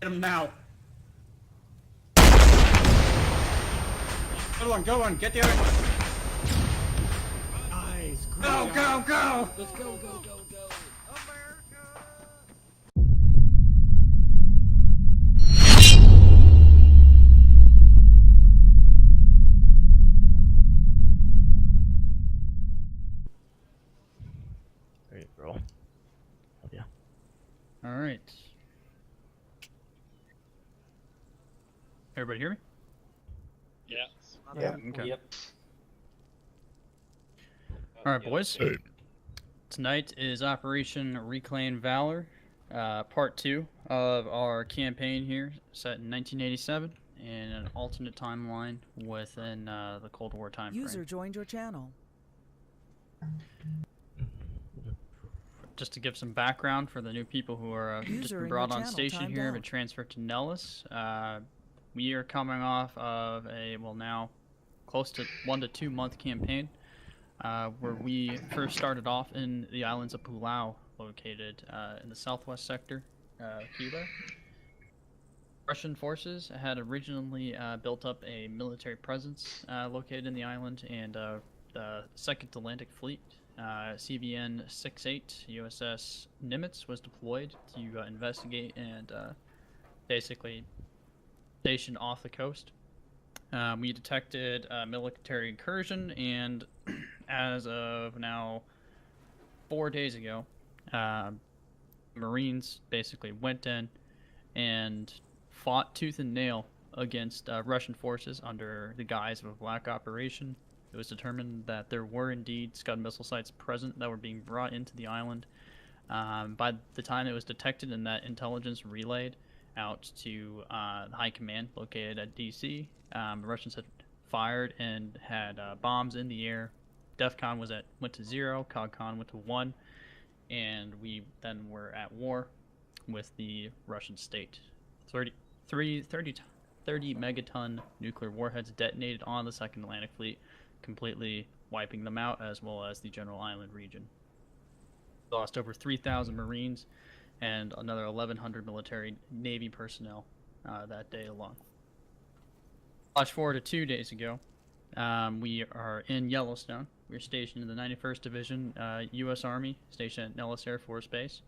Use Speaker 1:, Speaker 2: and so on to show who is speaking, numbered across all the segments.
Speaker 1: Get him now. Go on, get the other one.
Speaker 2: Nice.
Speaker 1: Go, go, go!
Speaker 2: Let's go, go, go, go.
Speaker 3: Ready to roll. Oh, yeah.
Speaker 4: All right. Everybody hear me?
Speaker 5: Yeah.
Speaker 3: Yeah.
Speaker 4: Okay.
Speaker 5: Yep.
Speaker 4: All right, boys. Tonight is Operation Reclaim Valor, part 2 of our campaign here, set in 1987 in an alternate timeline within the Cold War time
Speaker 6: User
Speaker 4: frame.
Speaker 6: joined your channel.
Speaker 4: Just to give some background for the new people who are just
Speaker 6: User
Speaker 4: been
Speaker 6: in
Speaker 4: brought
Speaker 6: your
Speaker 4: on
Speaker 6: channel
Speaker 4: station
Speaker 6: timed
Speaker 4: here,
Speaker 6: out.
Speaker 4: been transferred to Nellis. We are coming off of a, well, now close to 1 to 2 month campaign where we first started off in the islands of Pulau, located in the southwest sector of Cuba. Russian forces had originally built up a military presence located in the island, and the Second Atlantic Fleet, CVN 68 USS Nimitz, was deployed to investigate and basically station off the coast. We detected a military incursion, and as of now 4 days ago, Marines basically went in and fought tooth and nail against Russian forces under the guise of a black operation. It was determined that there were indeed Scud missile sites present that were being brought into the island. By the time it was detected and that intelligence relayed out to the high command located at DC, the Russians had fired and had bombs in the air. DEFCON went to 0, COGCON went to 1, and we then were at war with the Russian state. 30 megaton nuclear warheads detonated on the Second Atlantic Fleet, completely wiping them out, as well as the general island region. We lost over 3,000 Marines and another 1,100 military Navy personnel that day alone. Flash forward to 2 days ago. We are in Yellowstone. We're stationed in the 91st Division, U.S. Army, stationed at Nellis Air Force Base.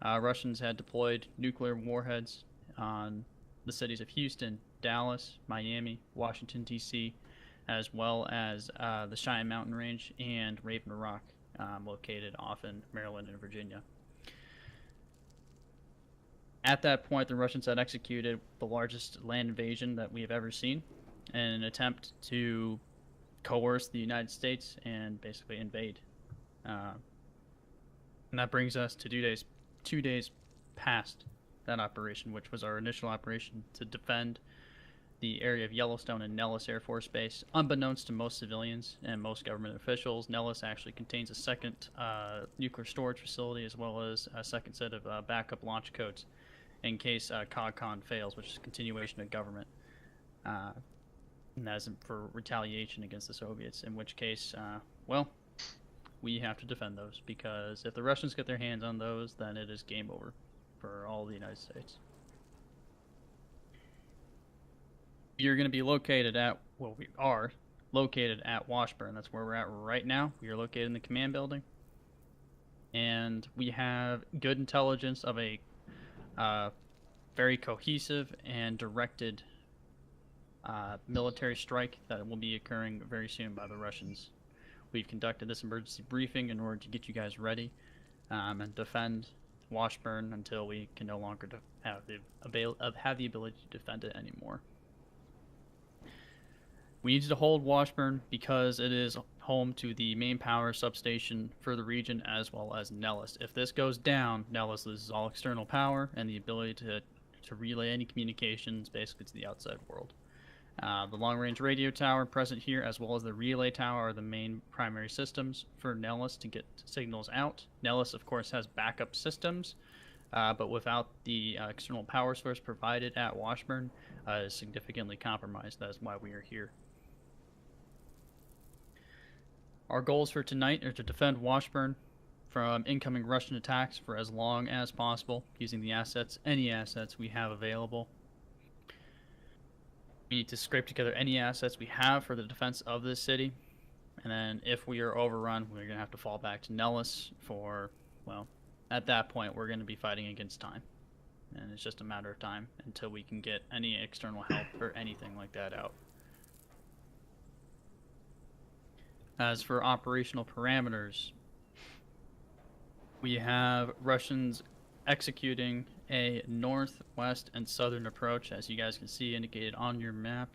Speaker 4: Russians had deployed nuclear warheads on the cities of Houston, Dallas, Miami, Washington, D.C., as well as the Cheyenne Mountain Range and Raven Rock, located off in Maryland and Virginia. At that point, the Russians had executed the largest land invasion that we have ever seen in an attempt to coerce the United States and basically invade. And that brings us to 2 days past that operation, which was our initial operation to defend the area of Yellowstone and Nellis Air Force Base. Unbeknownst to most civilians and most government officials, Nellis actually contains a second nuclear storage facility, as well as a second set of backup launch codes in case COGCON fails, which is continuation of government. And that's for retaliation against the Soviets, in which case, well, we have to defend those, because if the Russians get their hands on those, then it is game over for all the United States. You're going to be located at, well, we are located at Washburn. That's where we're at right now. We are located in the command building. And we have good intelligence of a very cohesive and directed military strike that will be occurring very soon by the Russians. We've conducted this emergency briefing in order to get you guys ready and defend Washburn until we can no longer have the ability to defend it anymore. We need to hold Washburn because it is home to the main power substation for the region, as well as Nellis. If this goes down, Nellis loses all external power and the ability to relay any communications basically to the outside world. The long-range radio tower present here, as well as the relay tower, are the main primary systems for Nellis to get signals out. Nellis, of course, has backup systems, but without the external power source provided at Washburn, is significantly compromised. That is why we are here. Our goals for tonight are to defend Washburn, from incoming Russian attacks for as long as possible, using the assets, any assets we have available. We need to scrape together any assets we have for the defense of this city. And then if we are overrun, we're going to have to fall back to Nellis for, well, at that point, we're going to be fighting against time. And it's just a matter of time until we can get any external help or anything like that out. As for operational parameters, we have Russians executing a northwest and southern approach, as you guys can see indicated on your map.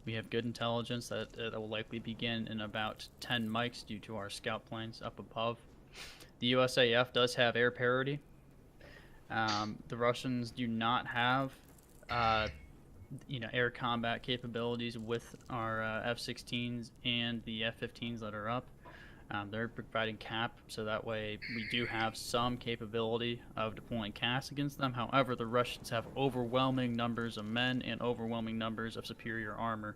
Speaker 4: We have good intelligence that will likely begin in about 10 mics due to our scout planes up above. The USAF does have air parity. The Russians do not have air combat capabilities with our F-16s and the F-15s that are up. They're providing cap, so that way we do have some capability of deploying CAS against them. However, the Russians have overwhelming numbers of men and overwhelming numbers of superior armor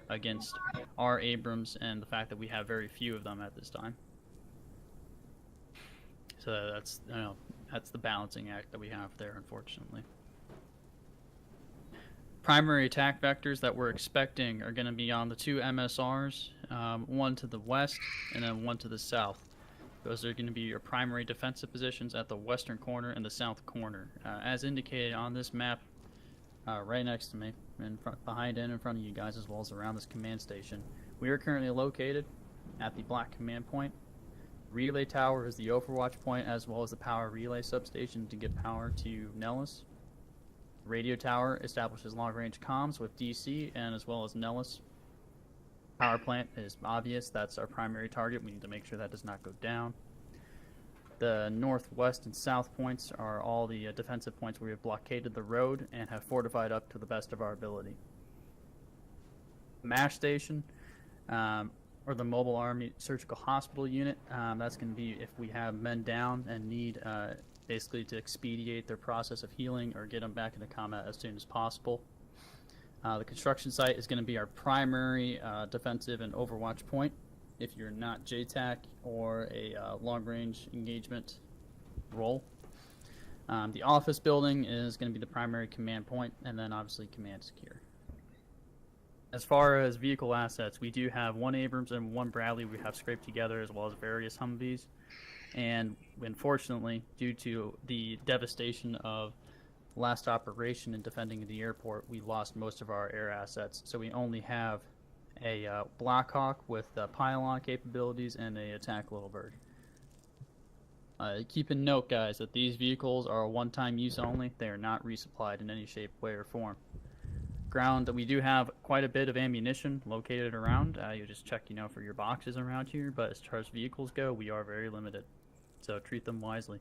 Speaker 4: against our Abrams, and the fact that we have very few of them at this time. So that's the balancing act that we have there, unfortunately. Primary attack vectors that we're expecting are going to be on the two MSRs, one to the west and then one to the south. Those are going to be your primary defensive positions at the western corner and the south corner. As indicated on this map, right next to me, behind and in front of you guys, as well as around this command station, we are currently located at the Black Command Point. Relay Tower is the overwatch point, as well as the power relay substation to get power to Nellis. Radio Tower establishes long-range comms with DC and as well as Nellis. Power plant is obvious. That's our primary target. We need to make sure that does not go down. The northwest and south points are all the defensive points where we have blockaded the road and have fortified up to the best of our ability. MASH station, or the Mobile Army Surgical Hospital Unit, that's going to be if we have men down and need basically to expedite their process of healing or get them back into combat as soon as possible. The construction site is going to be our primary defensive and overwatch point if you're not JTAC or a long-range engagement role. The office building is going to be the primary command point, and then obviously command secure. As far as vehicle assets, we do have one Abrams and one Bradley we have scraped together, as well as various Humvees. And unfortunately, due to the devastation of last operation in defending the airport, we lost most of our air assets. So we only have a Blackhawk with pylon capabilities and a attack Little Bird. Keep in note, guys, that these vehicles are a one-time use only. They are not resupplied in any shape, way, or form. Ground, we do have quite a bit of ammunition located around. You just check, for your boxes around here. But as far as vehicles go, we are very limited. So treat them wisely.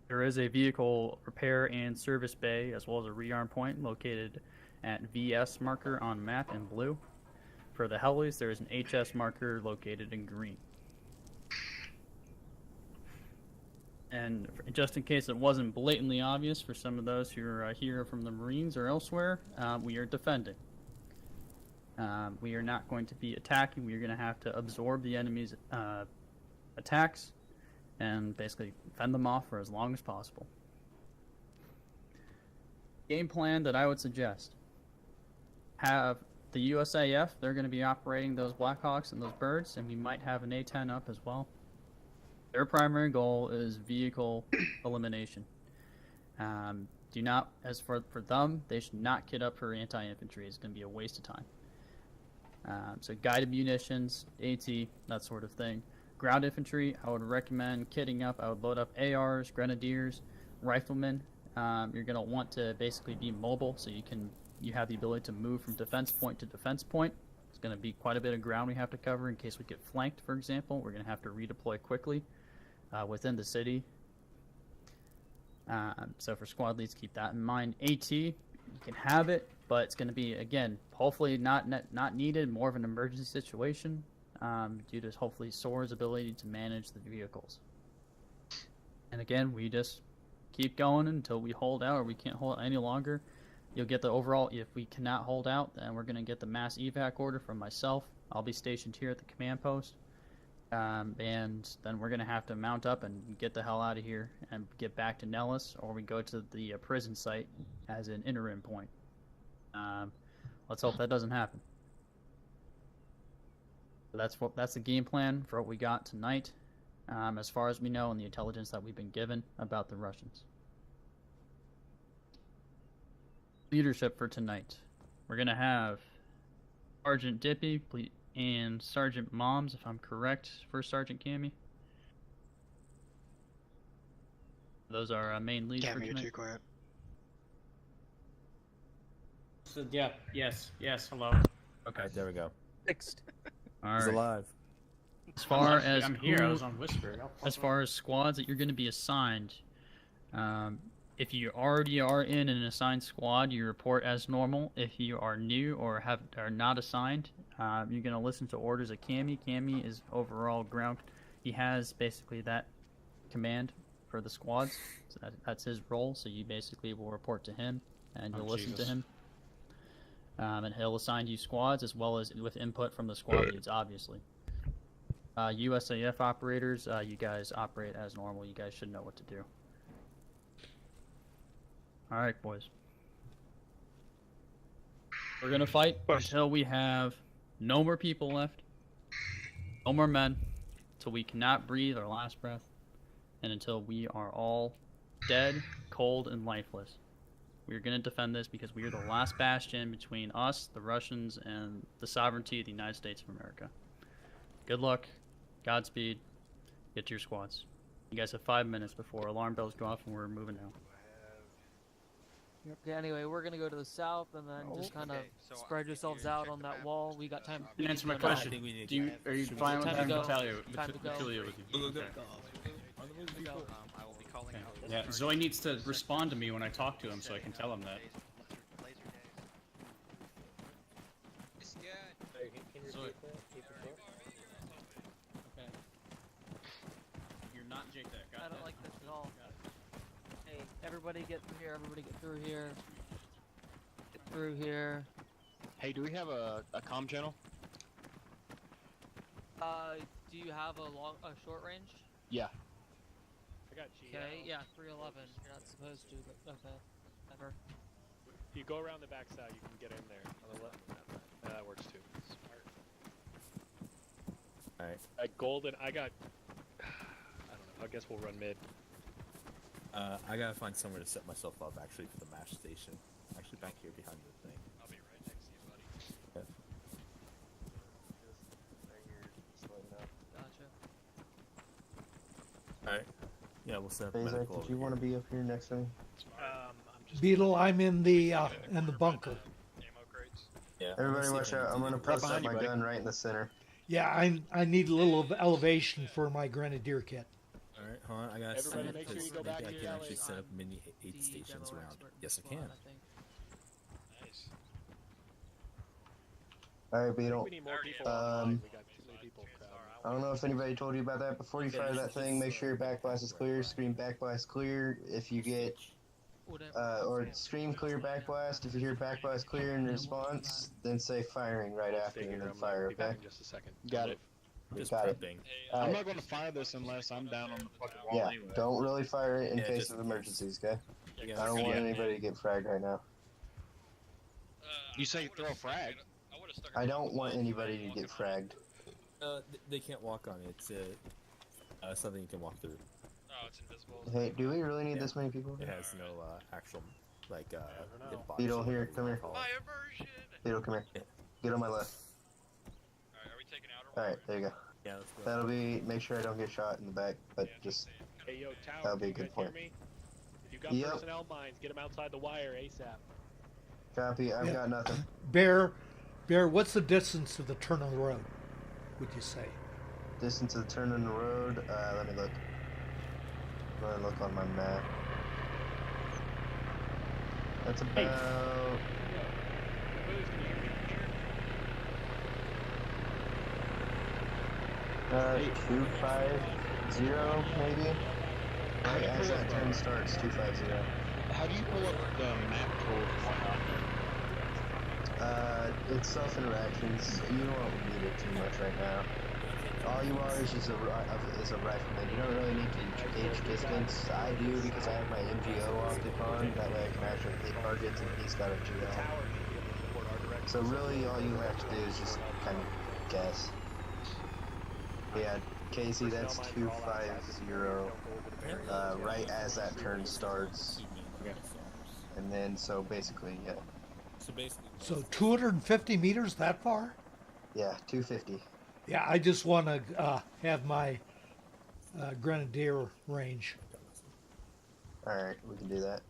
Speaker 4: There is a vehicle repair and service bay, as well as a rearm point located at VS marker on map in blue. For the helis, there is an HS marker located in green. And just in case it wasn't blatantly obvious for some of those who are here from the Marines or elsewhere, we are defending. We are not going to be attacking. We are going to have to absorb the enemy's attacks and basically fend them off for as long as possible. Game plan that I would suggest: have the USAF, they're going to be operating those Blackhawks and those Birds, and we might have an A-10 up as well. Their primary goal is vehicle elimination. Do not, as for them, they should not kit up for anti-infantry. It's going to be a waste of time. So guided munitions, AT, that sort of thing. Ground infantry, I would recommend kitting up. I would load up ARs, grenadiers, riflemen. You're going to want to basically be mobile, so you have the ability to move from defense point to defense point. It's going to be quite a bit of ground we have to cover in case we get flanked, for example. We're going to have to redeploy quickly within the city. So for squad leads, keep that in mind. AT, you can have it, but it's going to be, again, hopefully not needed, more of an emergency situation due to hopefully SOAR's ability to manage the vehicles. And again, we just keep going until we hold out or we can't hold out any longer. You'll get the overall, if we cannot hold out, then we're going to get the mass evac order from myself. I'll be stationed here at the command post. And then we're gonna have to mount up and get the hell out of here and get back to Nellis, or we go to the prison site as an interim point. Let's hope that doesn't happen. So that's the game plan for what we got tonight, as far as we know, and the intelligence that we've been given about the Russians. Leadership for tonight. We're gonna have Sergeant Dippy and Sergeant Moms, if I'm correct, First Sergeant Cammy. Those are our main leads for
Speaker 2: Cammy, you're
Speaker 4: tonight.
Speaker 2: too quiet.
Speaker 1: So, yeah, yes, hello.
Speaker 3: Okay, there we go.
Speaker 5: Fixed.
Speaker 4: All
Speaker 3: He's
Speaker 4: right.
Speaker 3: alive.
Speaker 4: As far as
Speaker 1: I'm here, I
Speaker 4: who-
Speaker 1: was on Whisper.
Speaker 4: as far as squads that you're going to be assigned, if you already are in an assigned squad, you report as normal. If you are new or are not assigned, you're going to listen to orders of Cammy. Cammy is overall ground. He has basically that command for the squads. So that's his role. So you basically will report to him, and you'll listen to him. And he'll assign you squads as well as with input from the squad leads, obviously. USAF operators, you guys operate as normal. You guys should know what to do. Alright, boys. We're gonna fight until we have no more people left, no more men, until we cannot breathe our last breath, and until we are all dead, cold, and lifeless. We're gonna defend this because we are the last bastion between us, the Russians, and the sovereignty of the United States of America. Good luck. Godspeed. Get to your squads. You guys have 5 minutes before alarm bells go off and we're moving now.
Speaker 5: Okay, anyway, we're gonna go to the south and then just kind of spread yourselves out on that wall. We got time.
Speaker 1: You answer my
Speaker 5: to-
Speaker 1: question. Are you fine with
Speaker 5: Time to
Speaker 1: having
Speaker 5: go.
Speaker 1: Battalion
Speaker 5: Time to go.
Speaker 1: with you? Okay.
Speaker 2: I will be calling out.
Speaker 1: Yeah, Zoe needs to respond to me when I talk to him so I can tell him that. Zoe. Okay. You're not Jake that guy.
Speaker 5: I don't like this at all. Hey, everybody get through here. Everybody get through here. Get through here.
Speaker 2: Hey, do we have a comm channel?
Speaker 5: Do you have a short range?
Speaker 2: Yeah.
Speaker 6: I got G.
Speaker 5: Okay, yeah, 311. You're not supposed to, but okay. Never.
Speaker 6: If you go around the backside, you can get in there. On the left. That works too. Smart.
Speaker 3: Alright.
Speaker 6: Golden, I got. I don't know. I guess we'll run mid.
Speaker 3: I gotta find somewhere to set myself up actually for the MASH station. Actually back here behind the thing.
Speaker 6: I'll be right next to you, buddy.
Speaker 5: Gotcha.
Speaker 3: Alright. Yeah, we'll set up
Speaker 7: Bezak,
Speaker 3: medical
Speaker 7: did you want to be up here next to me?
Speaker 6: I'm just.
Speaker 8: Beetle, I'm in the bunker.
Speaker 6: Ammo crates.
Speaker 3: Yeah.
Speaker 7: Everybody watch out, I'm gonna post up
Speaker 2: behind you,
Speaker 7: my
Speaker 2: buddy.
Speaker 7: gun right in the center.
Speaker 8: Yeah, I need a little of elevation for my grenadier kit.
Speaker 3: Alright, hold on, I gotta set
Speaker 6: Everybody
Speaker 3: up
Speaker 6: make sure you
Speaker 3: because
Speaker 6: go back
Speaker 3: maybe I
Speaker 6: to
Speaker 3: can
Speaker 6: your
Speaker 3: actually
Speaker 6: alley.
Speaker 3: set up mini aid
Speaker 5: The
Speaker 3: stations
Speaker 5: demo
Speaker 3: around.
Speaker 5: expert
Speaker 3: Yes, I
Speaker 5: squad,
Speaker 3: can.
Speaker 5: think.
Speaker 6: Nice.
Speaker 7: Alright, Beetle.
Speaker 6: We need more people
Speaker 7: Um,
Speaker 6: online. We got too many people crowding.
Speaker 7: I don't know if anybody told you about that. Before you fire that thing, make sure your back blast is clear. Scream back blast clear if you get,
Speaker 5: Whatever.
Speaker 7: or scream clear back blast. If you hear back blast clear in response, then say firing right after and then fire,
Speaker 6: Be back
Speaker 7: okay?
Speaker 6: in just a second.
Speaker 2: Got it.
Speaker 3: Just
Speaker 7: Got it.
Speaker 3: prepping.
Speaker 2: I'm
Speaker 7: Alright,
Speaker 2: not going to fire this unless I'm down on the fucking wall
Speaker 7: yeah,
Speaker 2: anyway.
Speaker 7: don't really fire it in
Speaker 3: Yeah,
Speaker 7: case
Speaker 3: just
Speaker 7: of
Speaker 3: in
Speaker 7: emergencies, okay?
Speaker 3: Yeah,
Speaker 7: I don't want
Speaker 2: Yeah.
Speaker 7: anybody to get fragged right now.
Speaker 2: You say throw a frag.
Speaker 7: I don't want anybody to get fragged.
Speaker 3: They can't walk on it. It's something you can walk through.
Speaker 7: Hey, do we really need this many people?
Speaker 3: It has no actual like body
Speaker 7: Beetle,
Speaker 3: shield,
Speaker 7: here,
Speaker 3: whatever
Speaker 7: come
Speaker 3: you
Speaker 7: here.
Speaker 3: call it.
Speaker 7: Beetle, come here. Get on my left. Alright, there you go.
Speaker 3: Yeah, let's go.
Speaker 7: That'll be, make sure I don't get shot in the back, but just,
Speaker 6: Hey, yo, Tower,
Speaker 7: That'll be a
Speaker 6: you
Speaker 7: good
Speaker 6: guys hear
Speaker 7: point.
Speaker 6: me? If you got
Speaker 7: Yep.
Speaker 6: personnel mines, get them outside the wire ASAP.
Speaker 7: copy, I've
Speaker 8: Yeah.
Speaker 7: got nothing.
Speaker 8: Bear, what's the distance to the turn on the road, would you say?
Speaker 7: Distance of the turn in the road, let me look. Let me look on my map. That's about,
Speaker 6: Booze, can you hear me here?
Speaker 7: 250 maybe? Right as that turn starts, 250.
Speaker 2: How do you pull up the map tool?
Speaker 7: It's self-interactions. You won't need it too much right now. all you are is just is a rifleman. You don't really need to gauge distance. I do because I have my MGO optic on. That way I can actually hit targets, and he's got a GL. So really, all you have to do is just kind of guess. Yeah, Casey, that's 250. Right as that turn starts. And then, so basically, yeah.
Speaker 8: So 250 meters that far?
Speaker 7: Yeah, 250.
Speaker 8: Yeah, I just want to have my grenadier range.
Speaker 7: Alright, we can do that.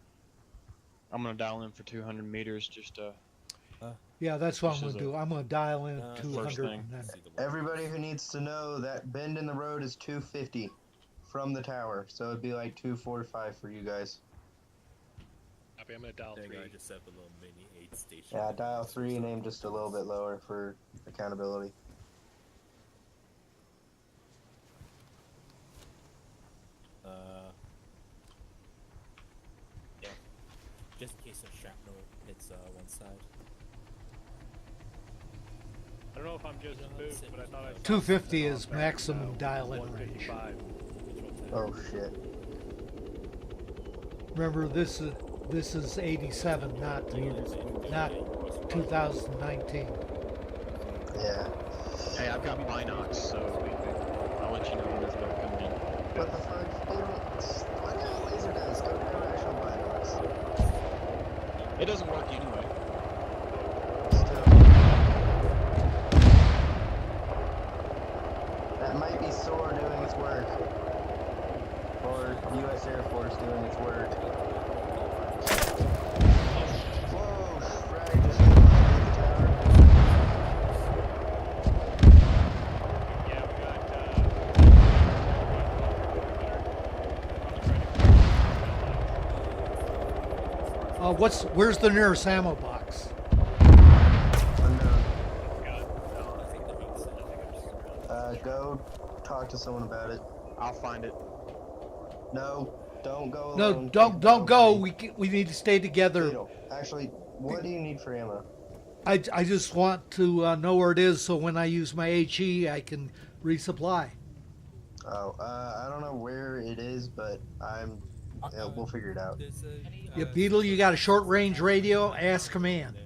Speaker 2: I'm gonna dial in for 200 meters just to.
Speaker 8: Yeah, that's what I'm
Speaker 2: This
Speaker 8: going
Speaker 2: is
Speaker 8: to do. I'm going to dial in at
Speaker 2: first
Speaker 8: 200.
Speaker 2: thing.
Speaker 8: And then,
Speaker 7: Everybody who needs to know that bend in the road is 250 from the tower. So it'd be like 245 for you guys.
Speaker 6: Copy, I'm gonna dial
Speaker 3: There you
Speaker 6: 3.
Speaker 3: go, I just set up a little mini aid station.
Speaker 7: Yeah, dial 3 and aim just a little bit lower for accountability.
Speaker 3: Yeah. Just in case a shrapnel hits one side.
Speaker 6: I don't know if I'm just spooked, but I thought I saw
Speaker 8: 250
Speaker 6: something
Speaker 8: is
Speaker 6: on back
Speaker 8: maximum
Speaker 6: about
Speaker 8: dial-in range.
Speaker 6: 155.
Speaker 7: Oh shit.
Speaker 8: remember, this is 87, not 2019.
Speaker 7: Yeah.
Speaker 2: Hey, I've got binocs, so I'll let you know when there's no coming in.
Speaker 7: What the fuck? They don't. What the hell laser does? Go to actual binocs.
Speaker 2: It doesn't work anyway.
Speaker 7: Still. That might be SOAR doing its work. Or U.S. Air Force doing its work. Whoa, frag just hit the tower.
Speaker 6: Yeah, we got,
Speaker 8: Where's the nearest ammo box?
Speaker 7: Unknown. Go talk to someone about it.
Speaker 2: I'll find it.
Speaker 7: No, don't go
Speaker 8: No,
Speaker 7: alone.
Speaker 8: don't go. We need to stay together.
Speaker 7: Beetle. Actually, what do you need for ammo?
Speaker 8: I just want to know where it is so when I use my HE, I can resupply.
Speaker 7: Oh, I don't know where it is, but we'll figure it out.
Speaker 8: Yeah, Beetle, you got a short range radio? Ask command.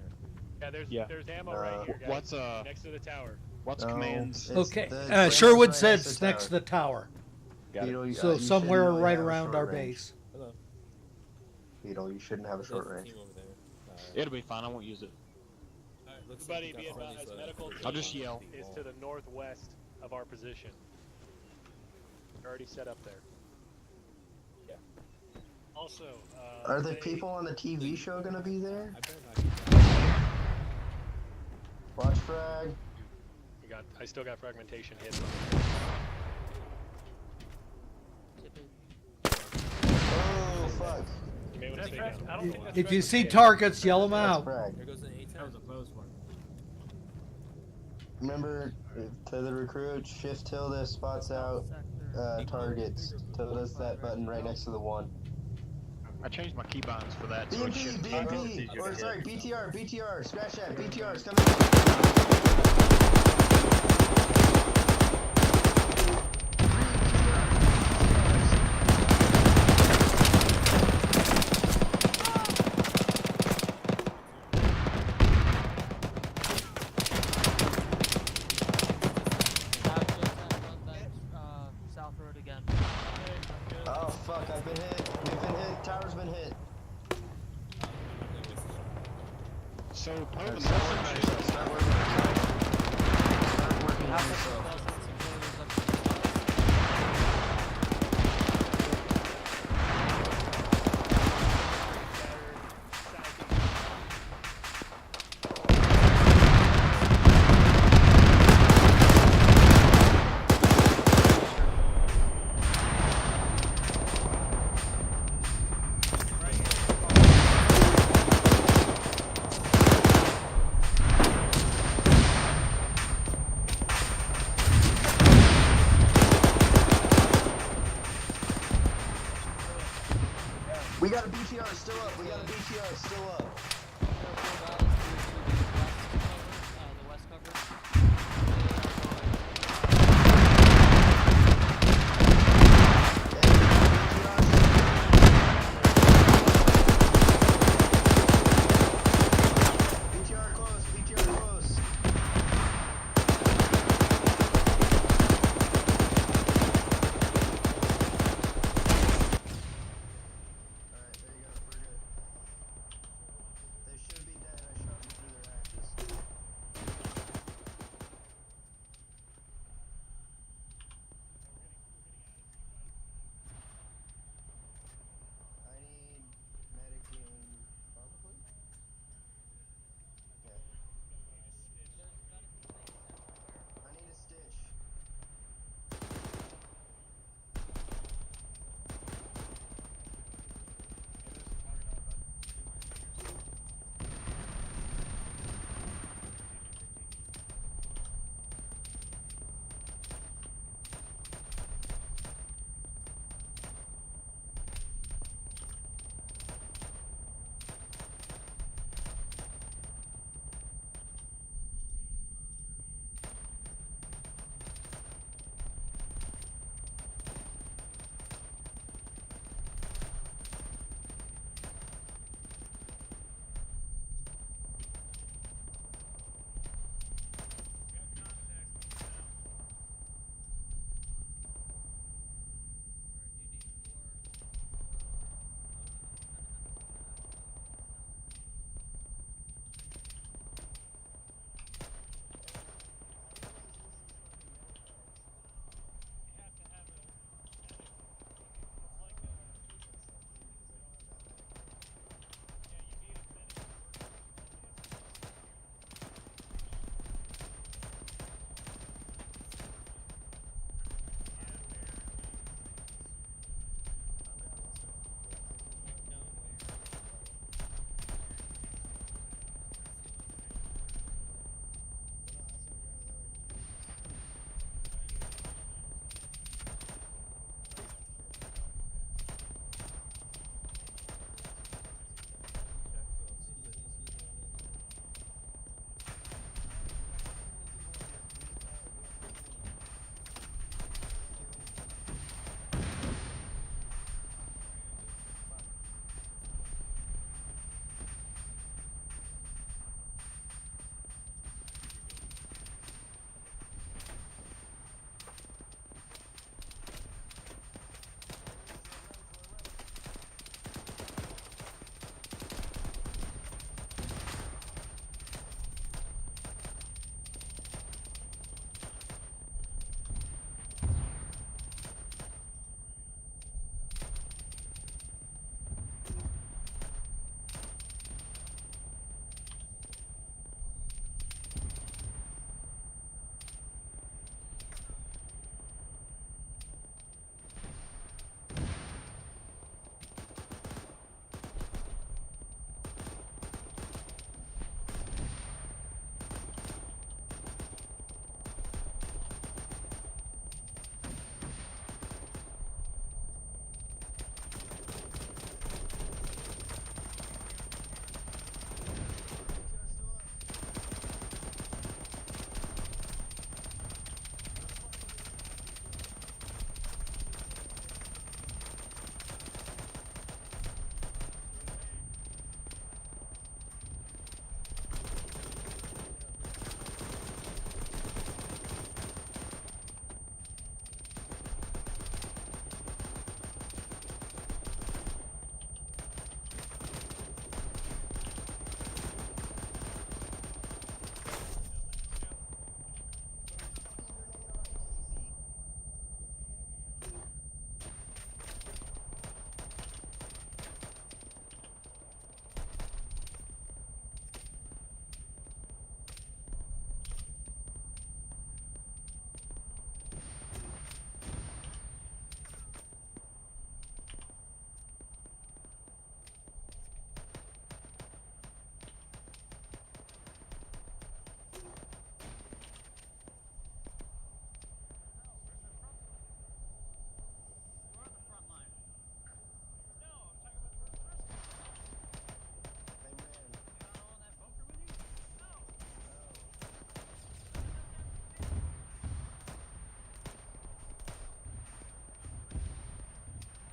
Speaker 6: Yeah, there's ammo right here, guys.
Speaker 2: What's
Speaker 6: next to the tower.
Speaker 2: what's
Speaker 7: No,
Speaker 2: commands?
Speaker 7: it's
Speaker 8: Okay,
Speaker 7: the
Speaker 8: Sherwood
Speaker 7: right
Speaker 8: said
Speaker 7: next
Speaker 8: it's
Speaker 7: to
Speaker 8: next to the tower.
Speaker 7: Beetle, you
Speaker 8: So
Speaker 7: shouldn't
Speaker 8: somewhere
Speaker 7: really
Speaker 8: right
Speaker 7: have a
Speaker 8: around
Speaker 7: short
Speaker 8: our
Speaker 7: range.
Speaker 8: base.
Speaker 3: Hello.
Speaker 7: Beetle, you shouldn't have a short range.
Speaker 2: It'll be fine. I won't use it.
Speaker 6: Everybody be advised, medical
Speaker 2: I'll just
Speaker 6: team
Speaker 2: yell.
Speaker 6: is to the northwest of our position. They're already set up there.
Speaker 3: Yeah.
Speaker 6: Also,
Speaker 7: Are the people on the TV show gonna be there?
Speaker 3: I better not
Speaker 7: Watch frag.
Speaker 6: I still got fragmentation hits.
Speaker 7: Oh fuck.
Speaker 6: You may want to stay down. I don't think that's
Speaker 8: If you see targets, yell them
Speaker 7: That's
Speaker 8: out.
Speaker 7: frag.
Speaker 3: There goes an A-10.
Speaker 1: That was a post one.
Speaker 7: Remember, to the recruit, shift tilde spots out targets. Tilde's that button right next to the one.
Speaker 2: I changed my keybinds for that. So it
Speaker 7: BMP,
Speaker 2: should
Speaker 7: BMP, or sorry, BTR, scratch that, BTR's coming.
Speaker 5: South Road again.
Speaker 7: Oh fuck, I've been hit. We've been hit. Tower's been hit.
Speaker 2: So part of the
Speaker 7: Start
Speaker 2: message.
Speaker 7: working. Start working on yourself. We got a BTR still up. We got a BTR still up.
Speaker 5: The west cover.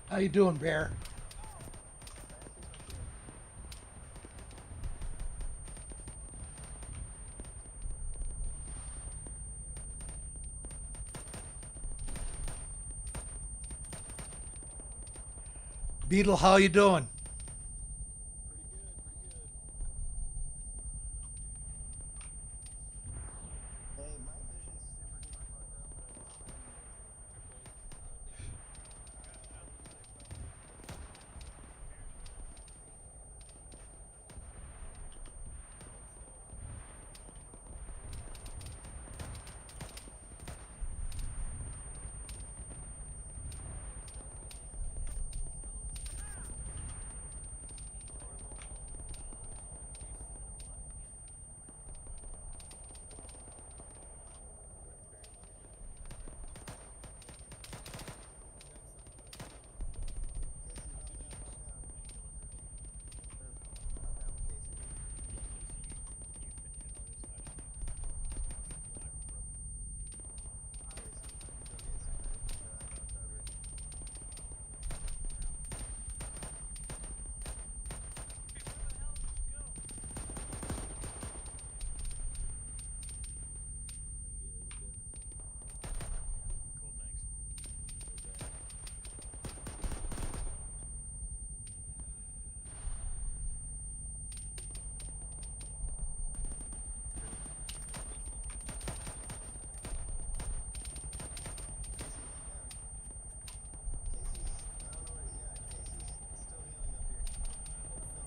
Speaker 8: How you doing, Bear? Beetle, how you doing?
Speaker 7: Hey, my vision's super duper fucked up, but I just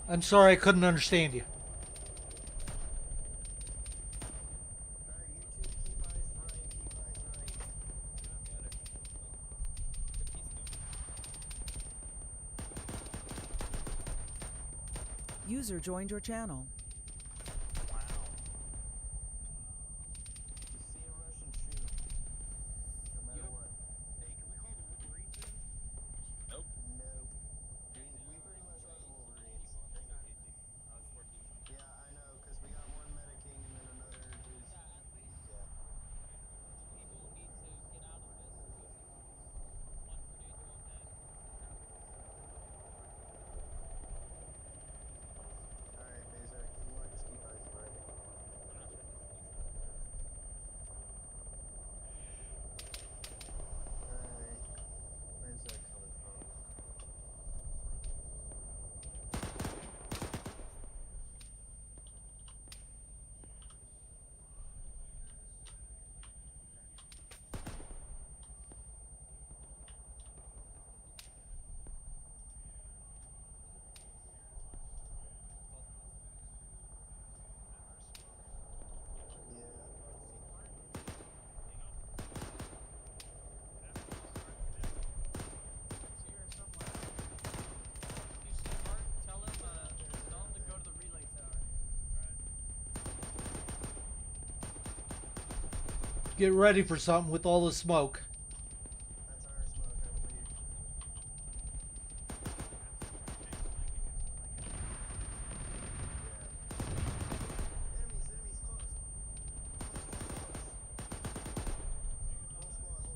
Speaker 8: I'm sorry, I couldn't understand you.
Speaker 9: User joined your channel.
Speaker 8: Get ready for something with all the smoke.
Speaker 7: That's our smoke, I believe. Enemies close. Whole squad.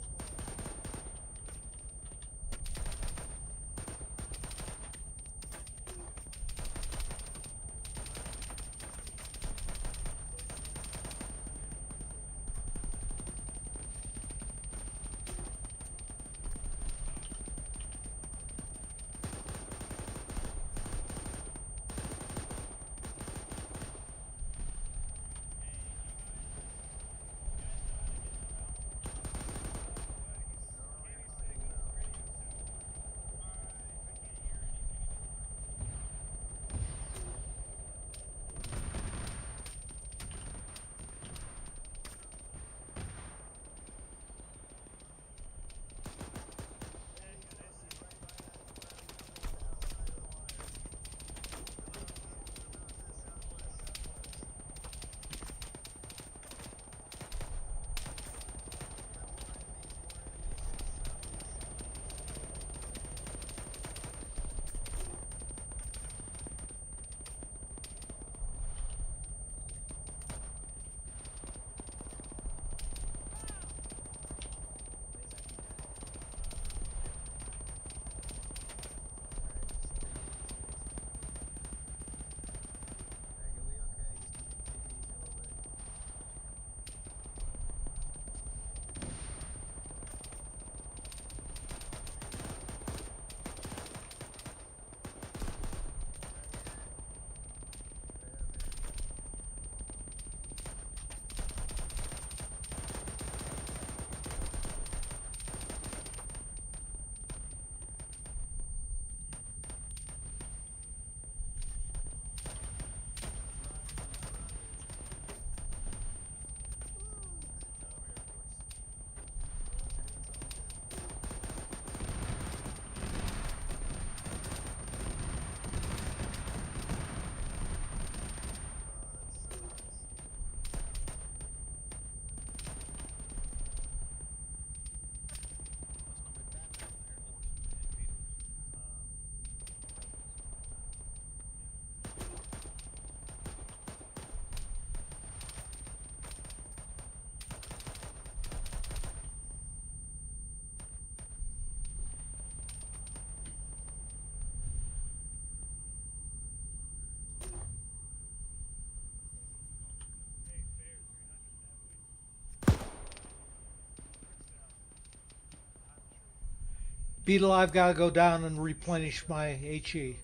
Speaker 8: Beetle, I've got to go down and replenish my HE.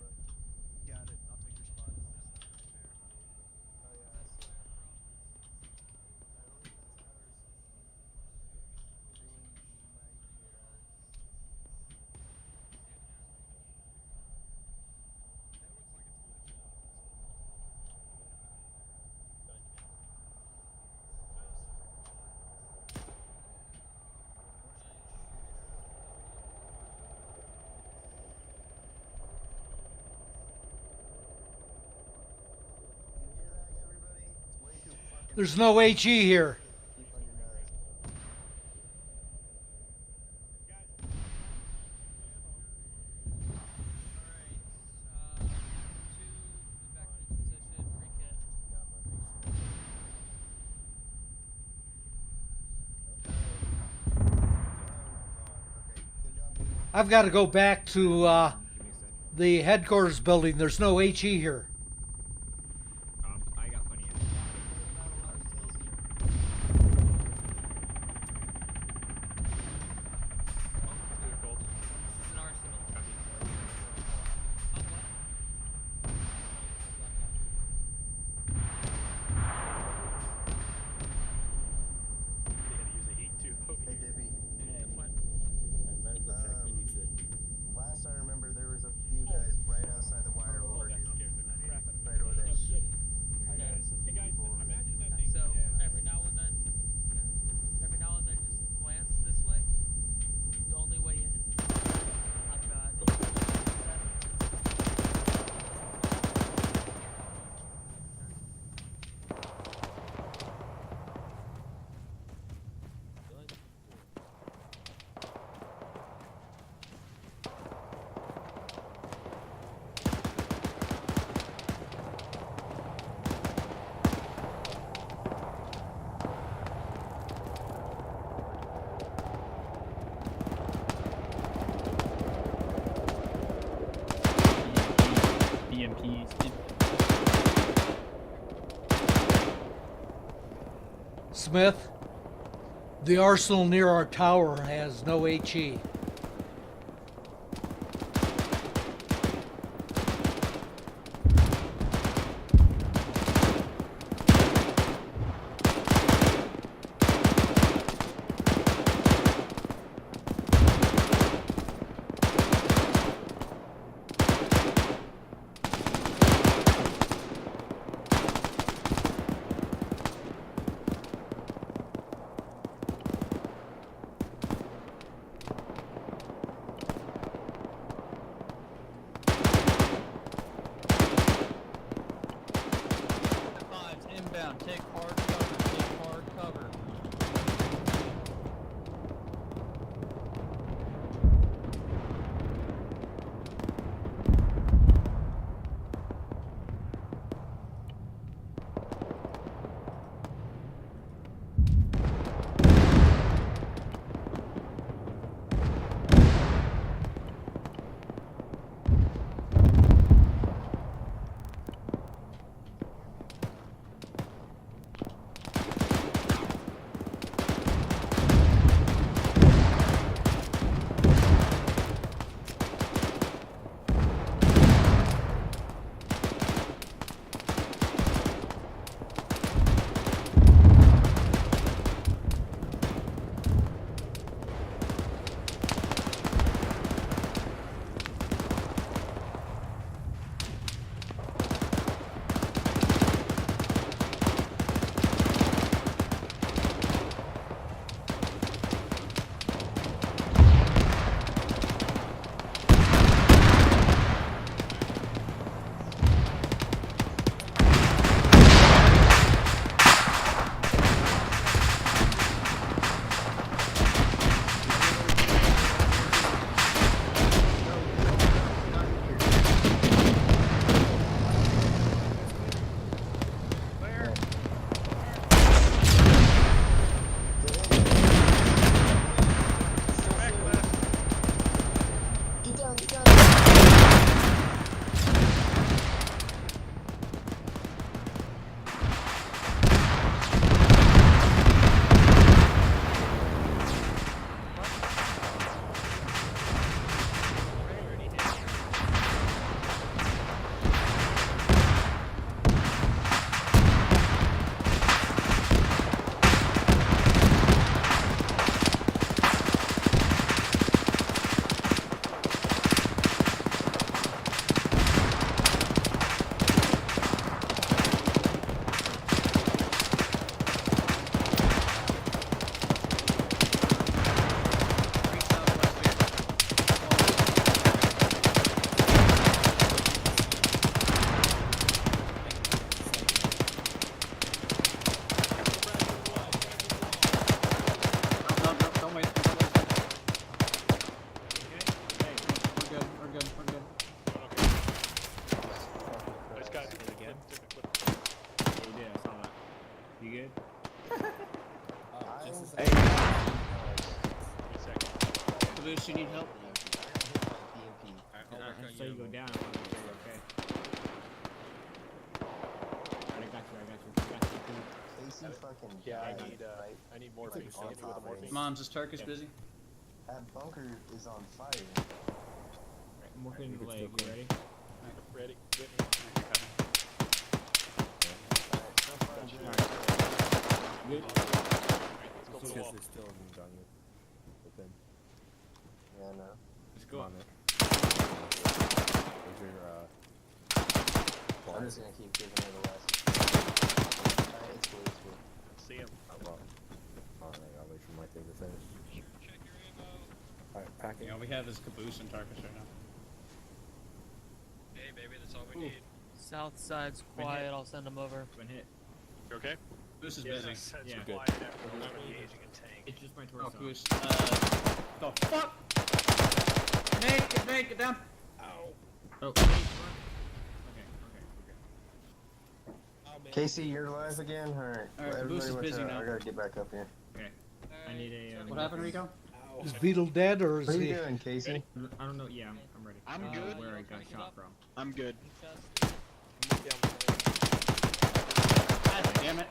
Speaker 2: Got it. I'll take your spot.
Speaker 8: There's no HE here. I've got to go back to the headquarters building. There's no HE here.
Speaker 1: I got plenty of
Speaker 6: Gold.
Speaker 5: This is an arsenal.
Speaker 6: They had to use a heat tube.
Speaker 7: Hey, Dippy.
Speaker 3: Medical check finished it.
Speaker 7: Last I remember, there was a few guys right outside the wire over here. Right over there. I noticed a few people over there.
Speaker 5: So every now and then, just glance this way. The only way in. I've got.
Speaker 4: BMPs.
Speaker 8: Smith, the arsenal near our tower has no HE.
Speaker 1: Caboose, you need help?
Speaker 7: BMP.
Speaker 3: I'll
Speaker 9: So you go down. Okay. I got you.
Speaker 7: Casey fucking
Speaker 6: Yeah,
Speaker 7: died,
Speaker 6: I
Speaker 7: right?
Speaker 6: need morphine.
Speaker 7: It's
Speaker 6: Can you
Speaker 7: like
Speaker 6: hit me with the morphine?
Speaker 4: Moms, is Turkish busy?
Speaker 7: That bunker is on fire.
Speaker 9: Morphine in the leg. You ready?
Speaker 6: Ready? Get me.
Speaker 7: Alright, so far I'm good.
Speaker 9: Good.
Speaker 6: Let's go for the
Speaker 3: Because
Speaker 6: wall.
Speaker 3: they still haven't done it. But then,
Speaker 7: Yeah, I know.
Speaker 9: Let's
Speaker 3: come
Speaker 9: go.
Speaker 3: on then. Where's your,
Speaker 7: I'm just gonna keep giving her the west. Alright, it's blue, it's blue.
Speaker 6: See him.
Speaker 3: well, alright, I'll wait for my thing to finish. Alright, packing.
Speaker 1: Yeah, all we have is Caboose and Tarkus right now.
Speaker 6: Hey, baby, that's all we
Speaker 9: Ooh.
Speaker 6: need.
Speaker 5: South side's
Speaker 9: Been
Speaker 5: quiet.
Speaker 9: hit.
Speaker 5: I'll send them over.
Speaker 9: Been hit.
Speaker 6: You okay?
Speaker 1: Caboose is busy.
Speaker 9: Yeah.
Speaker 3: Good.
Speaker 6: I'm engaging a tank.
Speaker 9: It's just my
Speaker 1: Oh,
Speaker 9: torso.
Speaker 1: Caboose. The fuck? Grenade, get down.
Speaker 9: Oh. Okay. Okay.
Speaker 7: Casey, you're live again? Alright.
Speaker 4: Alright,
Speaker 7: Everybody
Speaker 4: Caboose is
Speaker 7: watch
Speaker 4: busy
Speaker 7: out.
Speaker 4: now.
Speaker 7: I gotta get back up here.
Speaker 9: I need a.
Speaker 1: What happened, Rico?
Speaker 8: Is Beetle dead or is
Speaker 7: What are
Speaker 8: he?
Speaker 7: you doing, Casey?
Speaker 9: I don't know. Yeah, I'm ready.
Speaker 2: I'm
Speaker 9: I don't
Speaker 2: good.
Speaker 9: know where I got shot from.
Speaker 2: I'm good.
Speaker 1: God damn it.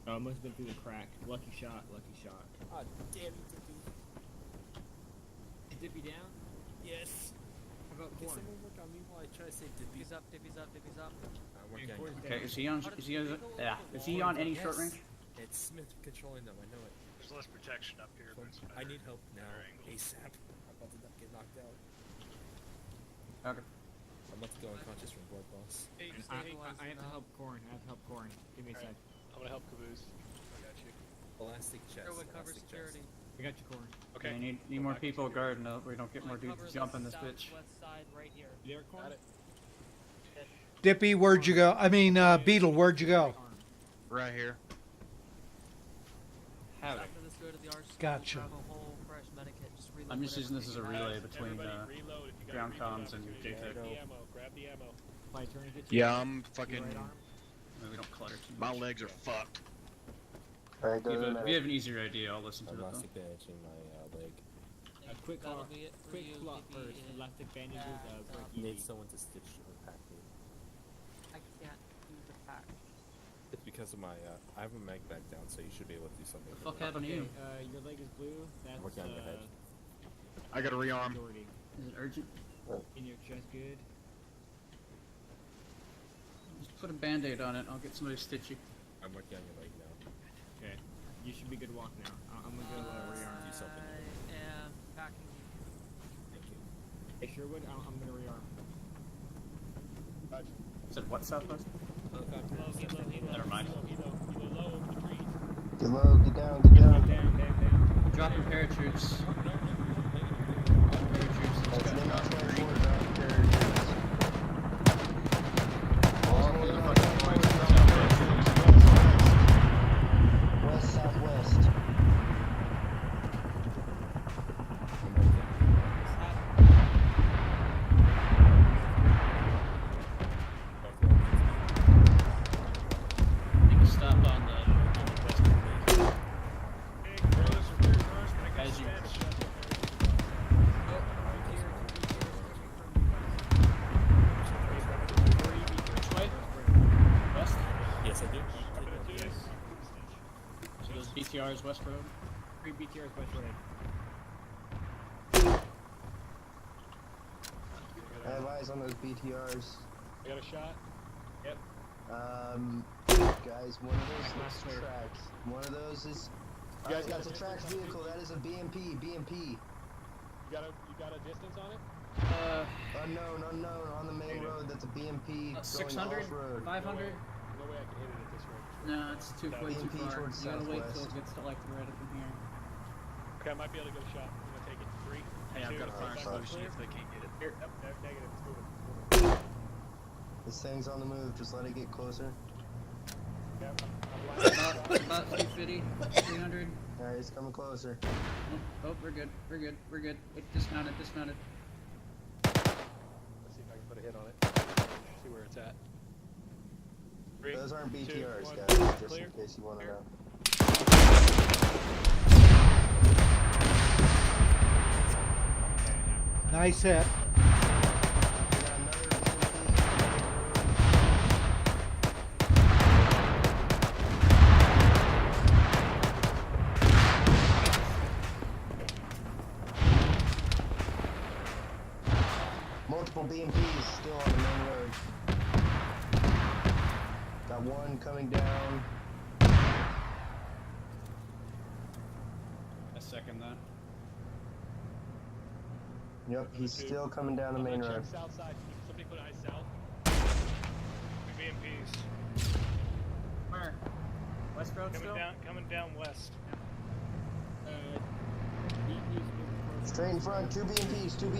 Speaker 9: Oh, it must have been through the crack. Lucky shot.
Speaker 3: Oh, damn you, Dippy.
Speaker 9: Is Dippy down?
Speaker 3: Yes.
Speaker 9: How about
Speaker 3: Can
Speaker 9: corn?
Speaker 3: someone work on me while I try to save Dippy?
Speaker 5: Divvy's up, divvy's up, divvy's up.
Speaker 3: I'm working on
Speaker 9: Corn's
Speaker 3: you.
Speaker 1: Okay,
Speaker 9: down.
Speaker 1: is he on? Is he on any short range?
Speaker 3: It's Smith controlling them, I know it.
Speaker 6: There's less protection up here,
Speaker 3: So
Speaker 6: but it's
Speaker 3: I
Speaker 6: better.
Speaker 3: need help now,
Speaker 6: Better angle.
Speaker 3: ASAP. I'm about to get knocked out.
Speaker 1: Okay.
Speaker 3: I'm about to go unconscious from blood loss.
Speaker 6: Hey,
Speaker 9: I have to help corn. Give me a sec.
Speaker 6: I'm gonna help Caboose. I got you.
Speaker 3: Elastic chest.
Speaker 5: Everyone cover
Speaker 3: elastic
Speaker 5: security.
Speaker 9: I got you, corn.
Speaker 6: Okay.
Speaker 1: I need more people guarding up. We don't get more dudes
Speaker 5: Cover the
Speaker 1: jumping this bitch.
Speaker 5: southwest side right here.
Speaker 9: You there, corn?
Speaker 6: Got it.
Speaker 8: Dippy, where'd you go? I mean, Beetle, where'd you go?
Speaker 2: Right here.
Speaker 1: Howdy.
Speaker 5: After this, go to the arch.
Speaker 8: Gotcha.
Speaker 5: Grab a whole fresh medikit. Just reload
Speaker 1: I'm just using
Speaker 5: whatever
Speaker 1: this as a
Speaker 5: you have.
Speaker 1: relay between
Speaker 6: Everybody reload if you got
Speaker 1: ground
Speaker 6: a reload
Speaker 1: comms and
Speaker 6: opportunity.
Speaker 1: JTAG.
Speaker 6: Grab the ammo. Grab the ammo.
Speaker 9: Apply tourniquet.
Speaker 2: Yeah, I'm
Speaker 9: Your
Speaker 2: fucking.
Speaker 9: right arm.
Speaker 1: We don't clutter too
Speaker 2: My
Speaker 1: much.
Speaker 2: legs are fucked.
Speaker 7: Alright, go to the
Speaker 1: If you
Speaker 7: medic.
Speaker 1: have an easier idea, I'll listen to
Speaker 3: I'm
Speaker 1: it though.
Speaker 3: elastic bandaging my leg.
Speaker 9: A quick
Speaker 5: That'll
Speaker 9: clock.
Speaker 5: be it for
Speaker 9: Quick
Speaker 5: you,
Speaker 9: clock
Speaker 5: DP,
Speaker 9: first.
Speaker 5: and
Speaker 9: Elastic bandages. Break
Speaker 3: Need
Speaker 9: easy.
Speaker 3: someone to stitch or pack me.
Speaker 5: I can't do the pack.
Speaker 3: It's because of my, I have a mag back down, so you should be able to do something.
Speaker 1: The fuck happened to you?
Speaker 9: Your leg is blue. That's
Speaker 3: working on your head.
Speaker 2: I gotta rearm.
Speaker 9: majority.
Speaker 1: Is it urgent?
Speaker 9: In your chest, good.
Speaker 1: Just put a band-aid on it. I'll get somebody to stitch you.
Speaker 3: I'm working on your leg now.
Speaker 9: Okay. You should be good to walk now. I'm gonna go rearm.
Speaker 3: do something.
Speaker 5: I am packing.
Speaker 3: Thank you.
Speaker 9: Hey, Sherwood, I'm gonna rearm.
Speaker 1: Said what, Southwest? Never mind.
Speaker 6: Helo low over the trees.
Speaker 7: Get low, get down, get down.
Speaker 9: Down.
Speaker 1: Dropping paratroops. Paratroops.
Speaker 7: That's
Speaker 1: Let's
Speaker 7: the
Speaker 1: go.
Speaker 7: next one forward, drop parachutes. All the way up, forward, drop parachutes. West, southwest.
Speaker 1: Take a stop on the guys. You which way? West.
Speaker 3: Yes, I do.
Speaker 1: So those BTRs West Road.
Speaker 9: 3 BTRs West Road.
Speaker 7: I have eyes on those BTRs.
Speaker 6: I got a shot.
Speaker 7: Guys, one of those looks tracked. One of those is.
Speaker 6: You guys
Speaker 7: That's
Speaker 6: got
Speaker 7: a
Speaker 6: a
Speaker 7: tracked
Speaker 6: distance?
Speaker 7: vehicle. That is a BMP. BMP.
Speaker 6: You got a distance on it?
Speaker 7: Unknown. On the main road. That's a BMP. Going
Speaker 1: 600,
Speaker 7: off road.
Speaker 1: 500.
Speaker 6: No way I can hit it at this range.
Speaker 1: No, it's too way too
Speaker 7: BMP
Speaker 1: far.
Speaker 7: towards
Speaker 1: You gotta wait till
Speaker 7: southwest.
Speaker 1: it gets to like right up in here.
Speaker 6: Okay, I might be able to get a shot. I'm gonna take it. 3.
Speaker 1: Hey, I've
Speaker 6: 2,
Speaker 1: got a fire
Speaker 6: 1.
Speaker 2: solution if they can't get it.
Speaker 6: Here, negative. It's moving.
Speaker 7: This thing's on the move. Just let it get closer.
Speaker 6: Yeah, I'm blind.
Speaker 1: About 250, 300.
Speaker 7: Alright, it's coming closer.
Speaker 1: Oh, we're good. It dismounted.
Speaker 6: Let's see if I can put a hit on it. See where it's at. 3,
Speaker 7: Those aren't
Speaker 6: 2,
Speaker 7: BTRs,
Speaker 6: 1.
Speaker 7: guys. Just
Speaker 6: Clear.
Speaker 7: in case you want to
Speaker 6: Clear.
Speaker 7: know.
Speaker 8: Nice hit.
Speaker 7: We got another multiple BMPs still on the main road. Got one coming down.
Speaker 1: I second that.
Speaker 7: Yep, he's still coming down the main road.
Speaker 6: South side. Somebody put eyes south.
Speaker 10: BMPs.
Speaker 9: Where? West Road still?
Speaker 10: Coming down west.
Speaker 7: Straight in front, two BMPs. Straight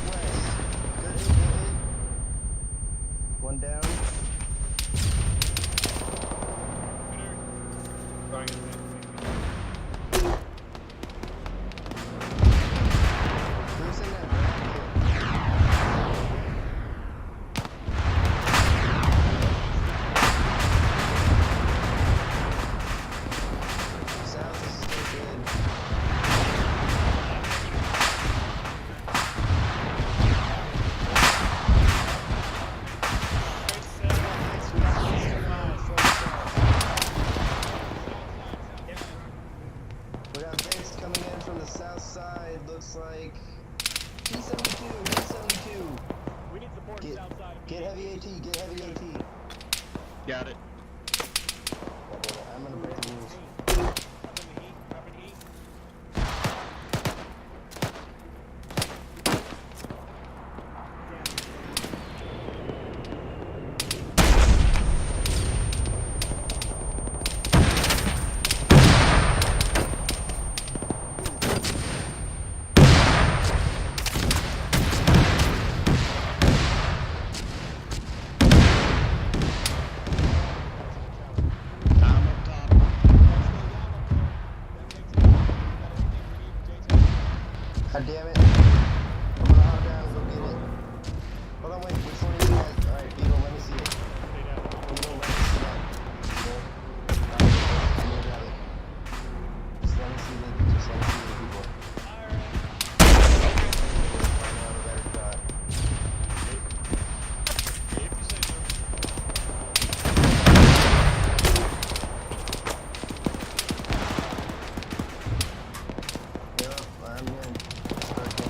Speaker 7: west. Good hit. One down. Who's in that bracket? South is still good. We got Vince coming in from the south side. Looks like T72.
Speaker 6: We need support
Speaker 7: Get-
Speaker 6: south side.
Speaker 7: Get heavy AT.
Speaker 2: Got it.
Speaker 7: I'm gonna break the rules.
Speaker 10: Up in the heat.
Speaker 2: I'm up top.
Speaker 7: God damn it. I'm gonna hop down and go get it. Hold on, wait. Which one are you guys? Alright, Beetle, let me see it. Beetle, let me see that. Beetle. Alright, I'm gonna grab it. Just let me see the people. Right now, we got a shot. Yep, I'm in. Start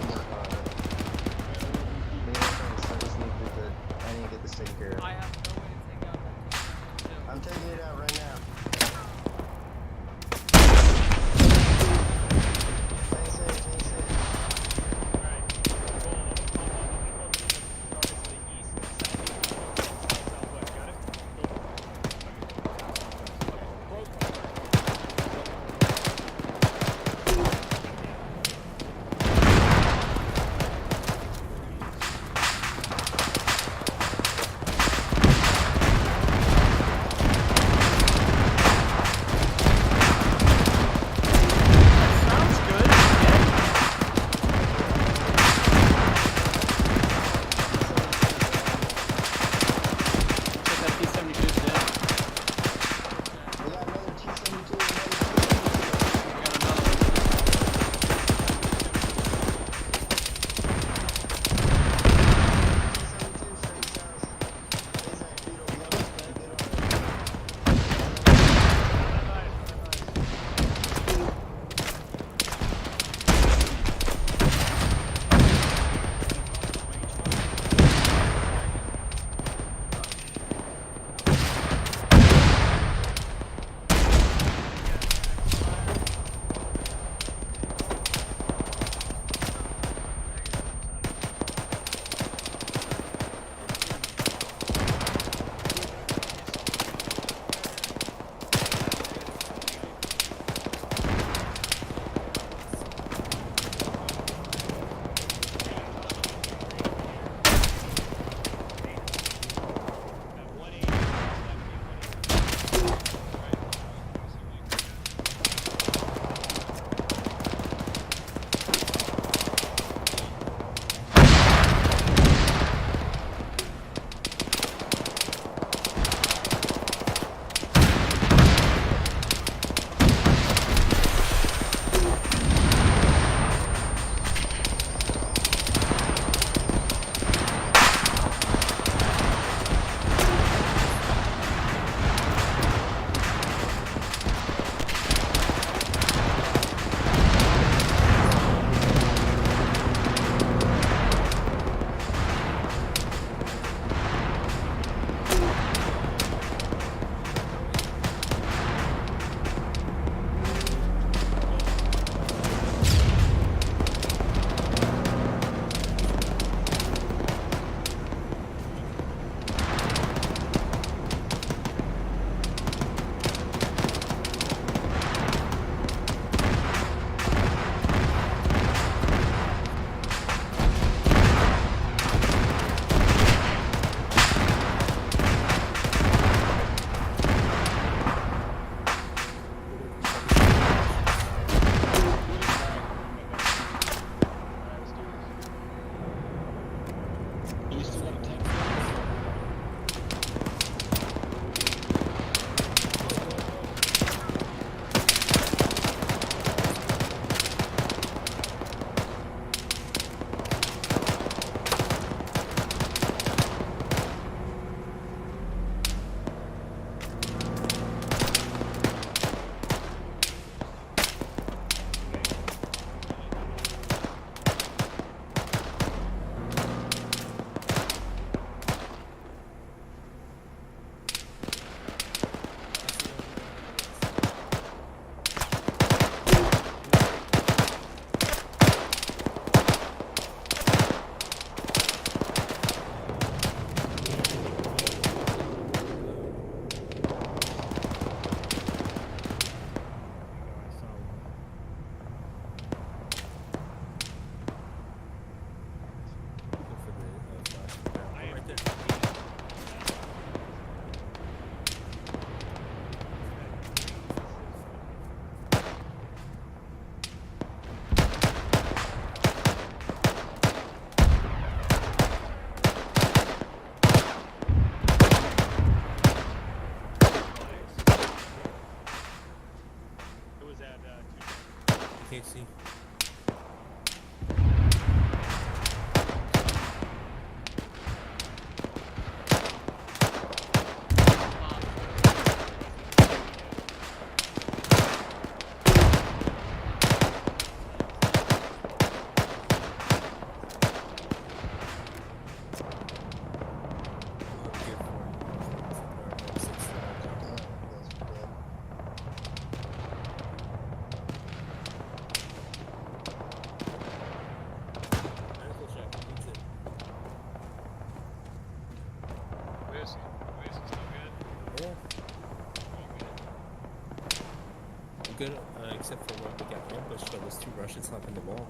Speaker 3: good, except for when we got ambushed by those two Russians hopping the wall.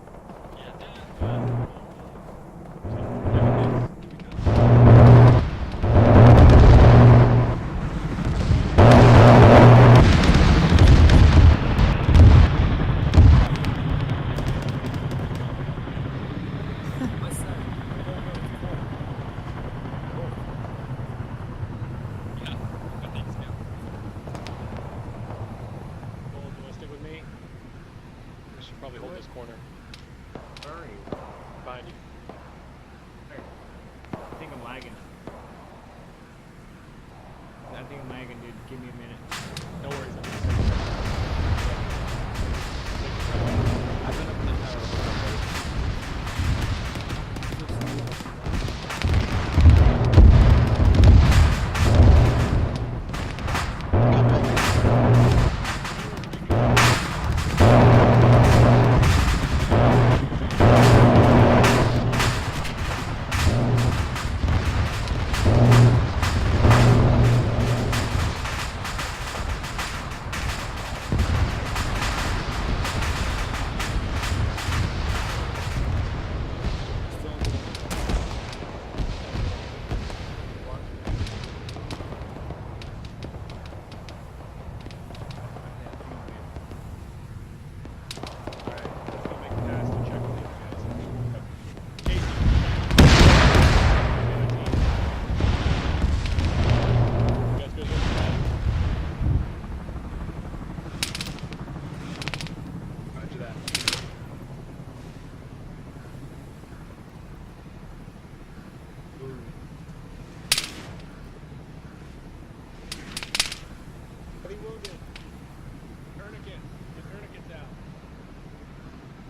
Speaker 6: Cole, do you want to stick with me? We should probably hold this corner.
Speaker 9: Where are you?
Speaker 6: Behind you.
Speaker 9: I think I'm lagging. I think I'm lagging, dude. Give me a minute.
Speaker 6: No worries.
Speaker 2: I've been up in the tower.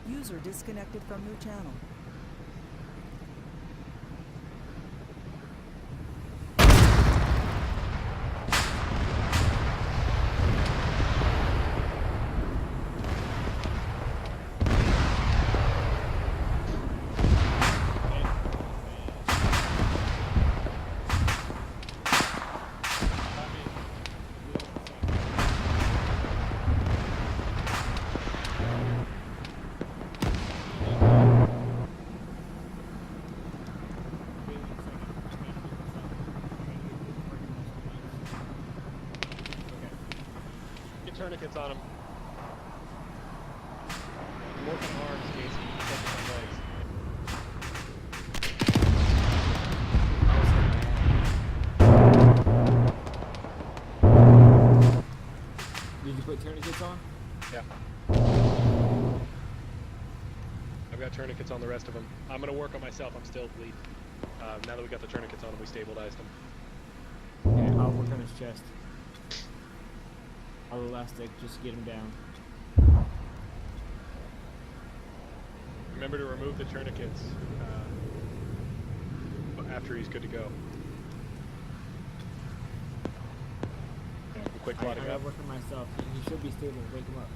Speaker 11: User disconnected from your channel.
Speaker 6: Tourniquets on him. I'm working arms, Casey. Focus on legs.
Speaker 9: Did you put tourniquets on?
Speaker 6: Yeah. I've got tourniquets on the rest of them. I'm gonna work on myself. I'm still bleeding. Now that we got the tourniquets on him, we stabilized him.
Speaker 9: Okay, I'll work on his chest. I'll elastic, just get him down.
Speaker 6: Remember to remove the tourniquets after he's good to go. Quick
Speaker 9: I
Speaker 6: clotting
Speaker 9: gotta
Speaker 6: up.
Speaker 9: work on myself. He should be stable. Wake him up.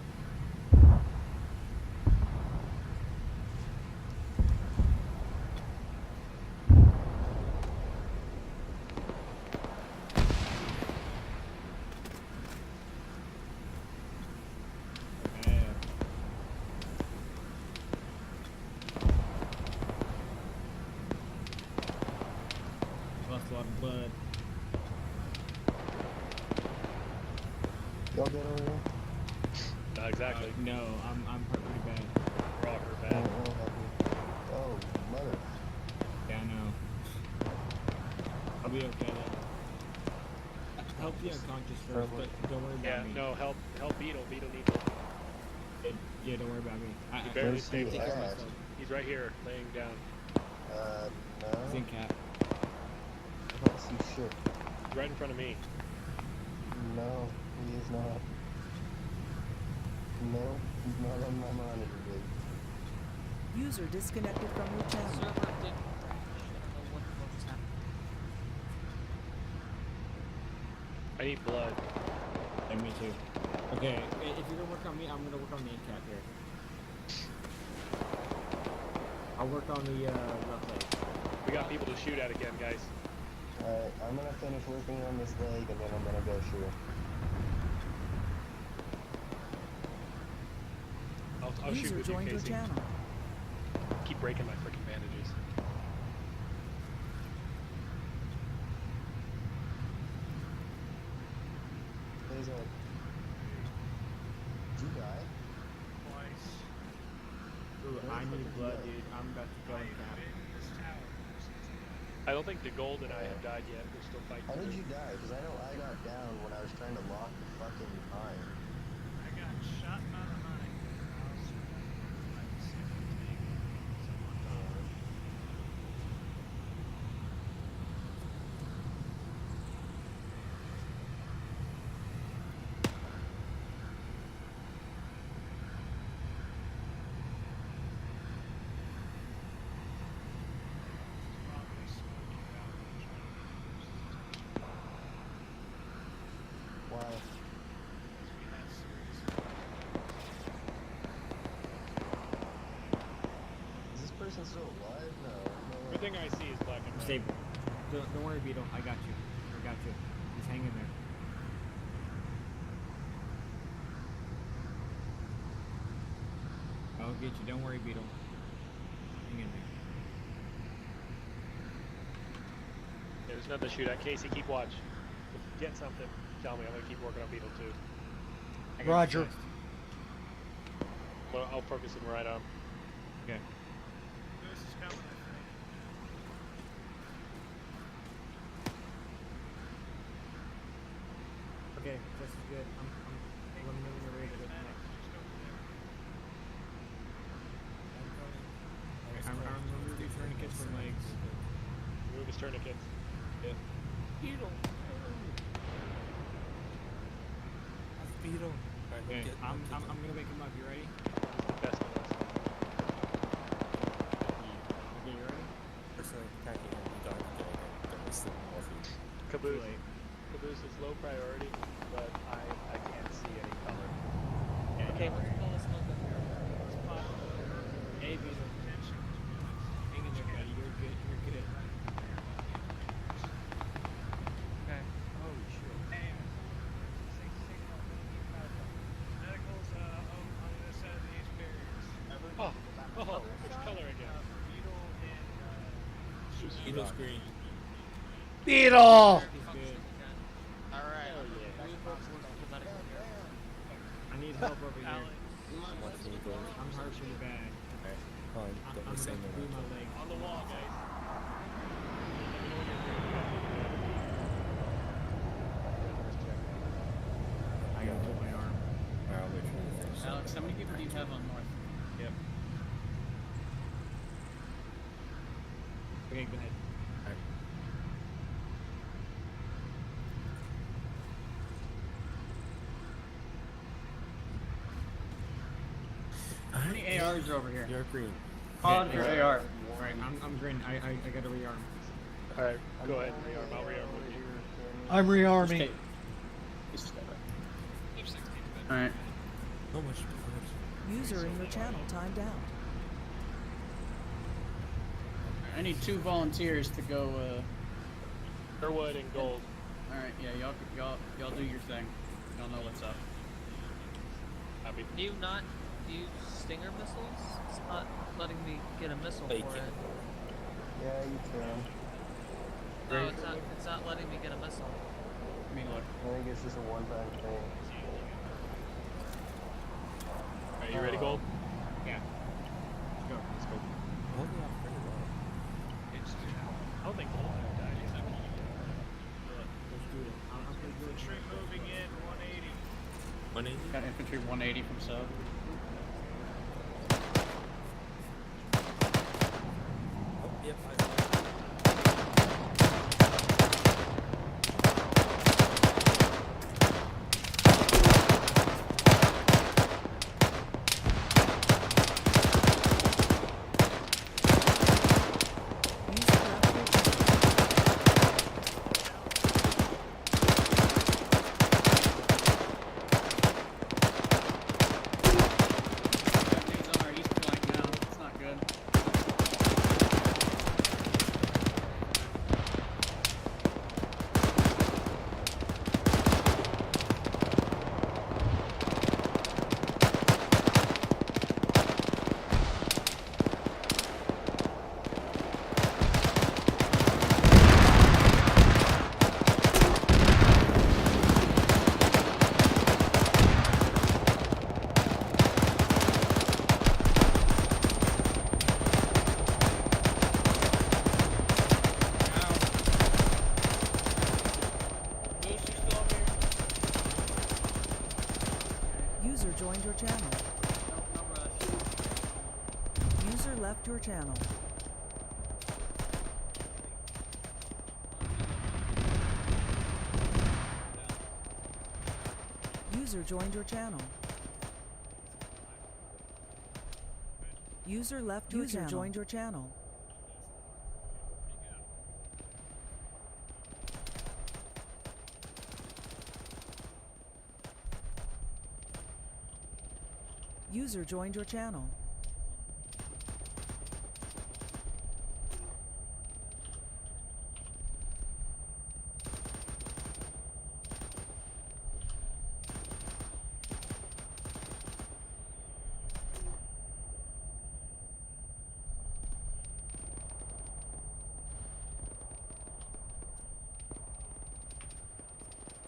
Speaker 9: Lost a lot of blood.
Speaker 7: Y'all good over here?
Speaker 6: Not exactly.
Speaker 9: No, I'm hurt pretty bad.
Speaker 6: We're all hurt bad.
Speaker 7: Oh, mother.
Speaker 9: Yeah, I know. I'll be okay though. Help the unconscious first, but don't worry about me.
Speaker 6: No, help Beetle. Beetle needs help.
Speaker 9: Yeah, don't worry about me.
Speaker 6: He barely
Speaker 7: Where's
Speaker 6: saved
Speaker 7: he
Speaker 6: us.
Speaker 7: at?
Speaker 6: He's right here, laying down.
Speaker 7: No.
Speaker 9: He's in cap.
Speaker 7: I don't see shit.
Speaker 6: He's right in front of me.
Speaker 7: No, he is not. No, he's not on my monitor, dude.
Speaker 11: User disconnected from your channel.
Speaker 5: Server didn't crash. I don't know what the fuck just happened.
Speaker 6: I need blood.
Speaker 9: And me too. Okay, if you're gonna work on me, I'm gonna work on the in-cap here. I'll work on the left leg.
Speaker 6: We got people to shoot at again, guys.
Speaker 7: Alright, I'm gonna finish working on this leg and then I'm gonna go shoot.
Speaker 6: I'll shoot
Speaker 11: User
Speaker 6: with you,
Speaker 11: joined your
Speaker 6: Casey.
Speaker 11: channel.
Speaker 6: Keep breaking my freaking bandages.
Speaker 7: There's a. Did you die?
Speaker 10: Twice.
Speaker 9: Ooh, I need blood, dude. I'm about to go and cap.
Speaker 10: This tower.
Speaker 6: I don't think the gold and I have died yet. We're still fighting.
Speaker 7: How did you die? Because I know I got down when I was trying to lock the fucking pine.
Speaker 10: I got shot by the hunting. I was like 17. Probably smoking out and trying to use the
Speaker 7: Why?
Speaker 10: because we had serious.
Speaker 7: Is this person still alive? No. No way.
Speaker 6: Everything I see is black and
Speaker 9: I'm
Speaker 6: white.
Speaker 9: stable. Don't worry, Beetle. I got you. I got you. Just hang in there. I'll get you. Don't worry, Beetle. Hang in there.
Speaker 6: There's nothing to shoot at. Casey, keep watch. If you get something, tell me. I'm gonna keep working on Beetle too.
Speaker 9: I got
Speaker 8: Roger.
Speaker 9: you first.
Speaker 6: I'll focus in right arm.
Speaker 9: Okay.
Speaker 10: This is coming, I think.
Speaker 9: Okay, this is good. Let me know when you're ready to go next.
Speaker 10: Just over there.
Speaker 9: I'm removing tourniquets from legs.
Speaker 6: Remove his tourniquets.
Speaker 9: Beetle.
Speaker 3: Beetle.
Speaker 9: Okay, I'm gonna wake him up. You ready?
Speaker 6: He's the best of us.
Speaker 9: Okay, you ready?
Speaker 3: Personally, attacking him, he died again. Don't miss the morphine.
Speaker 6: Caboose.
Speaker 9: late.
Speaker 6: Caboose is low priority, but I can't see any color.
Speaker 5: Okay, let's pull this one up here.
Speaker 9: Hey, Beetle. Hang in there, buddy. You're good. You're good.
Speaker 5: Okay.
Speaker 6: Holy shit.
Speaker 10: Medicals on the other side of these barriers.
Speaker 6: Oh, it's color again.
Speaker 10: Beetle and
Speaker 3: Beetle's green.
Speaker 8: Beetle!
Speaker 9: He's good.
Speaker 5: Alright. The medical here.
Speaker 9: I need help over here.
Speaker 10: Alex.
Speaker 3: What's the goal?
Speaker 9: I'm hurt pretty bad.
Speaker 3: Alright. Fine.
Speaker 9: I'm
Speaker 3: Don't
Speaker 9: about
Speaker 3: miss
Speaker 9: to
Speaker 3: any
Speaker 9: bleed my leg.
Speaker 6: On the wall, guys.
Speaker 9: I gotta hold my arm.
Speaker 3: Alright, I'll wait for you to finish.
Speaker 4: Alex, how many people do you have on north?
Speaker 9: Yep. Okay, go ahead.
Speaker 3: Alright.
Speaker 4: How many ARs are over here?
Speaker 3: You're green.
Speaker 4: Call out your AR.
Speaker 9: Alright, I'm green. I gotta rearm.
Speaker 6: Alright, go ahead and rearm. I'll rearm with you.
Speaker 8: I'm rearming.
Speaker 4: Okay. Alright.
Speaker 3: So much blood.
Speaker 11: User in your channel timed out.
Speaker 4: I need 2 volunteers to go,
Speaker 6: Sherwood and gold.
Speaker 4: alright, yeah, y'all do your thing. Y'all know what's up.
Speaker 6: Happy.
Speaker 5: Do you not use Stinger missiles? It's not letting me get a missile
Speaker 3: Fake
Speaker 5: for
Speaker 3: it.
Speaker 5: it.
Speaker 7: Yeah, you can.
Speaker 5: No, it's not letting me get a missile.
Speaker 4: Let me look.
Speaker 7: I think it's just a one-time thing.
Speaker 6: Are you ready, gold?
Speaker 9: Yeah. Let's go.
Speaker 6: Let's go.
Speaker 3: Holding off pretty well.
Speaker 6: I don't think gold ever died yet.
Speaker 9: Let's do it. I'm gonna do it.
Speaker 10: Infantry moving in 180.
Speaker 3: 180?
Speaker 4: Got infantry 180 from south.
Speaker 3: Oh, yep, I see.
Speaker 11: User left your channel.
Speaker 4: Got things on our east flank now. It's not good.
Speaker 11: joined your channel.
Speaker 5: No rush.
Speaker 11: User left your channel. User joined your channel. User left your channel. User joined your channel. User joined your channel.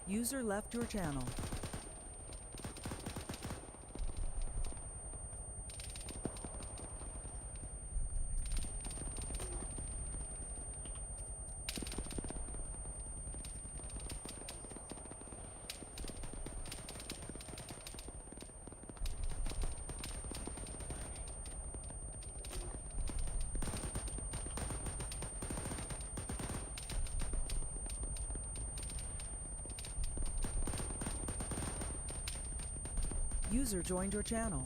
Speaker 11: User left your channel. User joined your channel.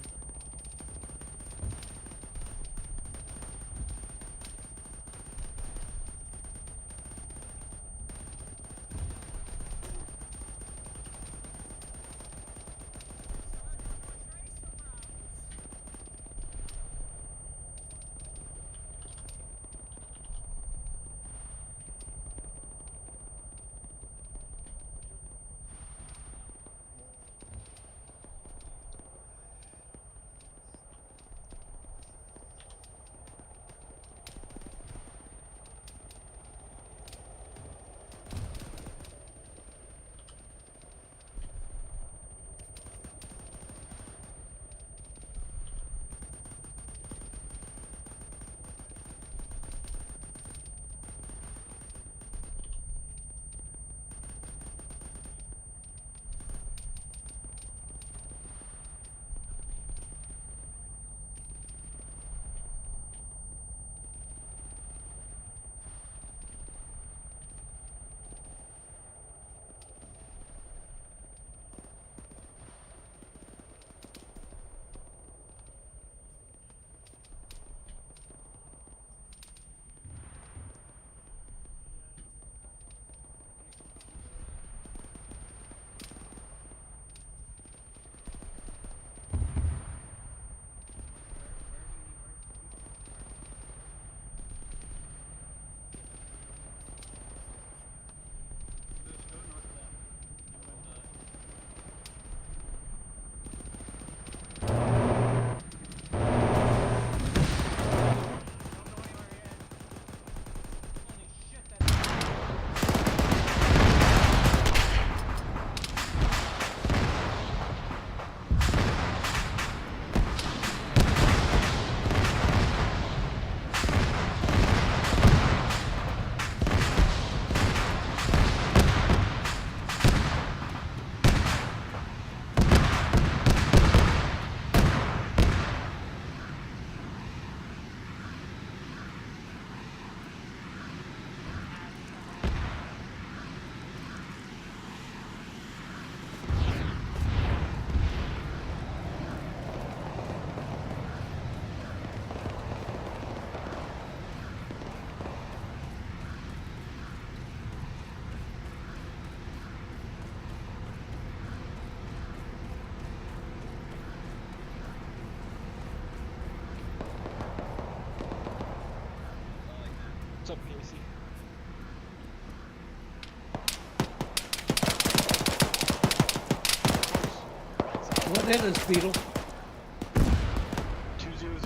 Speaker 6: What's up, Casey?
Speaker 8: What hit us, Beetle?
Speaker 6: 200.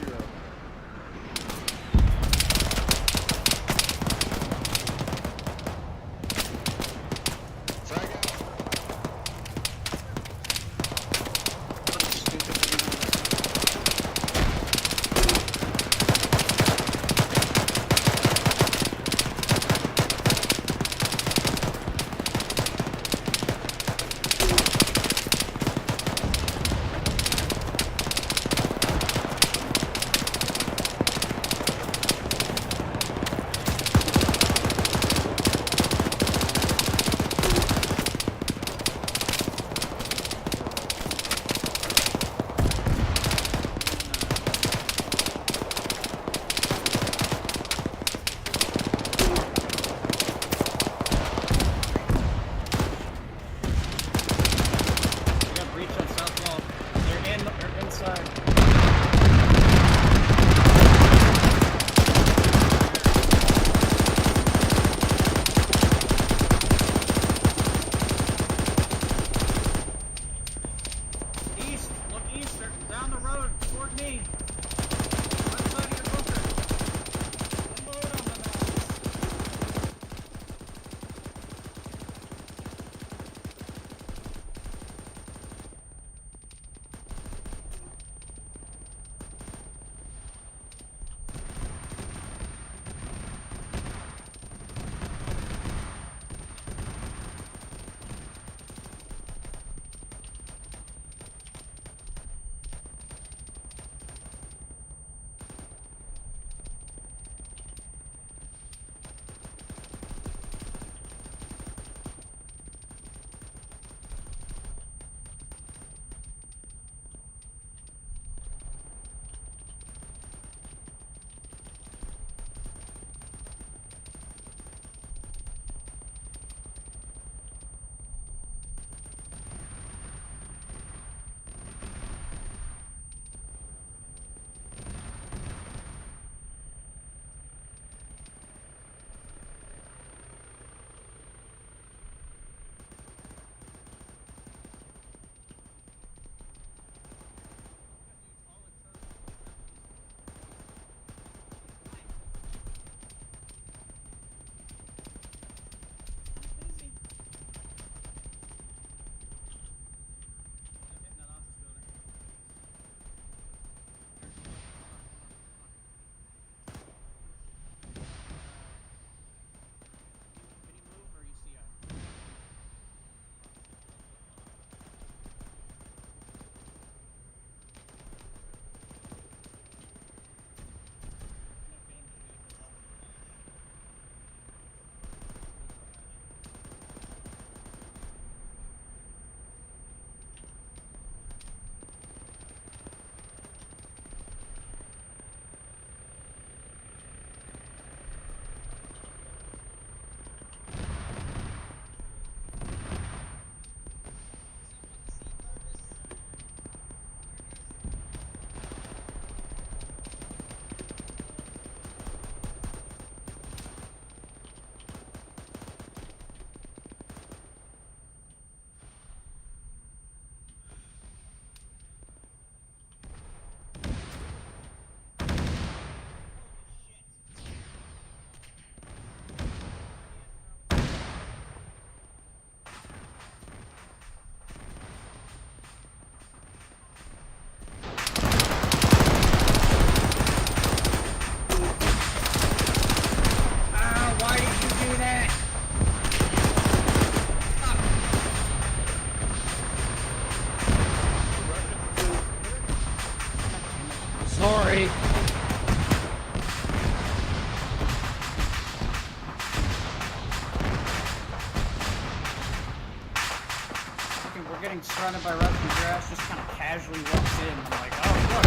Speaker 12: we're getting surrounded by Russian grass, just kind of casually walks in. I'm like, oh, look,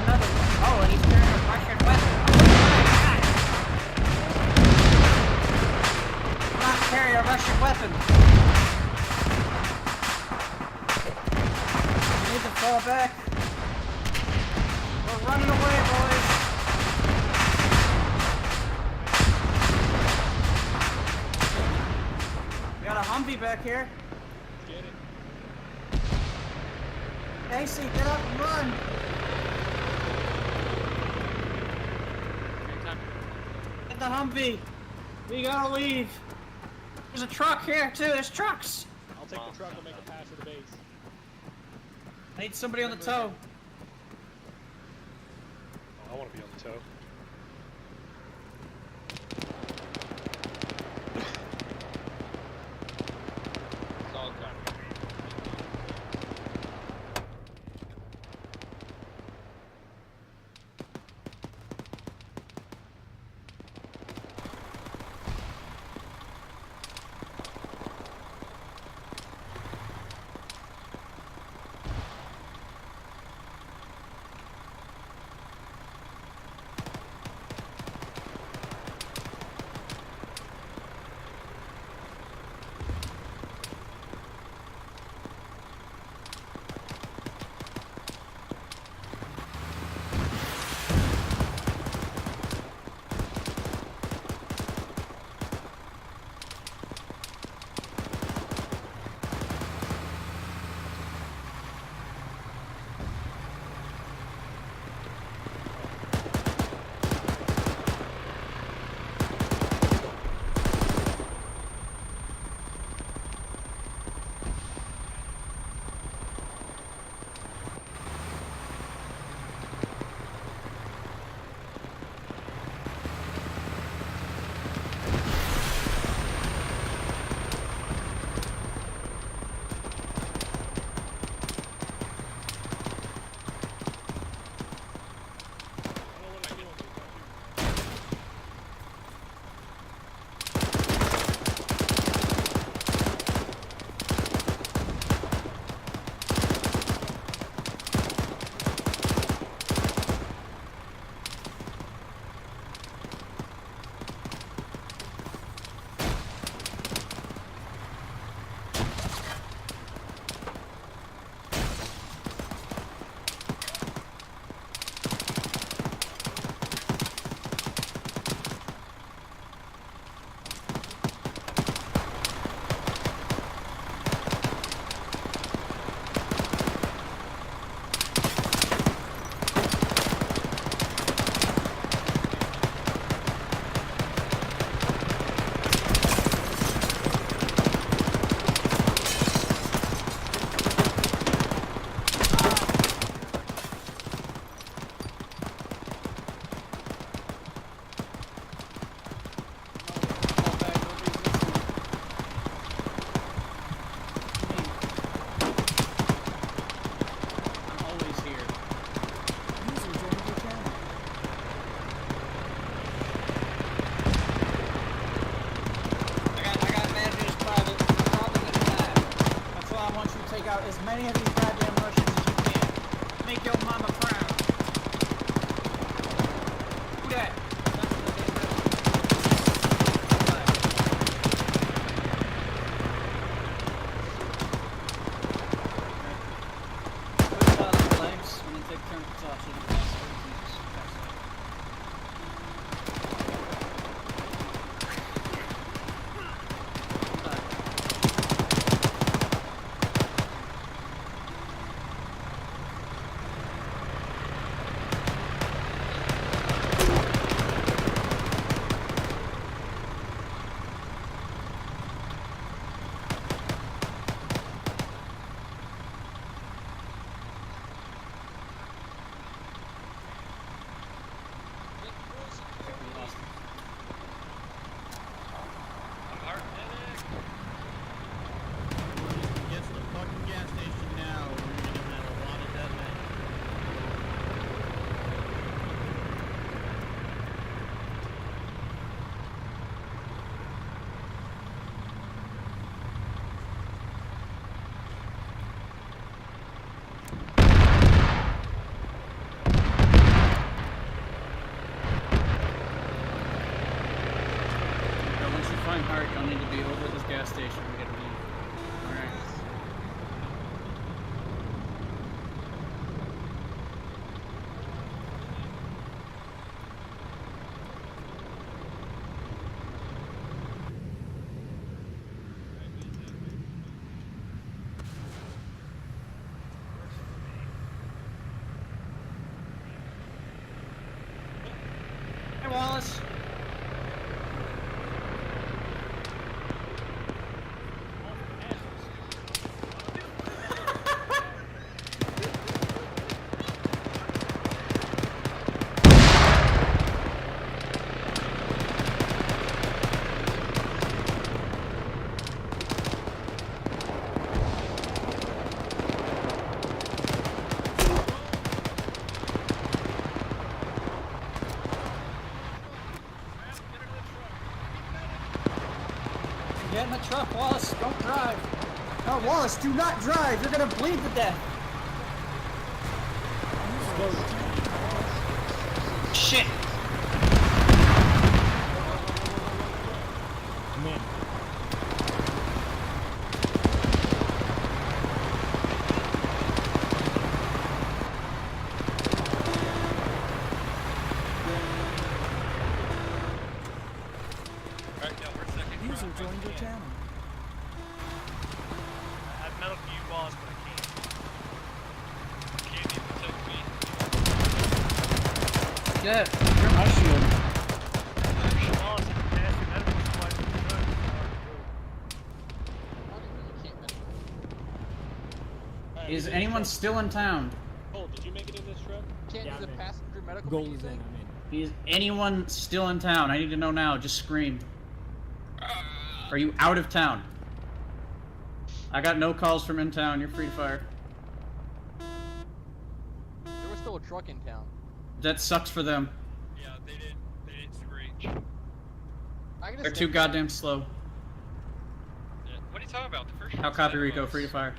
Speaker 12: another one. Oh, and he's carrying a Russian weapon. I'm not carrying a Russian weapon. We need to fall back. We're running away, boys. We got a Humvee back here.
Speaker 6: Get it.
Speaker 12: Casey, get up and run. Get the Humvee. We gotta leave. There's a truck here too. There's trucks.
Speaker 6: I'll take the truck and make a pass for the base.
Speaker 12: I need somebody on the tow.
Speaker 6: Oh, I want to be on the tow.
Speaker 1: It's all good.
Speaker 12: out as many of these goddamn Russians as you can. Make your mama proud. Who that? Legs and then take turns to toss it across station. We gotta leave. Alright. Hey, Wallace. Get in the truck, Wallace. Don't drive. No, Wallace, do not drive. You're gonna bleed to death. Shit.
Speaker 9: Man.
Speaker 11: User joined your channel.
Speaker 10: I have metal for you, Wallace, but I can't. Can't even protect me.
Speaker 12: Yeah, you're my shield.
Speaker 10: Wallace, I can pass your medical supplies if you could.
Speaker 12: Is anyone still in town?
Speaker 6: Cole, did you make it in this truck?
Speaker 5: Can't
Speaker 9: Yeah,
Speaker 5: use a
Speaker 9: I'm in.
Speaker 5: passenger medical
Speaker 9: Goal
Speaker 5: for
Speaker 9: is in,
Speaker 5: anything?
Speaker 9: I'm in.
Speaker 12: Is anyone still in town? I need to know now. Just scream. Are you out of town? I got no calls from in town. You're free to fire.
Speaker 5: There was still a truck in town.
Speaker 12: That sucks for them.
Speaker 10: Yeah, they didn't screech.
Speaker 5: I can
Speaker 12: They're
Speaker 5: just
Speaker 12: too
Speaker 5: think-
Speaker 12: goddamn slow.
Speaker 10: Yeah. What are you talking about? The first
Speaker 12: How
Speaker 10: truck's
Speaker 12: copy,
Speaker 10: ahead of
Speaker 12: Rico?
Speaker 10: us.
Speaker 12: Free to fire.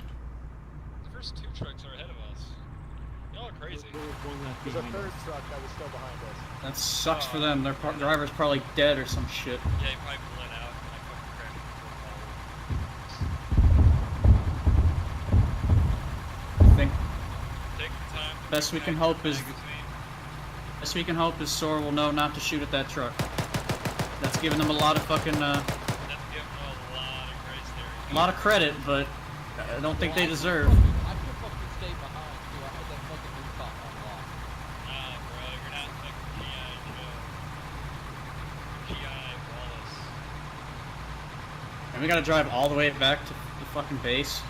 Speaker 10: The first two trucks are ahead of us. Y'all are crazy.
Speaker 9: There was one left
Speaker 6: There's a
Speaker 9: behind
Speaker 6: third
Speaker 9: us.
Speaker 6: truck that was still behind us.
Speaker 12: That sucks for them. Their driver's probably dead or some shit.
Speaker 10: Yeah, he probably bled out. And I fucking crashed into
Speaker 12: I think
Speaker 10: a Take the time. to
Speaker 12: best we can
Speaker 10: repack
Speaker 12: hope
Speaker 10: your
Speaker 12: is
Speaker 10: magazine.
Speaker 12: best we can hope is Sora will know not to shoot at that truck. That's giving them a lot of fucking
Speaker 10: That's giving them a lot of grace there.
Speaker 12: a lot of credit, but I don't think they deserve.
Speaker 5: I should fucking stay behind too. I had that fucking rooftop unlocked.
Speaker 10: Nah, bro, you're not fucking G.I. Joe. G.I. Wallace.
Speaker 12: And we gotta drive all the way back to the fucking base.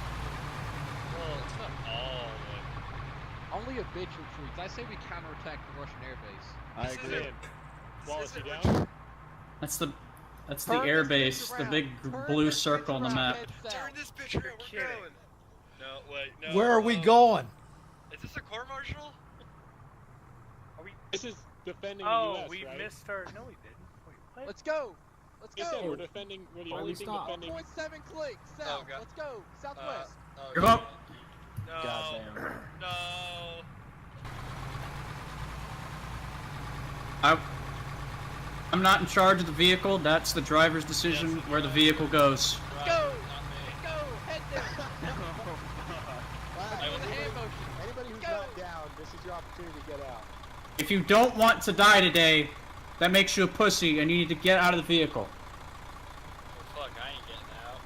Speaker 10: Well, it's not all, but...
Speaker 5: Only a bitch retreats. I say we counterattack the Russian airbase.
Speaker 6: I
Speaker 10: This
Speaker 6: agree.
Speaker 10: isn't-
Speaker 6: Wallace, you
Speaker 10: this isn't
Speaker 6: down?
Speaker 12: That's the
Speaker 5: Turn
Speaker 12: air
Speaker 5: this
Speaker 12: base,
Speaker 5: bitch
Speaker 12: the
Speaker 5: around.
Speaker 12: big
Speaker 5: Turn
Speaker 12: blue
Speaker 5: this bitch
Speaker 12: circle on the
Speaker 5: around.
Speaker 12: map.
Speaker 5: Head south.
Speaker 10: Turn this bitch around, we're
Speaker 9: kidding.
Speaker 10: going! No, wait, no.
Speaker 8: Where are we going?
Speaker 10: Is this a court martial?
Speaker 9: Are we?
Speaker 6: This is defending
Speaker 9: Oh,
Speaker 6: the US,
Speaker 9: we
Speaker 6: right?
Speaker 9: missed her. No, we didn't. Wait, what?
Speaker 5: Let's go. Let's
Speaker 6: Like I said,
Speaker 5: go.
Speaker 6: we're defending. We're the
Speaker 9: Why
Speaker 6: only
Speaker 9: we
Speaker 6: thing
Speaker 9: stop?
Speaker 6: defending.
Speaker 5: 1.7 clicks south.
Speaker 10: Oh, God.
Speaker 5: Let's go. Southwest.
Speaker 12: Go up.
Speaker 10: No.
Speaker 7: Goddamn.
Speaker 10: No.
Speaker 12: I'm not in charge of the vehicle. That's the driver's decision
Speaker 10: Yes,
Speaker 12: where the vehicle goes.
Speaker 5: Let's go.
Speaker 10: Not me.
Speaker 5: Let's go. Head there.
Speaker 10: I was
Speaker 5: the hand motion.
Speaker 6: Anybody who's
Speaker 5: Let's go.
Speaker 6: not down, this is your opportunity to get out.
Speaker 12: If you don't want to die today, that makes you a pussy, and you need to get out of the vehicle.
Speaker 10: Well, fuck, I ain't getting out.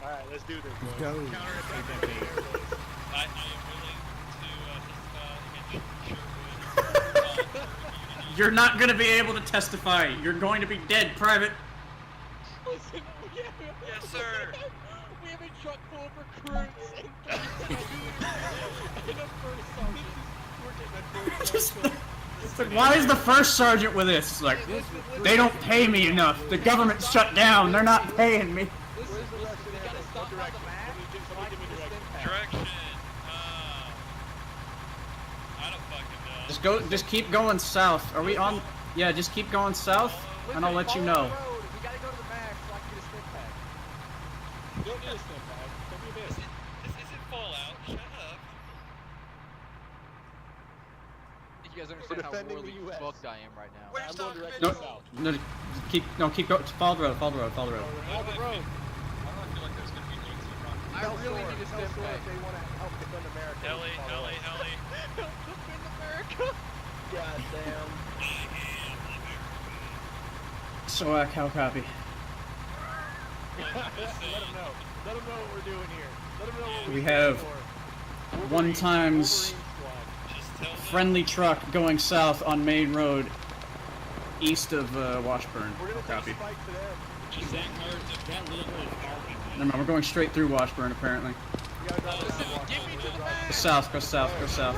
Speaker 6: All right, let's do this. Boys.
Speaker 9: Go.
Speaker 6: Counterattack the airbase.
Speaker 10: I am willing to testify against Sherwood.
Speaker 12: You're not going to be able to testify. You're going to be dead, Private.
Speaker 5: Listen,
Speaker 10: Yes, sir.
Speaker 5: We have a truck full of recruits and 3 and a first sergeant. We're getting a first sergeant.
Speaker 12: It's like, why is the first sergeant with this? It's like, they don't pay me enough. The government's shut down. They're not paying me.
Speaker 5: Listen, we gotta stop by the map.
Speaker 6: Somebody give me direction.
Speaker 10: Direction. I don't fucking know.
Speaker 12: Just keep going south. Are we on? Yeah, just keep going south, and I'll let you know.
Speaker 5: We gotta go to the map so I can get a stim pack.
Speaker 6: You don't need a step back. Don't be a bitch.
Speaker 10: This isn't Fallout. Shut up.
Speaker 5: I think you guys understand how
Speaker 6: defending
Speaker 5: morally
Speaker 6: the US.
Speaker 5: fucked I am right now.
Speaker 10: Where's
Speaker 6: I'm going
Speaker 10: Dr.
Speaker 6: directly
Speaker 12: No,
Speaker 6: south.
Speaker 12: no, keep going. Follow the road. Follow the road. Follow the road.
Speaker 5: Follow the road.
Speaker 10: I don't feel
Speaker 6: Tell really need to tell Sword if they want to help defend America.
Speaker 13: Heli.
Speaker 6: Help defend America. God damn.
Speaker 12: So, how copy?
Speaker 6: Let them know. Let them know what we're doing here. Let them know what
Speaker 12: We have one times friendly truck going south on Main Road, east of Washburn.
Speaker 6: We're gonna
Speaker 12: Copy.
Speaker 6: take a spike to them.
Speaker 9: Just that hurt. That little is parking.
Speaker 12: Never mind, we're going straight through Washburn apparently.
Speaker 6: You gotta drop it down.
Speaker 13: Give me to the back.
Speaker 12: Go south, go south, go south.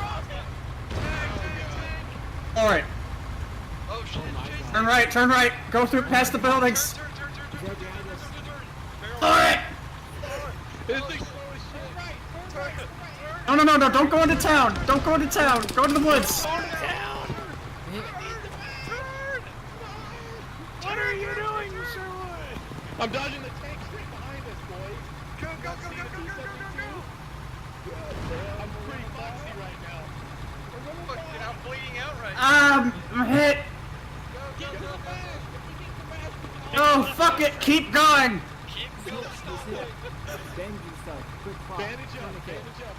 Speaker 12: Alright,
Speaker 13: Oh shit.
Speaker 12: turn right, go through past the buildings. Alright!
Speaker 6: This thing's slow as shit.
Speaker 12: No, don't go into town! Don't go into town! Go to the woods!
Speaker 6: What are you doing, Sherwood? I'm dodging the tank straight behind us, boys. Go, go, go, go, go, go, go, go. I'm pretty foxy right now.
Speaker 13: Fuck, dude, I'm bleeding out right now.
Speaker 12: I'm hit!
Speaker 6: Get to the back.
Speaker 12: Oh, fuck it! Keep going!
Speaker 13: Keep going.
Speaker 11: Bandage yourself. Quick pop.
Speaker 6: Bandage up,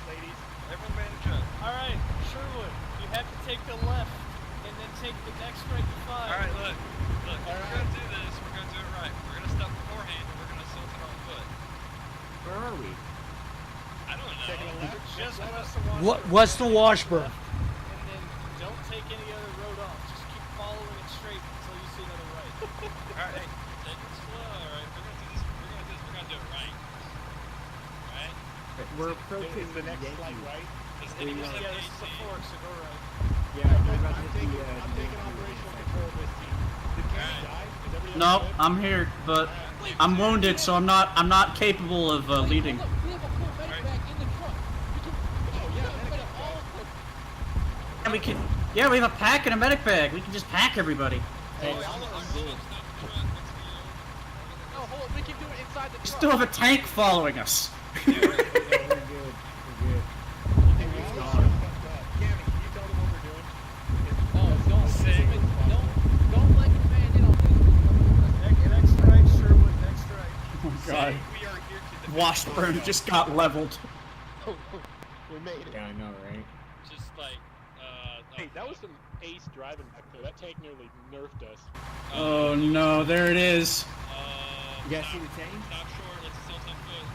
Speaker 6: ladies.
Speaker 13: Everyone bandage up.
Speaker 10: Alright, Sherwood, you have to take the left and then take the next right to 5.
Speaker 13: Alright, look. If we're gonna do this, we're gonna do it right. We're gonna stop beforehand and we're gonna assault it on foot.
Speaker 11: Where are we?
Speaker 13: I don't know.
Speaker 6: Taking a left.
Speaker 10: Just west of Washburn.
Speaker 8: West of Washburn.
Speaker 10: And then don't take any other road off. Just keep following it straight until you see another right.
Speaker 13: Alright, hey, take it slow, alright? We're gonna do this. We're gonna do it right. Right?
Speaker 11: We're approaching
Speaker 6: Is the next
Speaker 11: Yankee.
Speaker 6: flight right?
Speaker 13: Does
Speaker 11: We,
Speaker 13: anyone
Speaker 10: Yeah,
Speaker 13: have
Speaker 10: this is the
Speaker 13: AC?
Speaker 10: fork, so go right.
Speaker 11: Yeah, we're about to
Speaker 6: I'm
Speaker 11: hit
Speaker 6: taking
Speaker 11: the,
Speaker 6: operational control of this team. Did Kenny die? Is everybody
Speaker 12: No,
Speaker 6: good?
Speaker 12: I'm here, but I'm wounded, so I'm not capable of leading.
Speaker 6: Oh, yeah, medic
Speaker 12: Yeah, we can. Yeah, we have a pack and a medic bag. We can just pack everybody.
Speaker 6: No, hold on. We can do it inside the
Speaker 12: We
Speaker 6: truck.
Speaker 12: still have a tank following us.
Speaker 11: we're good. We're good.
Speaker 6: Don't let the man in on this.
Speaker 10: Next right, Sherwood, next right.
Speaker 12: Oh God.
Speaker 13: We are here to defend
Speaker 12: Washburn just got leveled.
Speaker 6: We made it.
Speaker 11: Yeah, I know, right?
Speaker 13: Just like,
Speaker 6: Hey, that was some ace driving back there. That tank nearly nerfed us.
Speaker 12: Oh no, there it is.
Speaker 11: You guys see the tank?
Speaker 13: Stop short, let's assault on foot.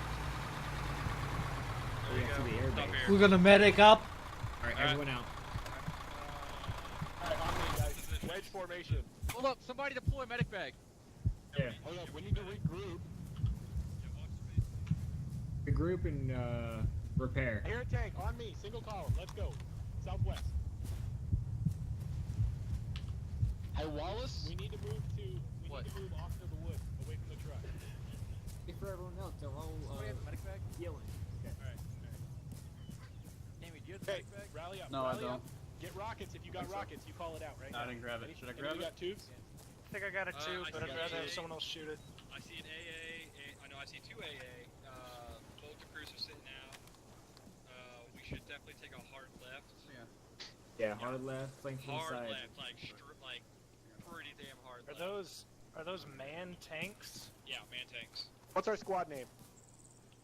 Speaker 11: Oh, we have to the air
Speaker 13: Stop
Speaker 11: base.
Speaker 13: here.
Speaker 8: We're gonna medic up.
Speaker 11: Alright, everyone out.
Speaker 6: Alright, on me, guys. Wedge formation.
Speaker 5: Hold up, somebody deploy medic bag.
Speaker 11: Yeah.
Speaker 6: Hold up, we need to regroup.
Speaker 11: Regroup and, repair.
Speaker 6: Air tank, on me. Single column. Let's go. Southwest. Hey, Wallace? We need to move off to the wood, away from the truck.
Speaker 11: For everyone else, they're all,
Speaker 5: Somebody have a medic bag?
Speaker 11: yelling.
Speaker 6: Alright.
Speaker 5: Amy, do you have a
Speaker 6: Hey,
Speaker 5: medic bag?
Speaker 6: rally up.
Speaker 4: No, I
Speaker 6: rally
Speaker 4: don't.
Speaker 6: Up. Get rockets if you got rockets. You call it out, right?
Speaker 4: I didn't grab it. Should I
Speaker 6: Any
Speaker 4: grab
Speaker 6: of you
Speaker 4: it?
Speaker 6: got tubes?
Speaker 10: I think I got a 2,
Speaker 13: I
Speaker 10: but I'd
Speaker 13: see
Speaker 10: rather
Speaker 13: a-
Speaker 10: have someone else shoot it.
Speaker 13: I see an AA, I see 2 AA, both the crews are sitting out. We should definitely take a hard left.
Speaker 11: Yeah, hard left, flank from the
Speaker 13: Hard
Speaker 11: side.
Speaker 13: left, like, like, pretty damn hard
Speaker 10: Are
Speaker 13: left.
Speaker 10: those man tanks?
Speaker 13: Yeah, man tanks.
Speaker 6: What's our squad name?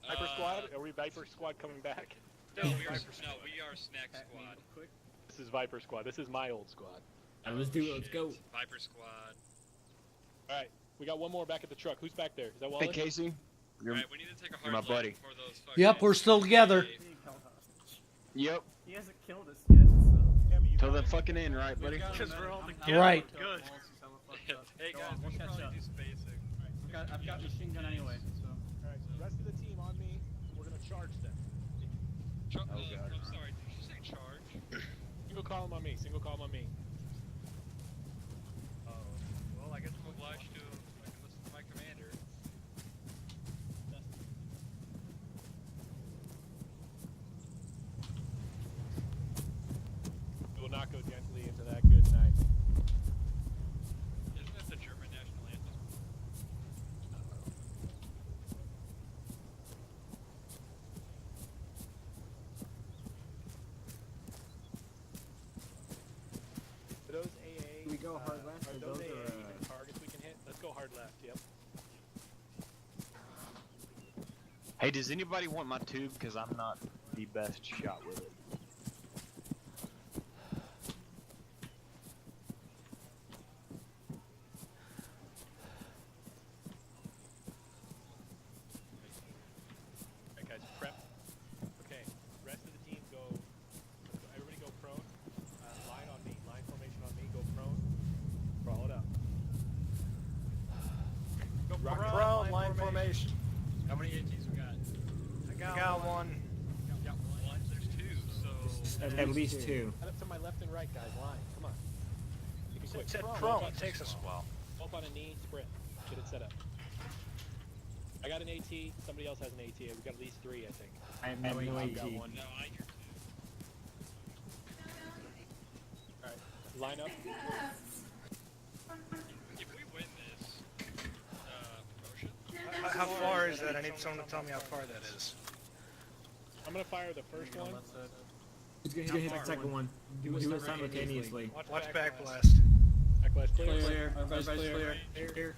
Speaker 6: Viper
Speaker 13: Uh,
Speaker 6: Squad? Are we Viper Squad coming back?
Speaker 13: No, we are Snack Squad.
Speaker 6: This is Viper Squad. This is my old squad.
Speaker 11: Alright, let's do it, let's
Speaker 13: Shit.
Speaker 11: go.
Speaker 13: Viper Squad.
Speaker 6: Alright, we got one more back at the truck. Who's back there? Is that Wallace?
Speaker 2: Hey, Casey. You're,
Speaker 13: Alright, we need to take a hard
Speaker 2: you're my
Speaker 13: left
Speaker 2: buddy.
Speaker 13: before those fucking...
Speaker 8: Yep, we're still together.
Speaker 2: Yep.
Speaker 12: He hasn't killed us yet.
Speaker 6: Tammy, you
Speaker 2: Till
Speaker 6: got
Speaker 2: the
Speaker 6: it?
Speaker 2: fucking end, right, buddy?
Speaker 10: Because we're all together.
Speaker 8: Right.
Speaker 10: Good.
Speaker 13: Hey guys, we
Speaker 12: we'll
Speaker 13: should
Speaker 12: catch
Speaker 13: probably
Speaker 12: up.
Speaker 13: do spacing.
Speaker 12: I've got machine gun anyway, so.
Speaker 6: Alright, so the rest of the team on me. We're gonna charge them.
Speaker 13: God.
Speaker 2: God.
Speaker 13: I'm sorry, did you say charge?
Speaker 6: Single column on me. Single column on me.
Speaker 13: Oh, well, I guess I'm obliged to listen to my commander.
Speaker 6: We will not go gently into that good night.
Speaker 13: Isn't that the German national anthem?
Speaker 6: For those AA,
Speaker 11: Do we go hard left
Speaker 6: are
Speaker 11: or
Speaker 6: those
Speaker 11: those
Speaker 6: AA
Speaker 11: are,
Speaker 6: even targets we can hit? Let's go hard left. Yep.
Speaker 2: Hey, does anybody want my tube? Because I'm not the best shot with it.
Speaker 6: Alright guys, prep. Okay, rest of the team go, everybody go prone. Line on me, line formation on me, go prone. Crawl it up.
Speaker 10: Go
Speaker 6: Prone, line formation.
Speaker 1: How many ATs we got?
Speaker 10: I got one.
Speaker 13: Got one. There's two, so
Speaker 11: At least two.
Speaker 6: Head up to my left and right, guys. Line. Come on. Keep it quick.
Speaker 10: Set
Speaker 6: Walk
Speaker 10: prone.
Speaker 6: on-
Speaker 10: It takes us a while.
Speaker 6: Walk on a knee, sprint. Get it set up. I got an AT. Somebody else has an AT. We've got at least three, I think.
Speaker 11: I have no
Speaker 6: I've got
Speaker 11: AT.
Speaker 6: one.
Speaker 13: no, I hear
Speaker 6: Alright. Line up.
Speaker 13: if we win this promotion,
Speaker 10: How far is that? I need someone to tell me how far that is.
Speaker 6: I'm gonna fire the first one.
Speaker 11: He's gonna hit the second one. Do it simultaneously.
Speaker 10: Watch back blast.
Speaker 6: Backlash clear.
Speaker 4: Clear. Everybody's clear.
Speaker 6: Clear.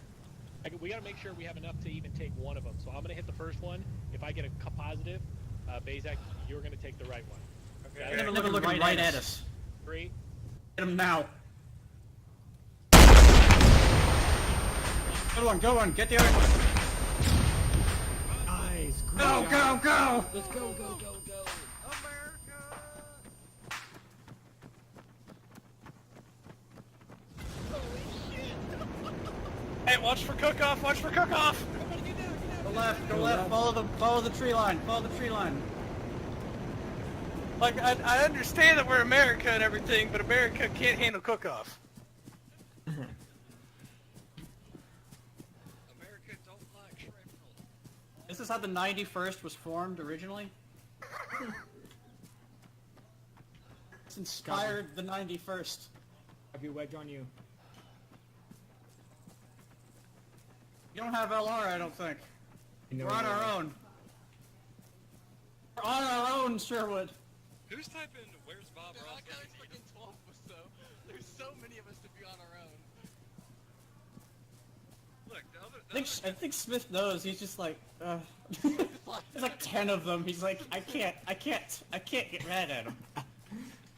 Speaker 6: We gotta make sure we have enough to even take one of them. So I'm gonna hit the first one. If I get a positive, Bazak, you're gonna take the right one.
Speaker 10: Okay.
Speaker 4: They're looking right at us.
Speaker 6: 3.
Speaker 4: Hit him now. Go on, get the other one.
Speaker 11: Nice.
Speaker 4: Go, go, go!
Speaker 11: Let's go, go, go, go.
Speaker 10: Hey, watch for cook-off! Watch for cook-off!
Speaker 4: Go left, follow the tree line,
Speaker 10: Like, I understand that we're America and everything, but America can't handle cook-off.
Speaker 13: America don't like shrapnel.
Speaker 4: This is how the 91st was formed originally. It's inspired the 91st.
Speaker 11: Have your wedge on you.
Speaker 4: You don't have LR, I don't think.
Speaker 11: You know
Speaker 4: We're on our own. We're on our own, Sherwood.
Speaker 13: Who's typing where's Bob Ross?
Speaker 5: I got fucking 12 of us though. There's so many of us to be on our own.
Speaker 13: Look, the other
Speaker 4: I think Smith knows. He's just like, there's like 10 of them. He's like, I can't get mad at them.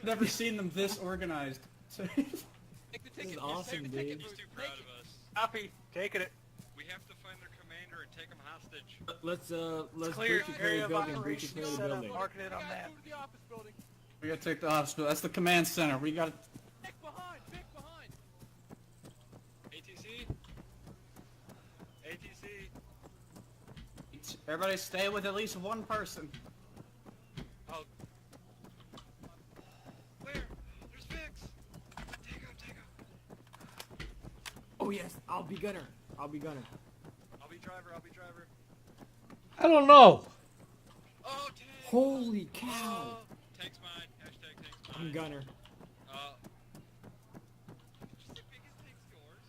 Speaker 4: Never seen them this organized. So
Speaker 5: Take the ticket.
Speaker 11: This is
Speaker 5: Yes,
Speaker 11: awesome,
Speaker 5: take the ticket.
Speaker 11: dude.
Speaker 13: he's too proud of us.
Speaker 10: Copy. Taking it.
Speaker 13: We have to find their commander and take him hostage.
Speaker 11: Let's
Speaker 10: Clear
Speaker 11: breach the
Speaker 10: area of
Speaker 11: building. Breach
Speaker 10: operations
Speaker 11: the
Speaker 10: set up.
Speaker 11: building.
Speaker 10: Marking it on
Speaker 5: Guys,
Speaker 10: map.
Speaker 5: move to the office building.
Speaker 4: we gotta take the hospital. That's the command center. We gotta.
Speaker 5: Pick behind. Pick behind.
Speaker 13: ATC? ATC?
Speaker 4: Everybody stay with at least one person.
Speaker 13: Oh. Where? There's Vix! Take him, take him.
Speaker 11: Oh yes, I'll be gunner. I'll be gunner.
Speaker 13: I'll be driver, I'll be driver.
Speaker 8: I don't know.
Speaker 13: Oh, tank!
Speaker 11: Holy cow!
Speaker 13: Oh, tank's mine. Hashtag tank's mine.
Speaker 11: I'm gunner.
Speaker 13: Just the biggest tank scores.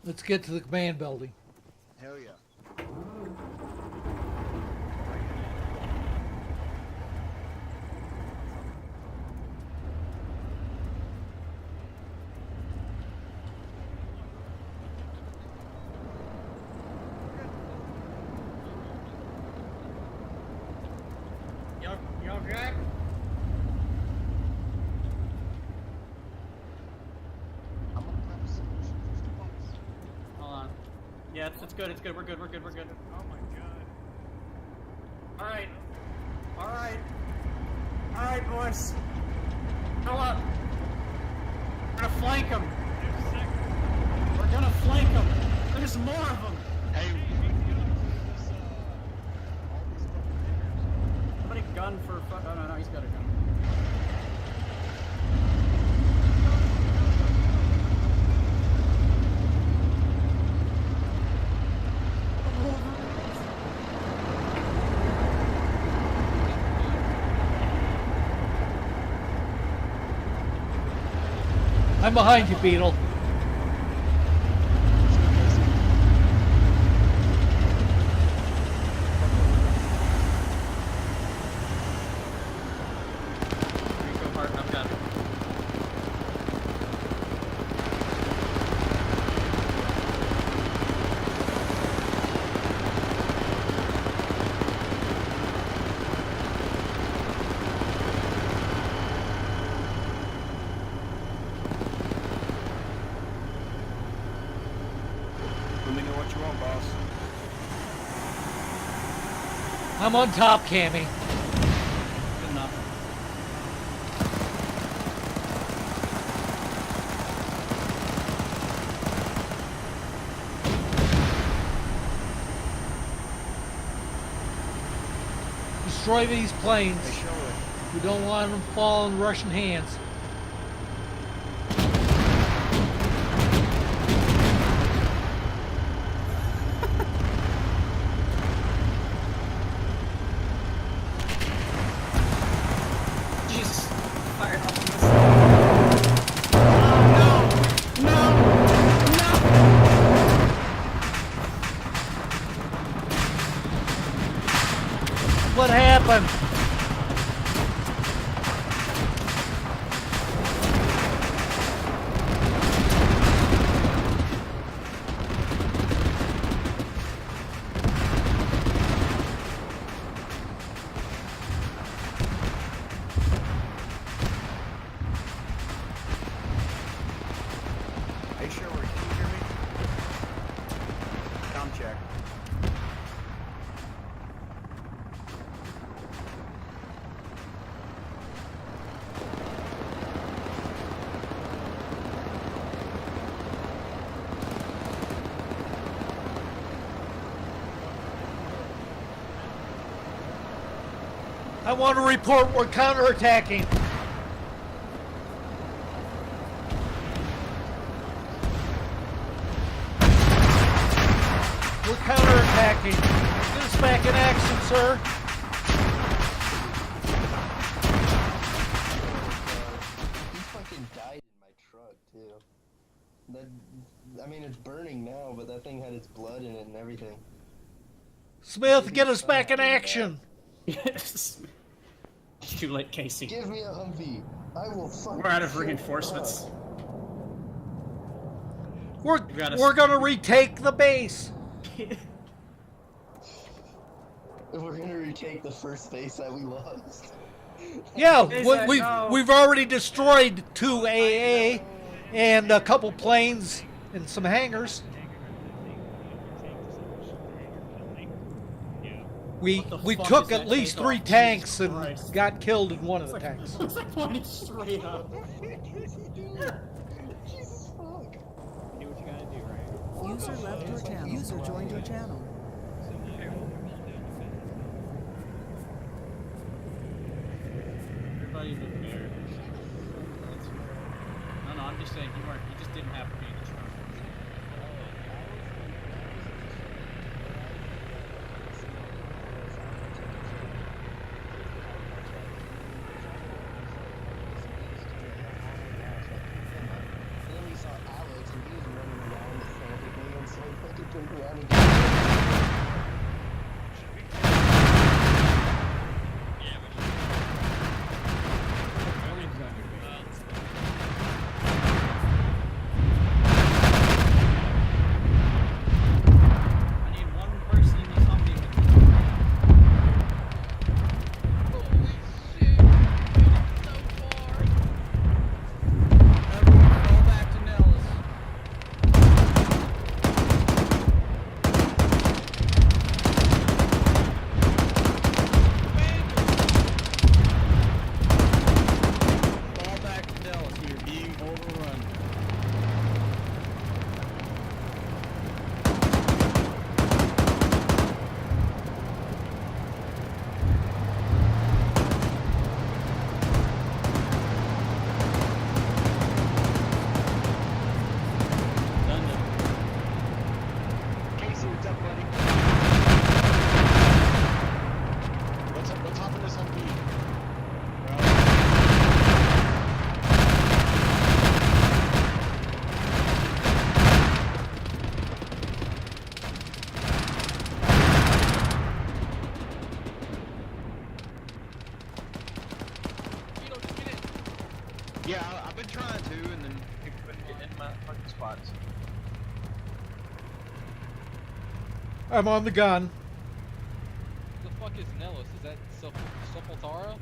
Speaker 8: Let's get to the command building.
Speaker 2: Hell yeah.
Speaker 4: Y'all Jack?
Speaker 2: I'm gonna prep solution just once.
Speaker 4: Hold on. Yeah, it's good. It's good. We're good.
Speaker 10: Oh my god.
Speaker 4: All right. All right, boys. Go up. We're gonna flank them. We're gonna flank them. There's more of them.
Speaker 2: Hey,
Speaker 4: Somebody gun for. Oh no, he's got a gun.
Speaker 8: I'm behind you, Beetle.
Speaker 4: Go hard. I've got it.
Speaker 8: I'm on top, Cammy.
Speaker 12: Good enough.
Speaker 8: Destroy these planes. We don't want them to fall in Russian hands.
Speaker 12: Jesus. Fired off the missile. Oh, no!
Speaker 8: What happened?
Speaker 14: Are you sure can you hear me? Sound check.
Speaker 8: I want to report we're counterattacking. We're counterattacking. Get us back in action, sir.
Speaker 7: He fucking died in my truck too. I mean, it's burning now, but that thing had its blood in it and everything.
Speaker 8: Smith, get us back in action.
Speaker 12: Yes. Too late, Casey.
Speaker 7: Give me a Humvee. I will fucking.
Speaker 12: We're out of reinforcements.
Speaker 8: We're gonna retake the base.
Speaker 7: We're gonna retake the first base that we lost.
Speaker 8: Yeah, we've already destroyed 2 AA and a couple planes and some hangars. We took at least 3 tanks and got killed in one of the tanks.
Speaker 12: It's like pointing straight up.
Speaker 7: Jesus fuck.
Speaker 1: Do what you gotta do, right?
Speaker 15: User left your channel. User joined your channel.
Speaker 1: Everybody's a bear. No, I'm just saying you just didn't have to be in the truck.
Speaker 2: Yeah, I've been trying to, and then people couldn't get in my fucking spots.
Speaker 8: I'm on the gun.
Speaker 6: The fuck is Nellis? Is that Sepultura?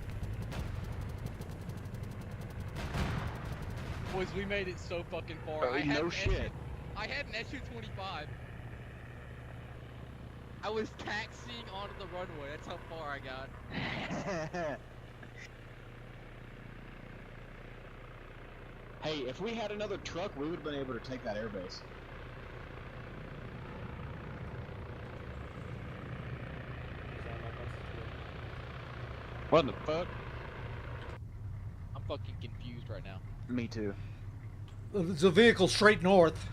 Speaker 6: Boys, we made it so fucking far.
Speaker 2: Oh, no shit.
Speaker 6: I had an SU-25.
Speaker 5: I was taxiing onto the runway. That's how far I got.
Speaker 2: Hey, if we had another truck, we would have been able to take that airbase. What the fuck?
Speaker 5: I'm fucking confused right now.
Speaker 2: Me too.
Speaker 8: It's a vehicle straight north.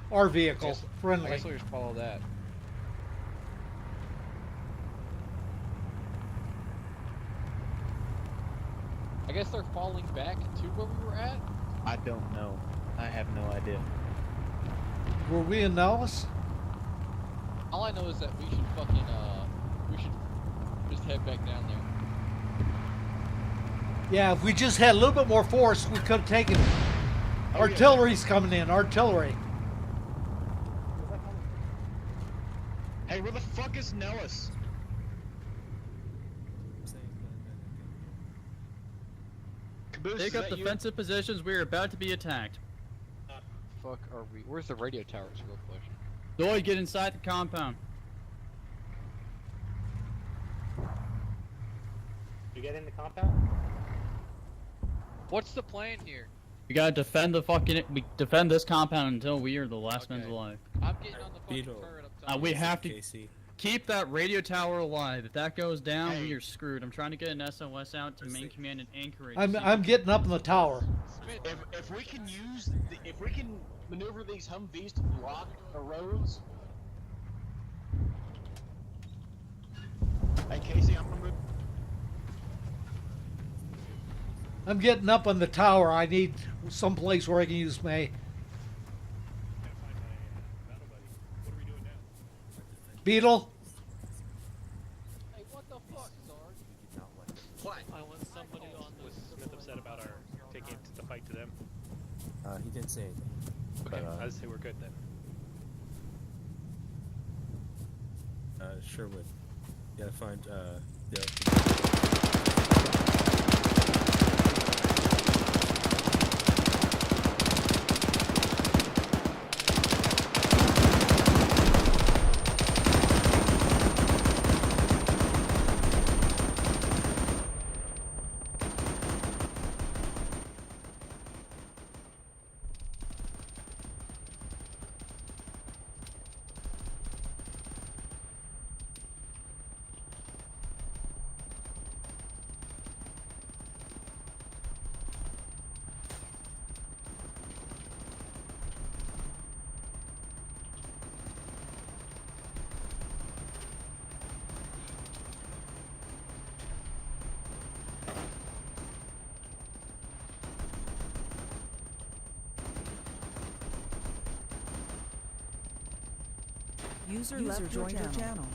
Speaker 8: Our vehicle,
Speaker 5: I
Speaker 8: friendly.
Speaker 5: guess we'll just follow that. I guess they're falling back to where we were at.
Speaker 2: I don't know. I have no idea.
Speaker 8: Were we in Nellis?
Speaker 5: All I know is that we should fucking we should just head back down there.
Speaker 8: Yeah, if we just had a little bit more force, we could have taken it.
Speaker 2: Oh,
Speaker 8: Artillery's coming in. Artillery.
Speaker 2: Hey, where the fuck is Nellis? Caboose,
Speaker 4: Take
Speaker 2: is
Speaker 4: up
Speaker 2: that you?
Speaker 4: defensive positions. We are about to be attacked.
Speaker 5: Fuck are we? Where's the radio tower? Is a real question.
Speaker 4: Lloyd, get inside the compound.
Speaker 11: You get in the compound?
Speaker 5: What's the plan here?
Speaker 4: We gotta defend the fucking. We defend this compound until we are the last men alive.
Speaker 5: I'm getting on the fucking
Speaker 3: Beetle.
Speaker 5: turret up top.
Speaker 4: We have to
Speaker 3: Casey.
Speaker 4: keep that radio tower alive. If that goes down, we are screwed. I'm trying to get an SOS out to main command in Anchorage.
Speaker 8: I'm getting up in the tower.
Speaker 2: If we can use, if we can maneuver these Humvees to block the roads. Hey Casey, I'm gonna move.
Speaker 8: I'm getting up on the tower. I need some place where I can use my Beetle.
Speaker 5: Hey, what the fuck, Sarge?
Speaker 6: What?
Speaker 5: I want somebody on
Speaker 10: Was
Speaker 5: this.
Speaker 10: Smith upset about our taking the fight to them?
Speaker 3: He didn't say anything.
Speaker 10: Okay,
Speaker 3: But,
Speaker 10: I'd say we're good then.
Speaker 3: Sure would. You gotta find, the...
Speaker 15: User left your channel.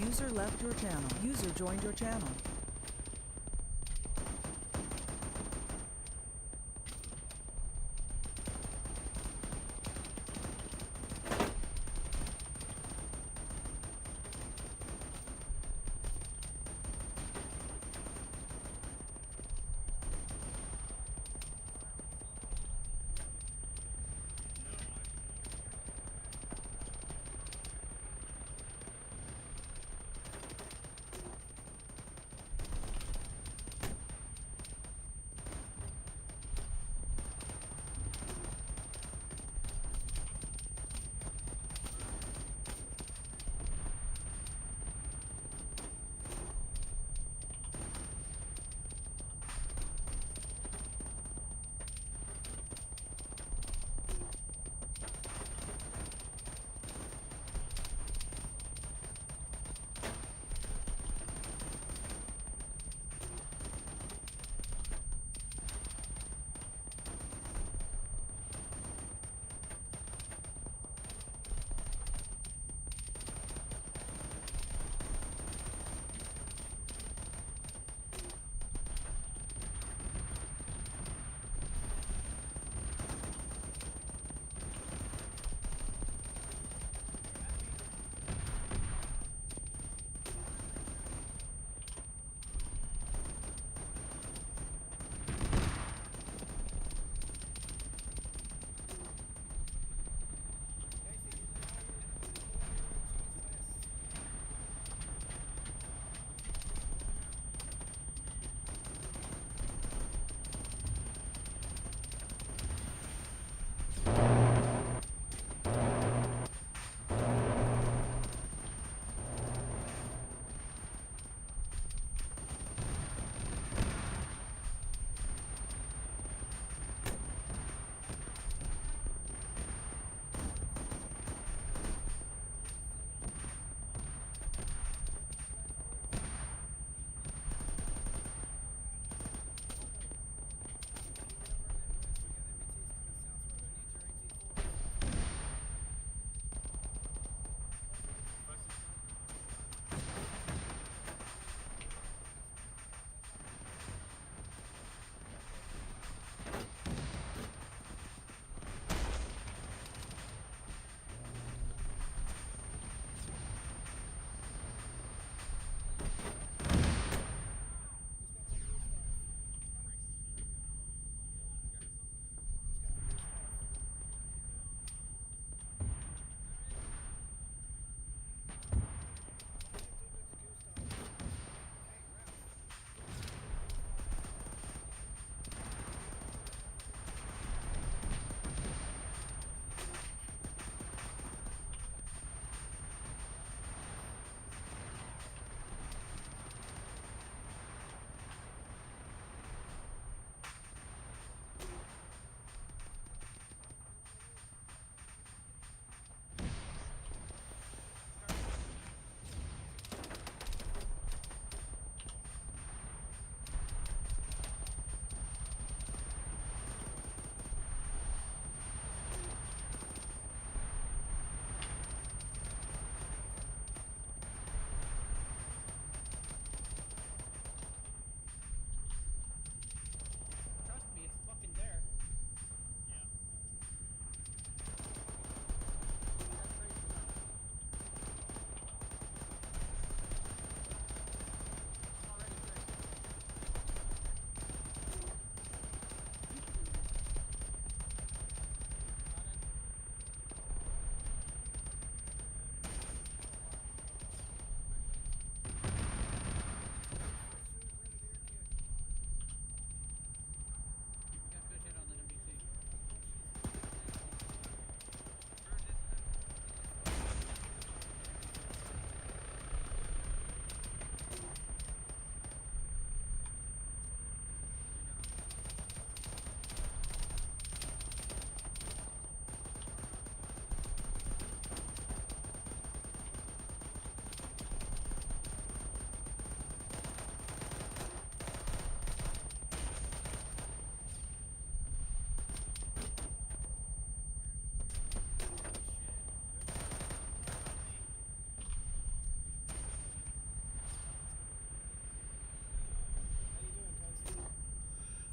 Speaker 15: User left your channel. User joined your channel.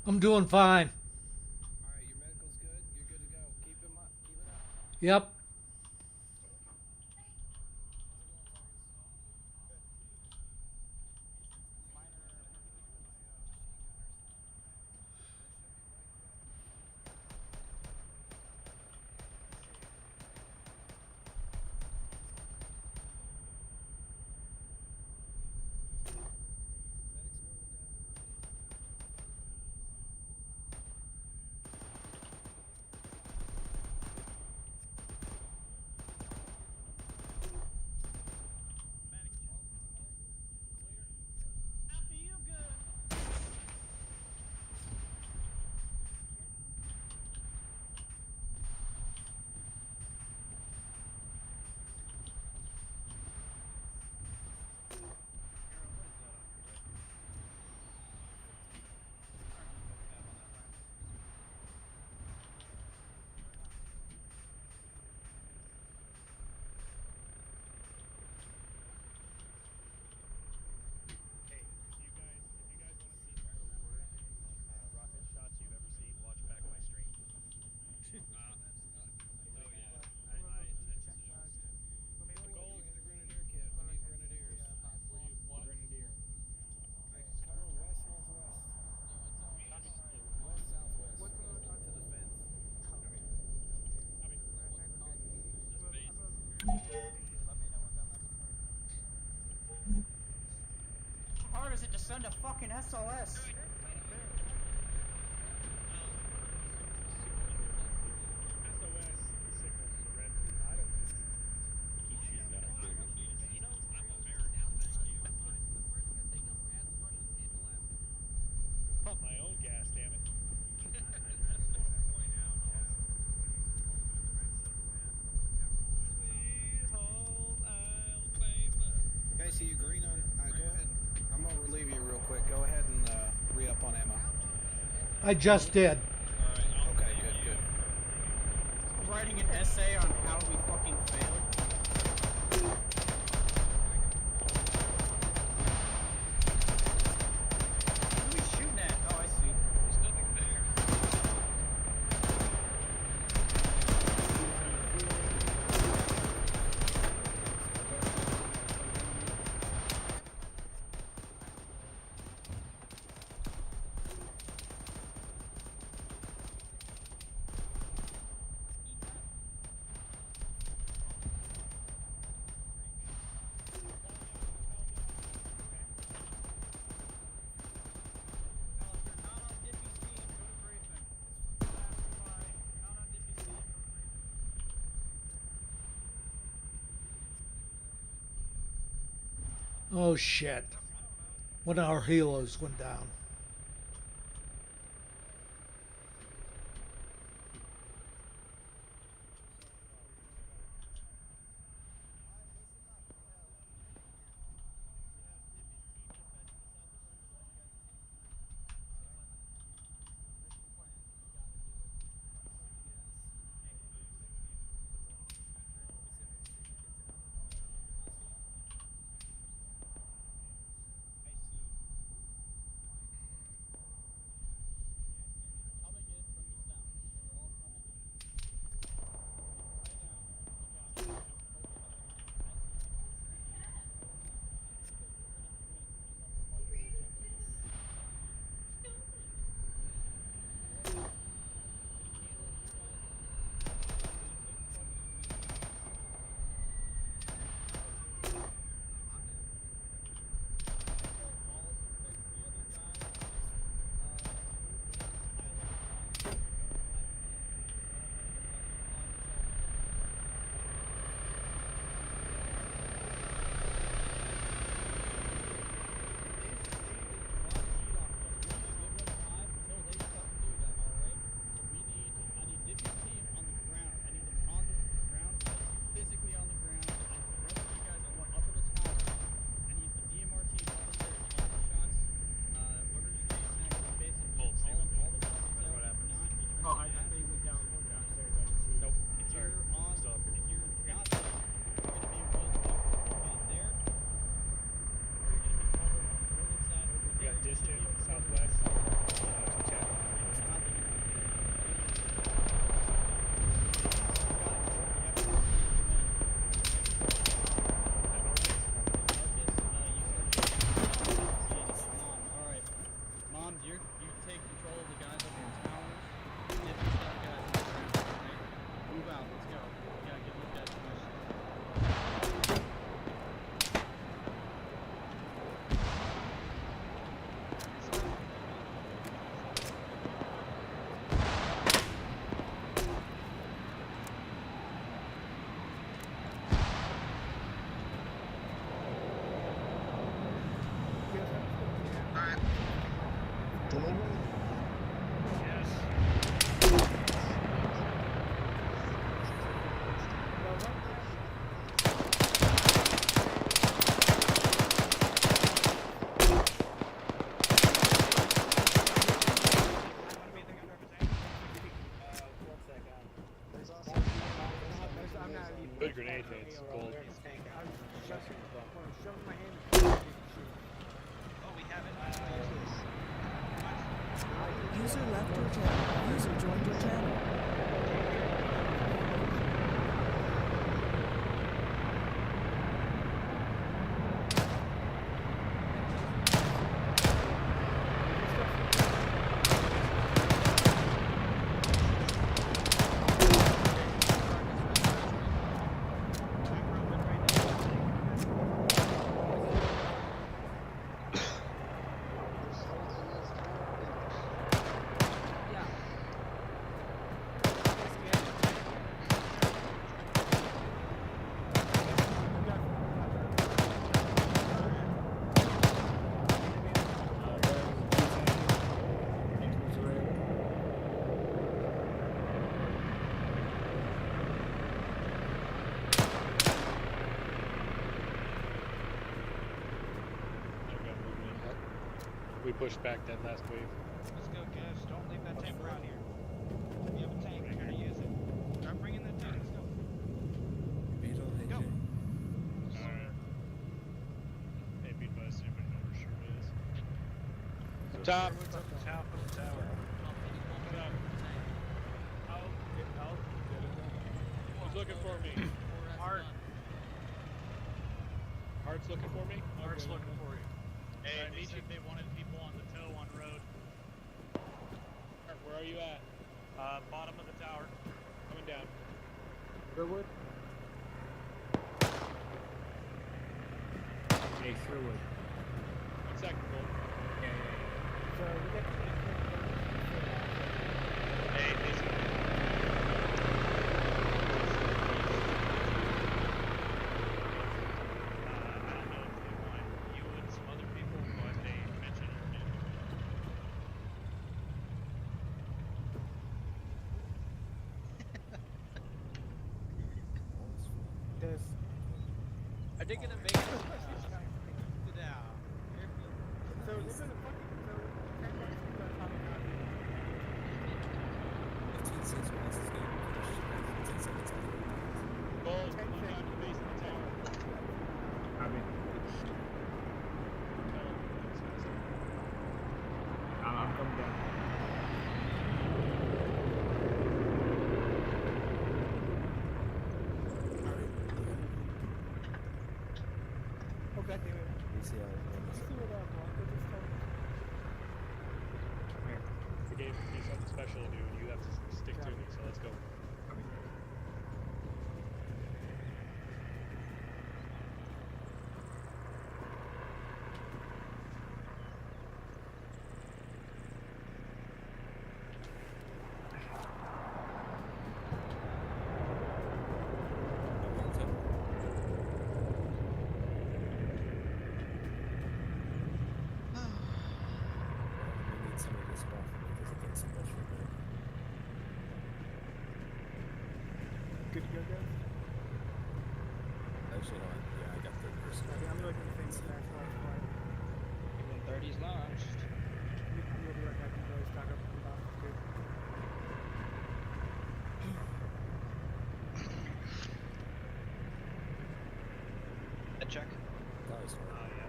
Speaker 8: I'm doing fine.
Speaker 14: Alright, your medical's good. You're good to go. Keep him up. Keep it up.
Speaker 8: Yep.
Speaker 12: How hard is it to send a fucking SOS?
Speaker 6: Pump my own gas, damn it.
Speaker 14: Okay, see you green on. Go ahead. I'm gonna relieve you real quick. Go ahead and re-up on ammo.
Speaker 8: I just did.
Speaker 14: Okay, good, good.
Speaker 12: I'm writing an essay on how we fucking failed. Who are we shooting at? Oh, I see. There's nothing there.
Speaker 8: Oh shit. One of our helos went down.
Speaker 4: You take control of the guys over in towers. Get these guys on the ground, right? Move out. Let's go. We gotta give these guys permission.
Speaker 6: Good grenade hits. Gold.
Speaker 15: User left your channel. User joined your channel.
Speaker 6: We pushed back that last wave.
Speaker 10: Let's go, guys. Don't leave that tank around here. If you have a tank, you're gonna use it. Start bringing that tank. Let's go. Go.
Speaker 6: Hey, be advised, anybody know where Sherman is?
Speaker 10: Top. Top of the tower.
Speaker 6: Who's looking for me?
Speaker 10: Art.
Speaker 6: Art's looking for me?
Speaker 10: Art's looking for you.
Speaker 6: Hey,
Speaker 10: They said they wanted people on the tow on road.
Speaker 6: Art, where are you at?
Speaker 10: Bottom of the tower.
Speaker 6: Coming down.
Speaker 11: Sherwood? Hey, Sherwood.
Speaker 6: 1 second, Gold.
Speaker 11: So we get
Speaker 10: Hey, basically.
Speaker 5: Are they gonna make it?
Speaker 11: So they're gonna fucking
Speaker 6: Gold, come down to the base of the tower.
Speaker 11: I'm coming down. Oh, God damn it. See what
Speaker 6: We gave me something special to do, and you have to stick to me, so let's go.
Speaker 11: Good to go, guys?
Speaker 3: Actually, no, yeah, I got 30%.
Speaker 11: Okay, I'm looking at things back for our flight.
Speaker 10: Even 30's launched.
Speaker 11: I'm gonna be right back. I'm really stock up on the box, too.
Speaker 10: A check.
Speaker 3: Nice.
Speaker 10: Yeah.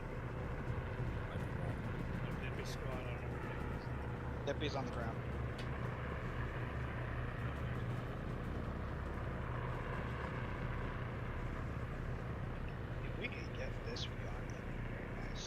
Speaker 3: I did wrong.
Speaker 10: Dippy squad on everything. Dippy's on the ground. If we could get this beyond, that'd be very nice.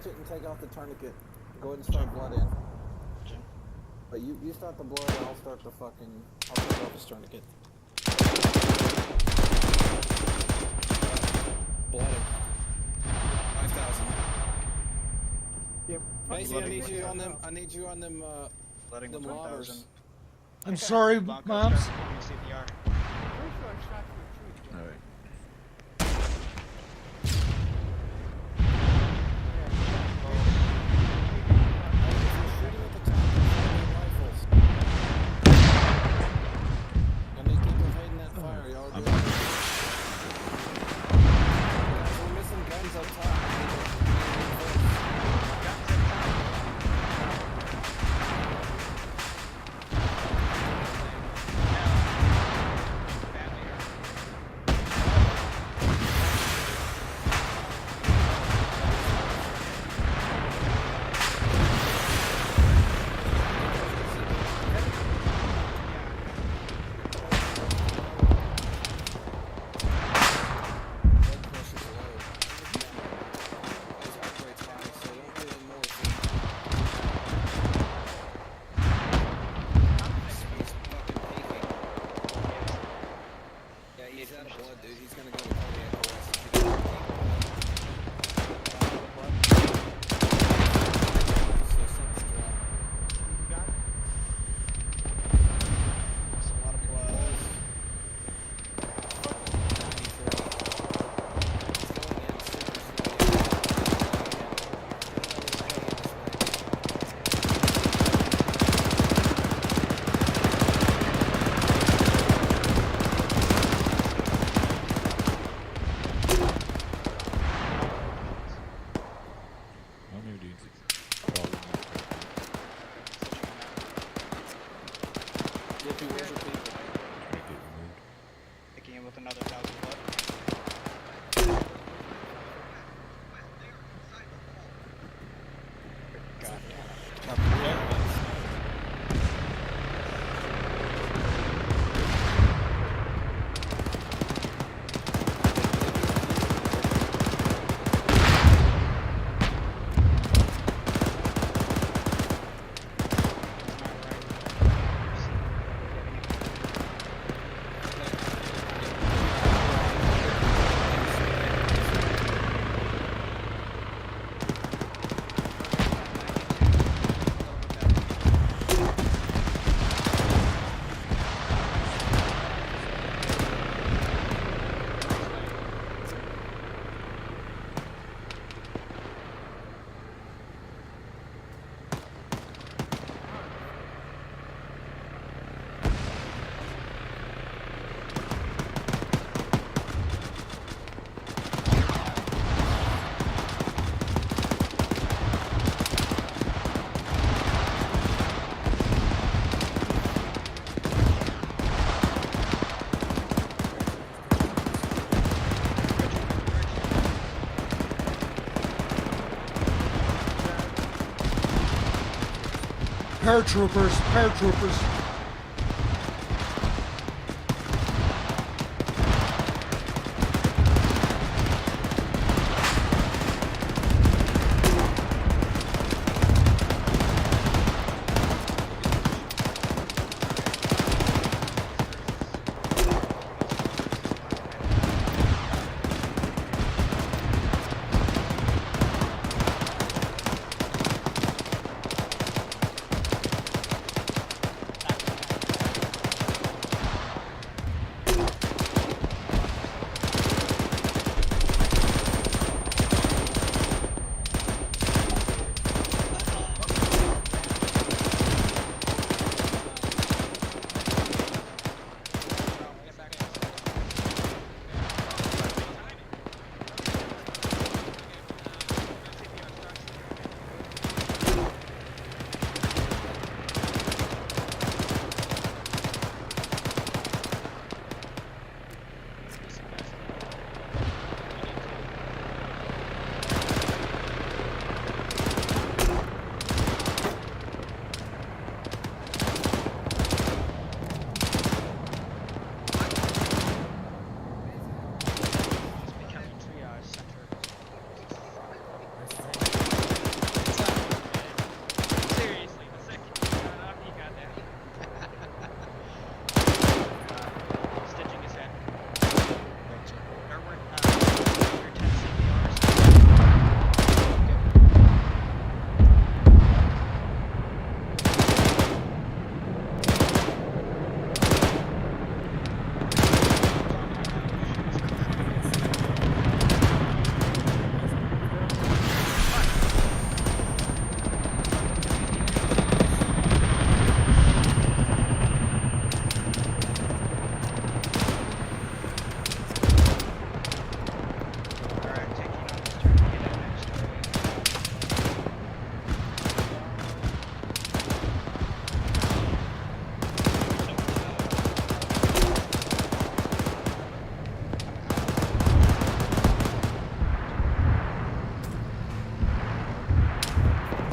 Speaker 14: watch it and take off the tourniquet. Go ahead and start blood in. But you start the blood and I'll start the fucking... I'll take off this tourniquet. Blood. 5,000.
Speaker 10: Yep.
Speaker 14: Macy, I need you on them. I need you on them.
Speaker 10: Letting
Speaker 14: them waters.
Speaker 8: I'm sorry,
Speaker 10: Blanco's
Speaker 8: Moms.
Speaker 10: got CPR.
Speaker 3: Alright.
Speaker 14: I need people hiding that fire, y'all. We're missing guns up top.
Speaker 10: Taking in with another 1,000 blood.
Speaker 8: Paratroopers, paratroopers.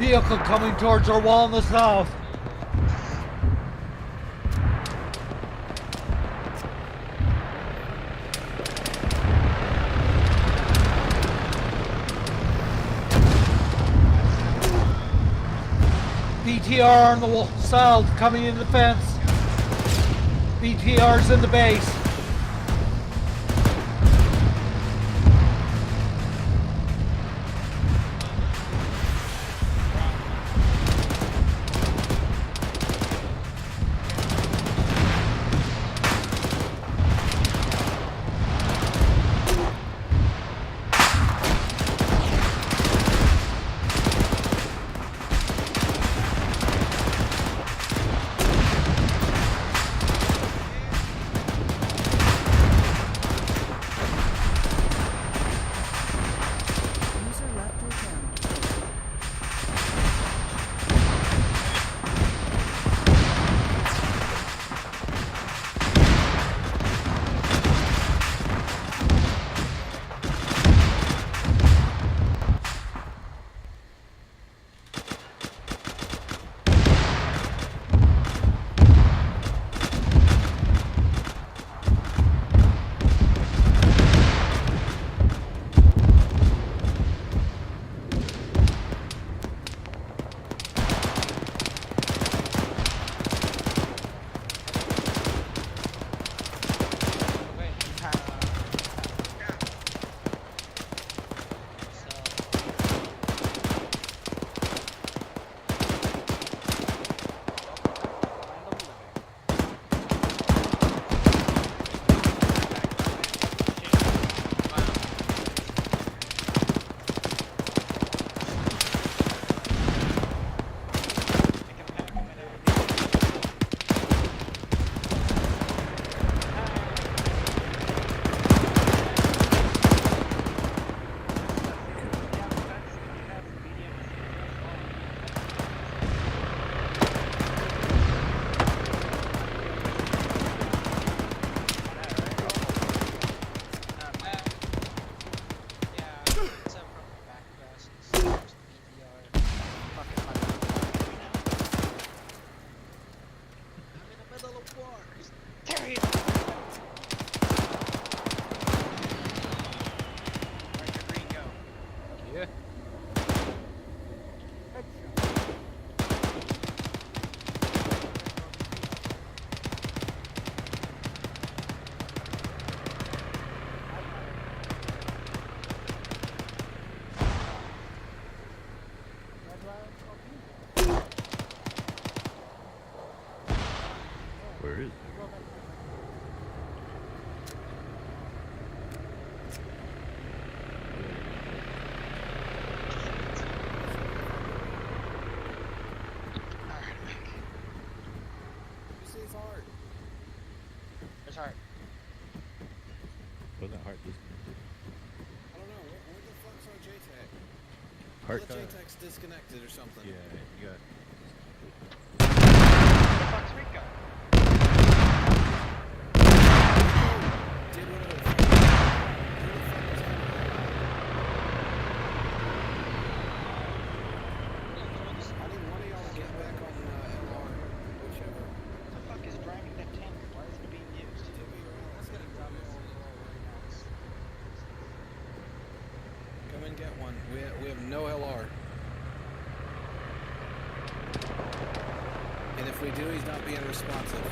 Speaker 8: vehicle coming towards our wall in the south. BTR on the south coming in the fence. BTR's in the base.
Speaker 3: Where is it?
Speaker 14: Save Hart.
Speaker 2: Where's Hart?
Speaker 3: Wasn't that Hart just?
Speaker 14: I don't know. Where the fuck's our JTAG?
Speaker 3: Hart
Speaker 14: The JTAG's disconnected or something.
Speaker 3: Yeah, you got.
Speaker 10: Where the fuck's Rico?
Speaker 14: Did one of those. I need one of y'all to get back on LR, whichever.
Speaker 10: What the fuck is driving that tank? Why isn't it being used?
Speaker 14: Let's get a drop Come and get one. We have no LR. And if we do, he's not being responsive.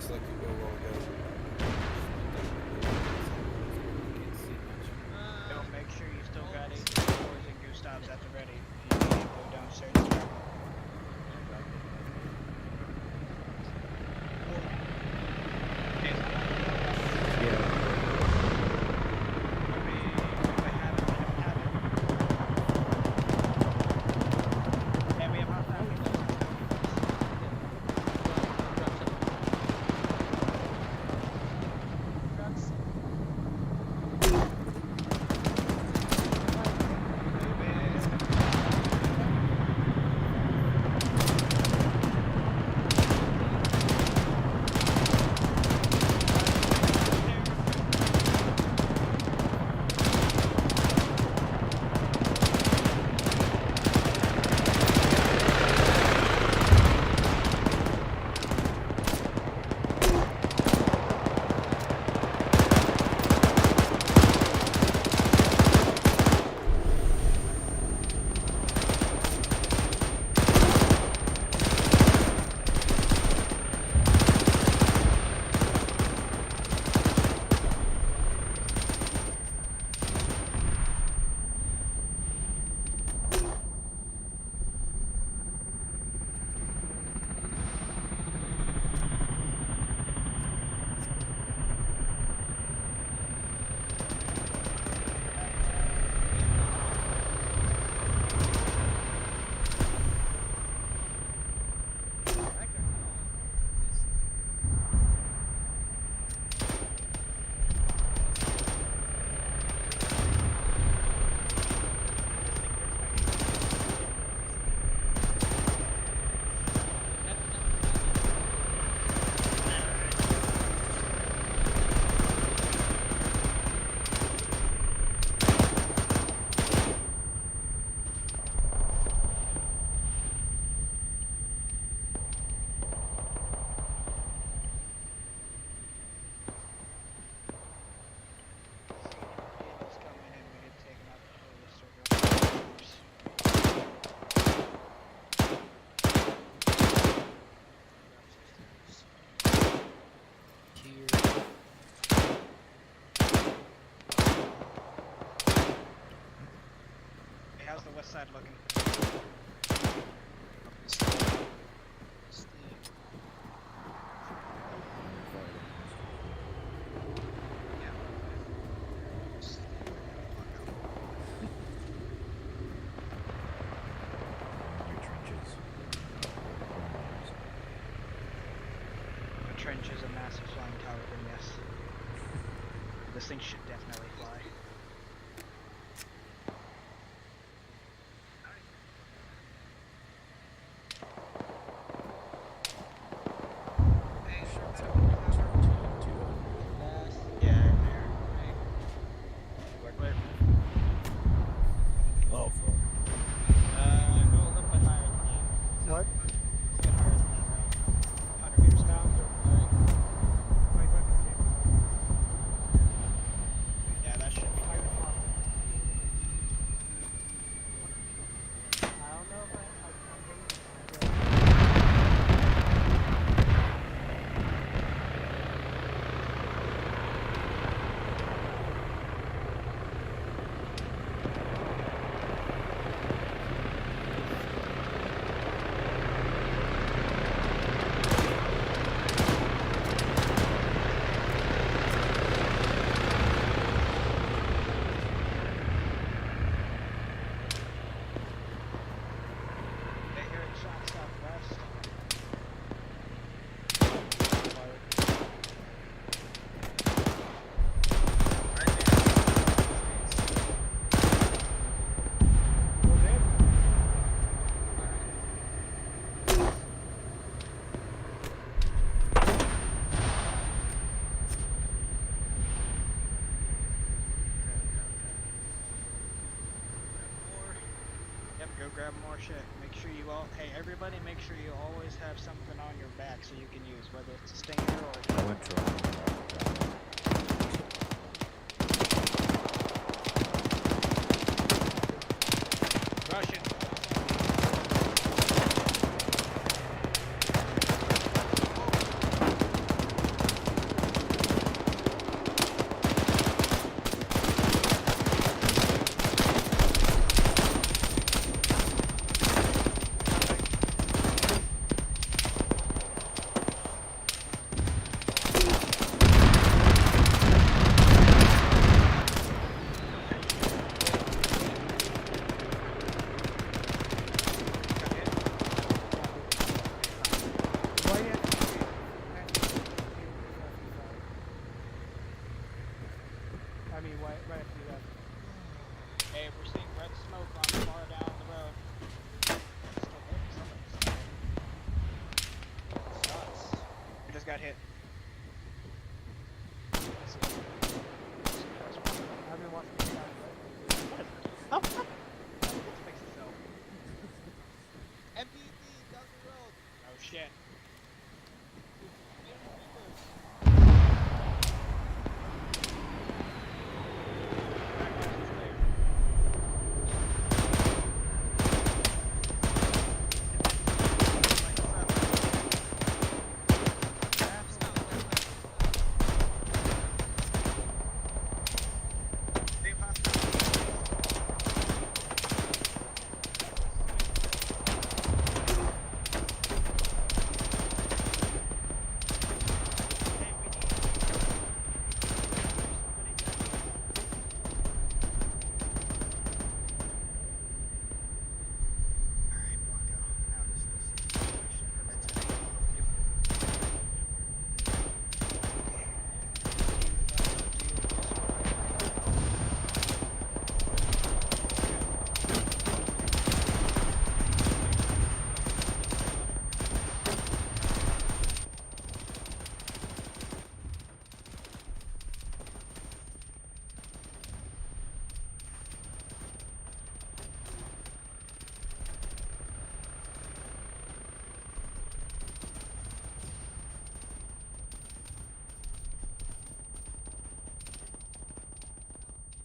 Speaker 14: looks like you will go.
Speaker 10: Don't make sure you still got 8 and Gustavs at the ready. If you need to go downstairs and grab them. How's the west side looking? The trench is a massive flying tower room, yes. This thing should definitely fly.
Speaker 3: Oh, fuck.
Speaker 10: Go a little bit higher than that.
Speaker 14: What?
Speaker 10: A bit higher than that, 100 meters down. Yeah, that should be good. They hear it shot southwest. Yep, go grab more shit. Make sure you all, hey everybody, make sure you always have something on your back so you can use, whether it's a stinger or
Speaker 3: I went dry.
Speaker 10: Russian. got hit.
Speaker 14: I've been watching this guy.
Speaker 10: Oh, fuck. Let's fix itself.
Speaker 6: MPD down the road.
Speaker 10: Oh shit.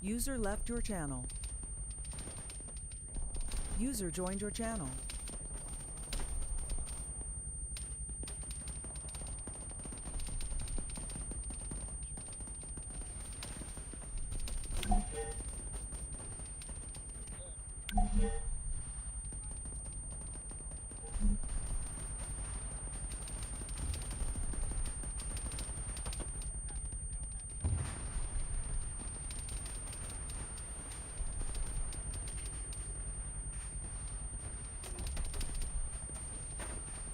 Speaker 15: User left your channel. User joined your channel.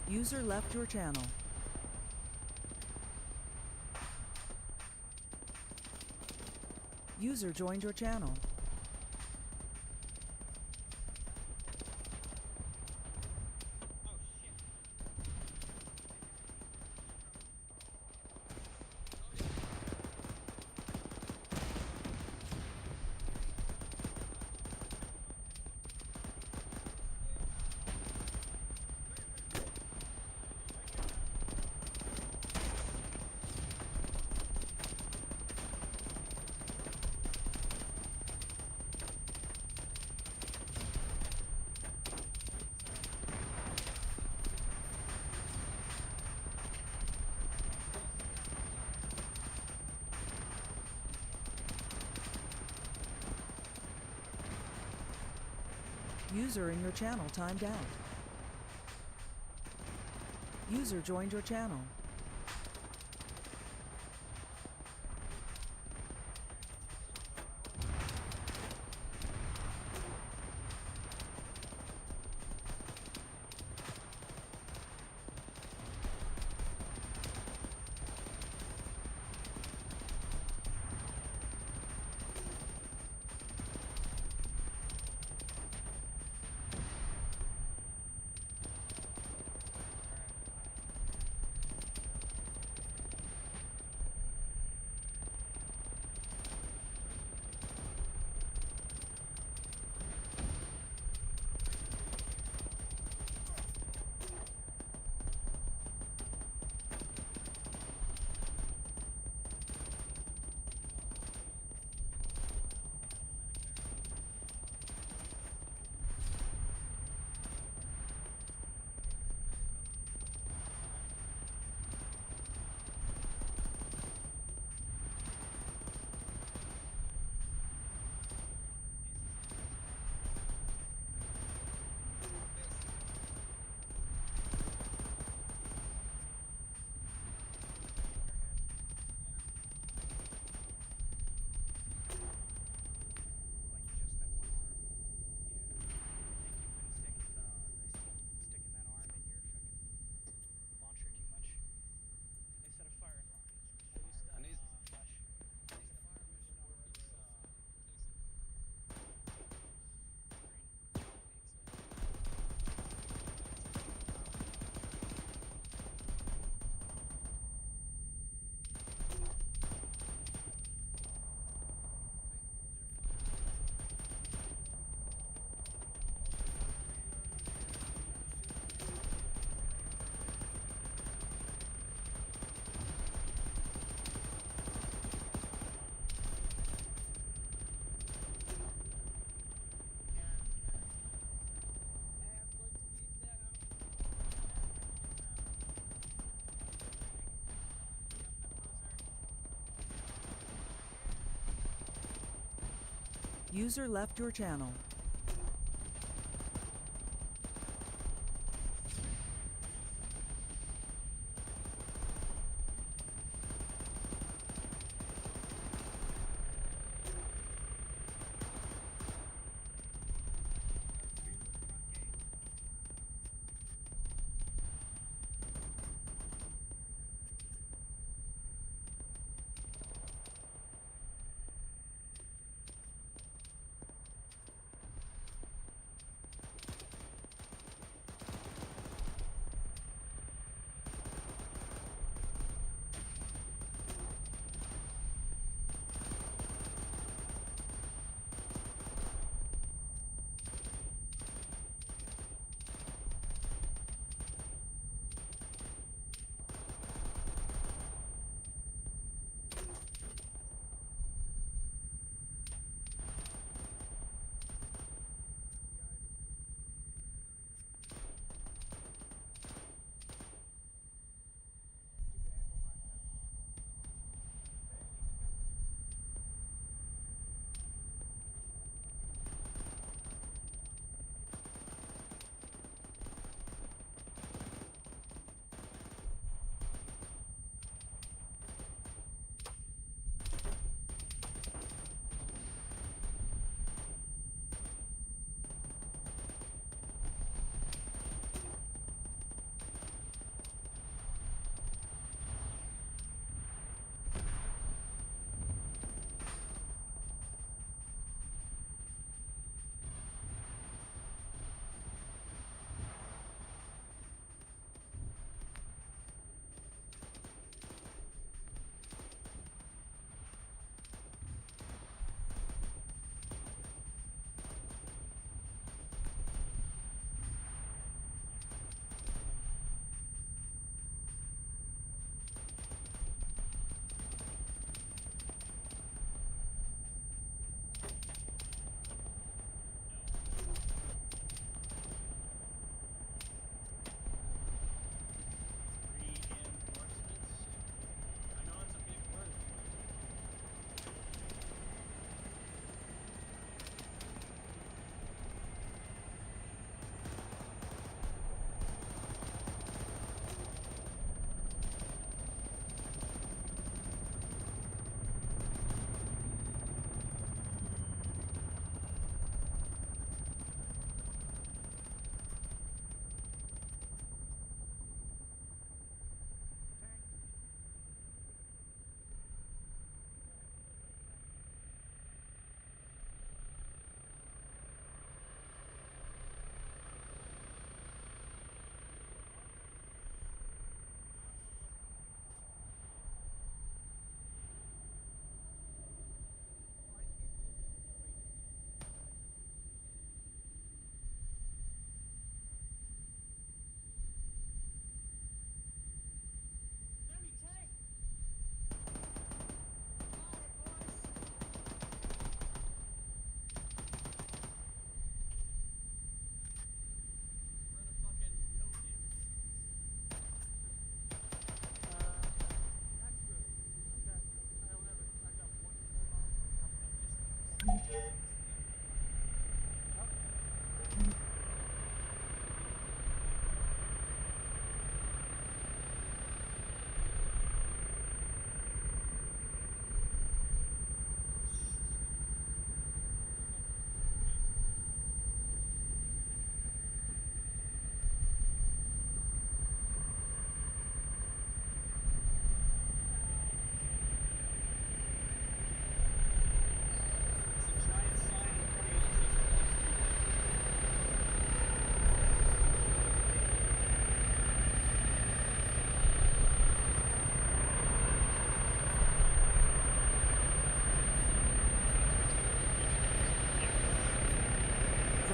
Speaker 15: User left your channel. User joined your channel. User in your channel timed out. User joined your channel. User left your channel.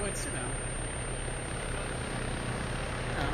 Speaker 12: Floyd, sit down. No.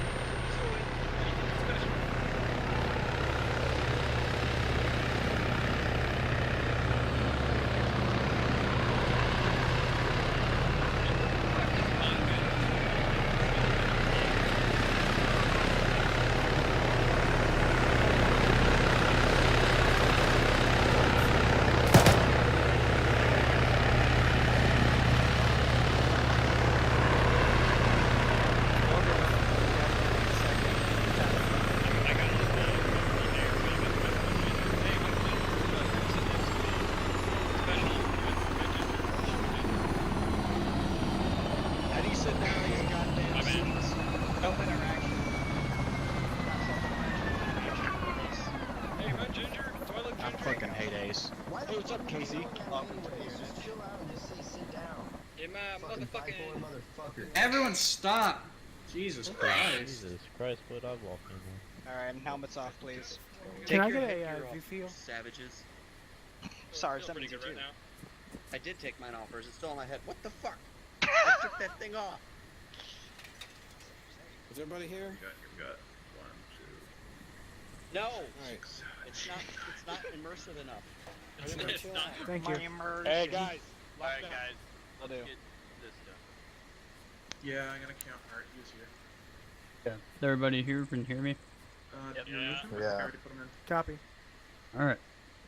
Speaker 2: I fucking hate Ace. Hey, what's up, Casey? Welcome to the
Speaker 7: Just chill out and just say sit down.
Speaker 13: In my
Speaker 7: Fucking
Speaker 13: motherfucking.
Speaker 7: motherfucker.
Speaker 12: Everyone stop! Jesus Christ.
Speaker 6: Jesus Christ, what I walk in.
Speaker 10: Alright, helmets off, please.
Speaker 16: Can I get a refuel?
Speaker 17: Savages.
Speaker 10: Sorry,
Speaker 13: Feels pretty good
Speaker 10: 72.
Speaker 13: right now.
Speaker 17: I did take mine off, or is it still on my head? What the fuck? I took that thing off.
Speaker 14: Is everybody here?
Speaker 3: You got 1, 2.
Speaker 17: No.
Speaker 14: Alright.
Speaker 17: It's not immersive enough.
Speaker 13: It's not.
Speaker 16: Thank you.
Speaker 6: Hey guys.
Speaker 13: Alright, guys.
Speaker 2: I'll do.
Speaker 13: Let's get this done.
Speaker 9: Yeah, I'm gonna count Hart. He's here.
Speaker 4: Yeah. Is everybody here? Can hear me?
Speaker 13: Yep.
Speaker 9: You removed him?
Speaker 7: Yeah.
Speaker 9: I already put him in.
Speaker 16: Copy.
Speaker 4: All right.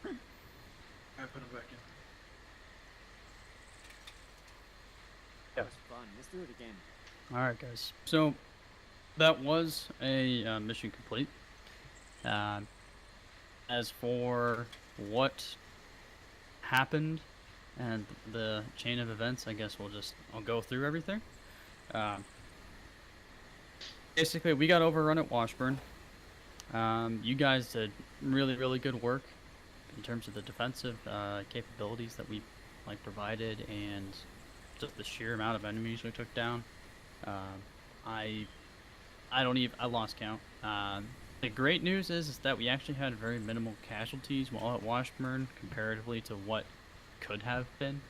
Speaker 9: I put him back in.
Speaker 4: Yeah.
Speaker 12: Fun. Let's do it again.
Speaker 4: All right, guys. So that was a mission complete. As for what happened and the chain of events, I guess I'll go through everything. Basically, we got overrun at Washburn. You guys did really, really good work in terms of the defensive capabilities that we provided, and just the sheer amount of enemies we took down. I lost count. The great news is that we actually had very minimal casualties while at Washburn comparatively to what could have been.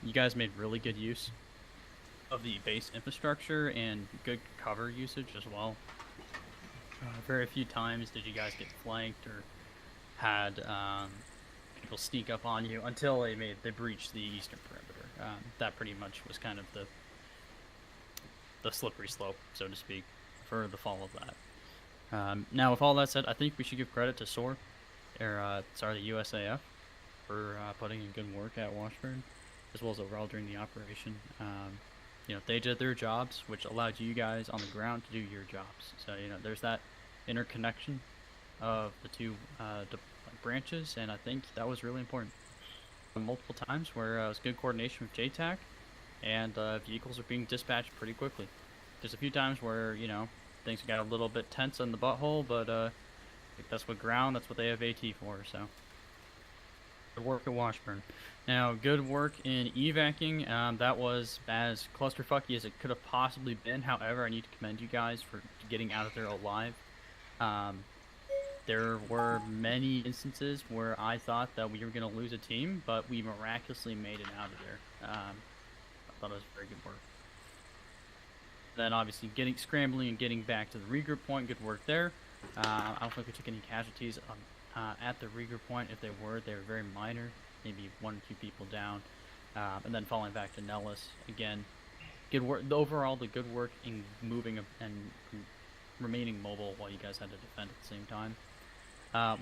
Speaker 4: You guys made really good use of the base infrastructure and good cover usage as well. Very few times did you guys get flanked or had people sneak up on you until they breached the eastern perimeter. That pretty much was kind of the slippery slope, so to speak, for the fall of that. Now, with all that said, I think we should give credit to SOAR, the USAF, for putting in good work at Washburn, as well as overall during the operation. They did their jobs, which allowed you guys on the ground to do your jobs. So, there's that interconnection of the two branches, and I think that was really important. Multiple times where it was good coordination with JTAC, and vehicles are being dispatched pretty quickly. There's a few times where, things got a little bit tense on the butthole, but I think that's what they have AT for, so. Good work at Washburn. Now, good work in evacuating. That was as clusterfucky as it could have possibly been. However, I need to commend you guys for getting out of there alive. There were many instances where I thought that we were going to lose a team, but we miraculously made it out of there. I thought it was very good work. Then obviously scrambling and getting back to the regroup point, good work there. I don't think we took any casualties at the regroup point. If they were very minor, maybe 1 or 2 people down. And then falling back to Nellis, again, good work. Overall, the good work in moving and remaining mobile while you guys had to defend at the same time.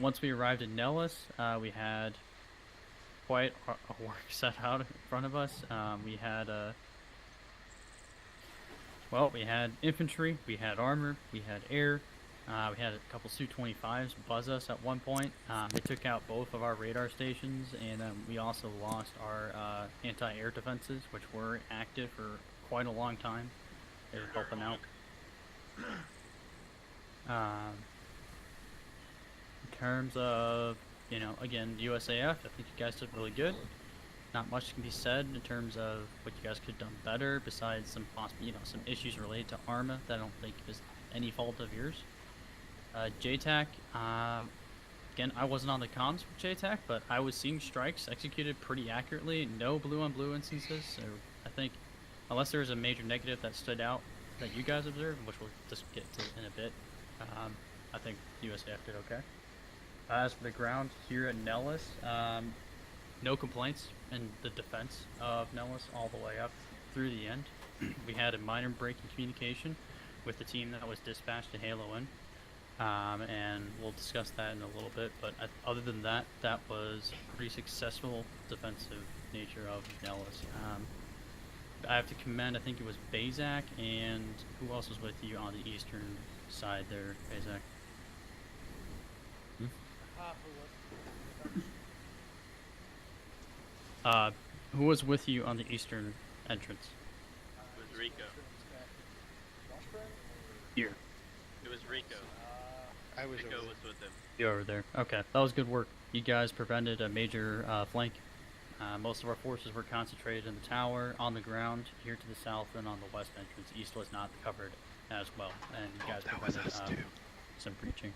Speaker 4: Once we arrived in Nellis, we had quite a work set out in front of us. We had infantry, we had armor, we had air, we had a couple Su-25s buzz us at one point. They took out both of our radar stations, and we also lost our anti-air defenses, which were active for quite a long time. They were helping out. In terms of, again, USAF, I think you guys did really good. Not much can be said in terms of what you guys could have done better, besides some some issues related to ARMA that I don't think is any fault of yours. JTAC, again, I wasn't on the comms with JTAC, but I was seeing strikes executed pretty accurately. No blue-on-blue instances. So I think, unless there was a major negative that stood out that you guys observed, which we'll just get to in a bit, I think USAF did okay. As for the ground here at Nellis, no complaints in the defense of Nellis all the way up through the end. We had a minor break in communication with the team that was dispatched to Halo in, and we'll discuss that in a little bit, but other than that, that was a pretty successful defensive nature of Nellis. I have to commend, I think it was Bazak, and who else was with you on the eastern side there, Bazak? Who was with you on the eastern entrance?
Speaker 13: It was Rico.
Speaker 4: Here.
Speaker 13: It was Rico.
Speaker 10: I was
Speaker 1: Nico
Speaker 10: over
Speaker 1: was with him.
Speaker 4: You over there. Okay, that was good work. You guys prevented a major flank. Most of our forces were concentrated in the tower, on the ground, here to the south, and on the west entrance. East was not covered as well, and you guys prevented some breaching.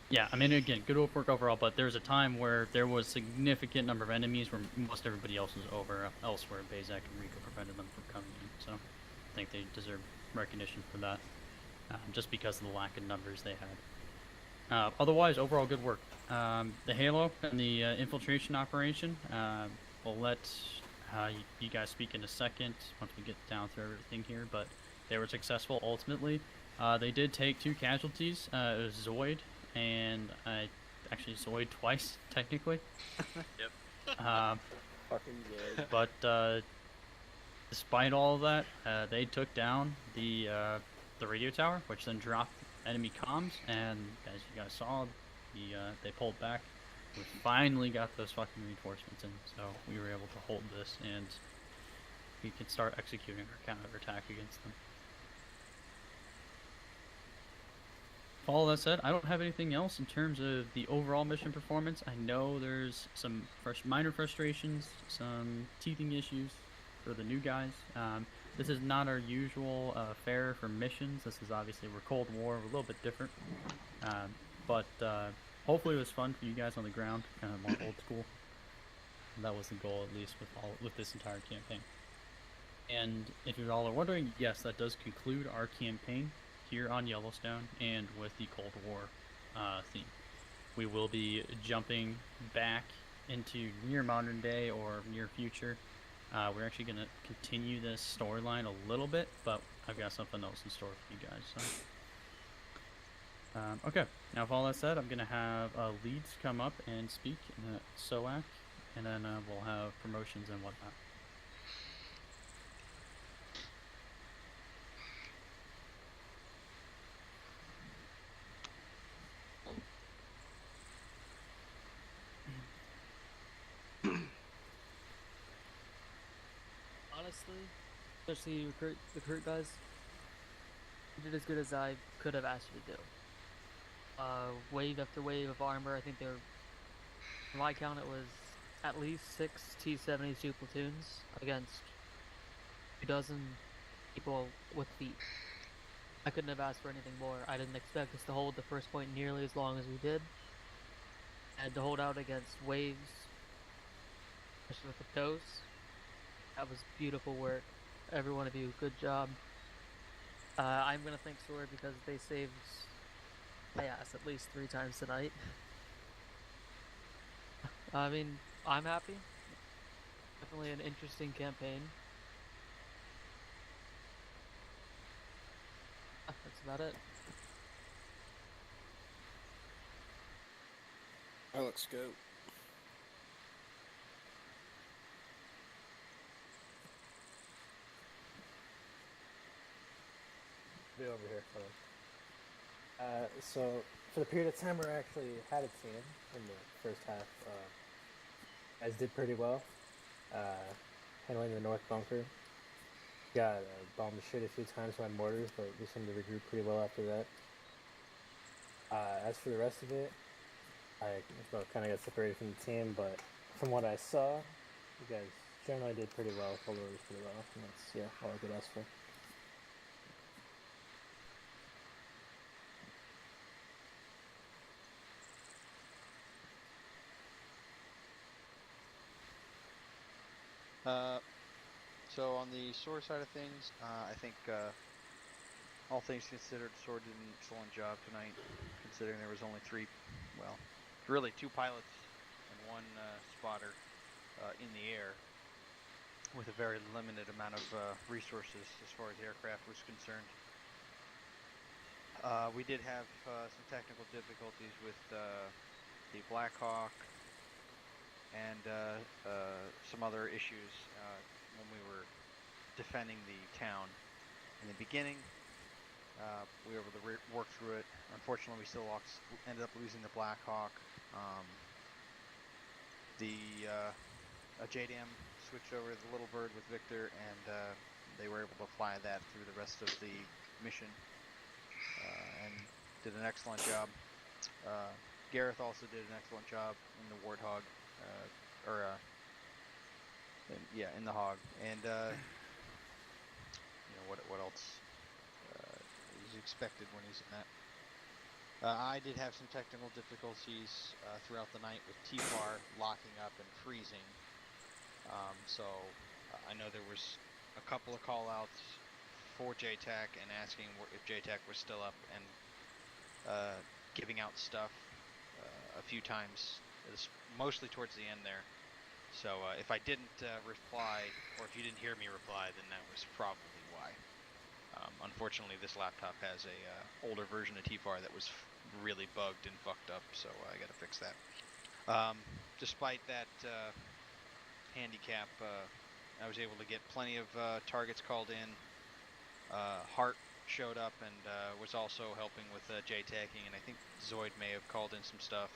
Speaker 4: Yeah, I mean, again, good work overall, but there was a time where there was a significant number of enemies where most everybody else was over elsewhere. Bazak and Rico prevented them from coming in, so I think they deserve recognition for that, just because of the lack of numbers they had. Otherwise, overall, good work. The Halo and the infiltration operation, we'll let you guys speak in a second once we get down through everything here, but they were successful ultimately. They did take 2 casualties. It was Zoid, and actually Zoid twice, technically.
Speaker 1: Yep.
Speaker 14: Fucking good.
Speaker 4: But despite all of that, they took down the radio tower, which then dropped enemy comms, and as you guys saw, they pulled back. We finally got those fucking reinforcements in, so we were able to hold this, and we can start executing our counterattack against them. With all that said, I don't have anything else in terms of the overall mission performance. I know there's some minor frustrations, some teething issues for the new guys. This is not our usual fare for missions. This is obviously, we're Cold War, we're a little bit different. But hopefully it was fun for you guys on the ground, kind of more old school. And that was the goal, at least, with this entire campaign. And if you all are wondering, yes, that does conclude our campaign here on Yellowstone and with the Cold War theme. We will be jumping back into near modern day or near future. We're actually going to continue this storyline a little bit, but I've got something else in store for you guys. So. Okay, now with all that said, I'm going to have leads come up and speak in SOAC, and then we'll have promotions and whatnot.
Speaker 5: Honestly, especially the recruit guys, you did as good as I could have asked you to do. Wave after wave of armor. I think there, from my count, it was at least 6 T-72 platoons against 2 dozen people with feet. I couldn't have asked for anything more. I didn't expect us to hold the first point nearly as long as we did, and to hold out against waves, especially with the dose. That was beautiful work. Every one of you, good job. I'm gonna thank Sword because they saved my ass at least 3 times tonight. I mean, I'm happy. Definitely an interesting campaign. That's about it.
Speaker 14: Alex, go.
Speaker 18: Be over here for them. So for the period of time we actually had a team in the first half, guys did pretty well. Handling the north bunker. Got bombed shit a few times by mortars, but we seemed to regroup pretty well after that. As for the rest of it, I kind of got separated from the team, but from what I saw, you guys generally did pretty well, followed pretty well, and that's all I could ask for.
Speaker 10: So on the Sword side of things, I think all things considered, Sword did an excellent job tonight, considering there was only 2 pilots and 1 spotter in the air, with a very limited amount of resources as far as aircraft was concerned. We did have some technical difficulties with the Black Hawk and some other issues when we were defending the town in the beginning. We were able to work through it. Unfortunately, we still ended up losing the Black Hawk. A JDAM switched over to the Little Bird with Victor, and they were able to fly that through the rest of the mission and did an excellent job. Gareth also did an excellent job in the Warthog, in the Hog, and what else is expected when he's in that. I did have some technical difficulties throughout the night with T-Far locking up and freezing. I know there was a couple of call-outs for JTAC and asking if JTAC was still up and giving out stuff a few times, mostly towards the end there. So if I didn't reply, or if you didn't hear me reply, then that was probably why. Unfortunately, this laptop has a older version of T-Far that was really bugged and fucked up, so I gotta fix that. Despite that handicap, I was able to get plenty of targets called in. Hart showed up and was also helping with J-tagging, and I think Zoid may have called in some stuff,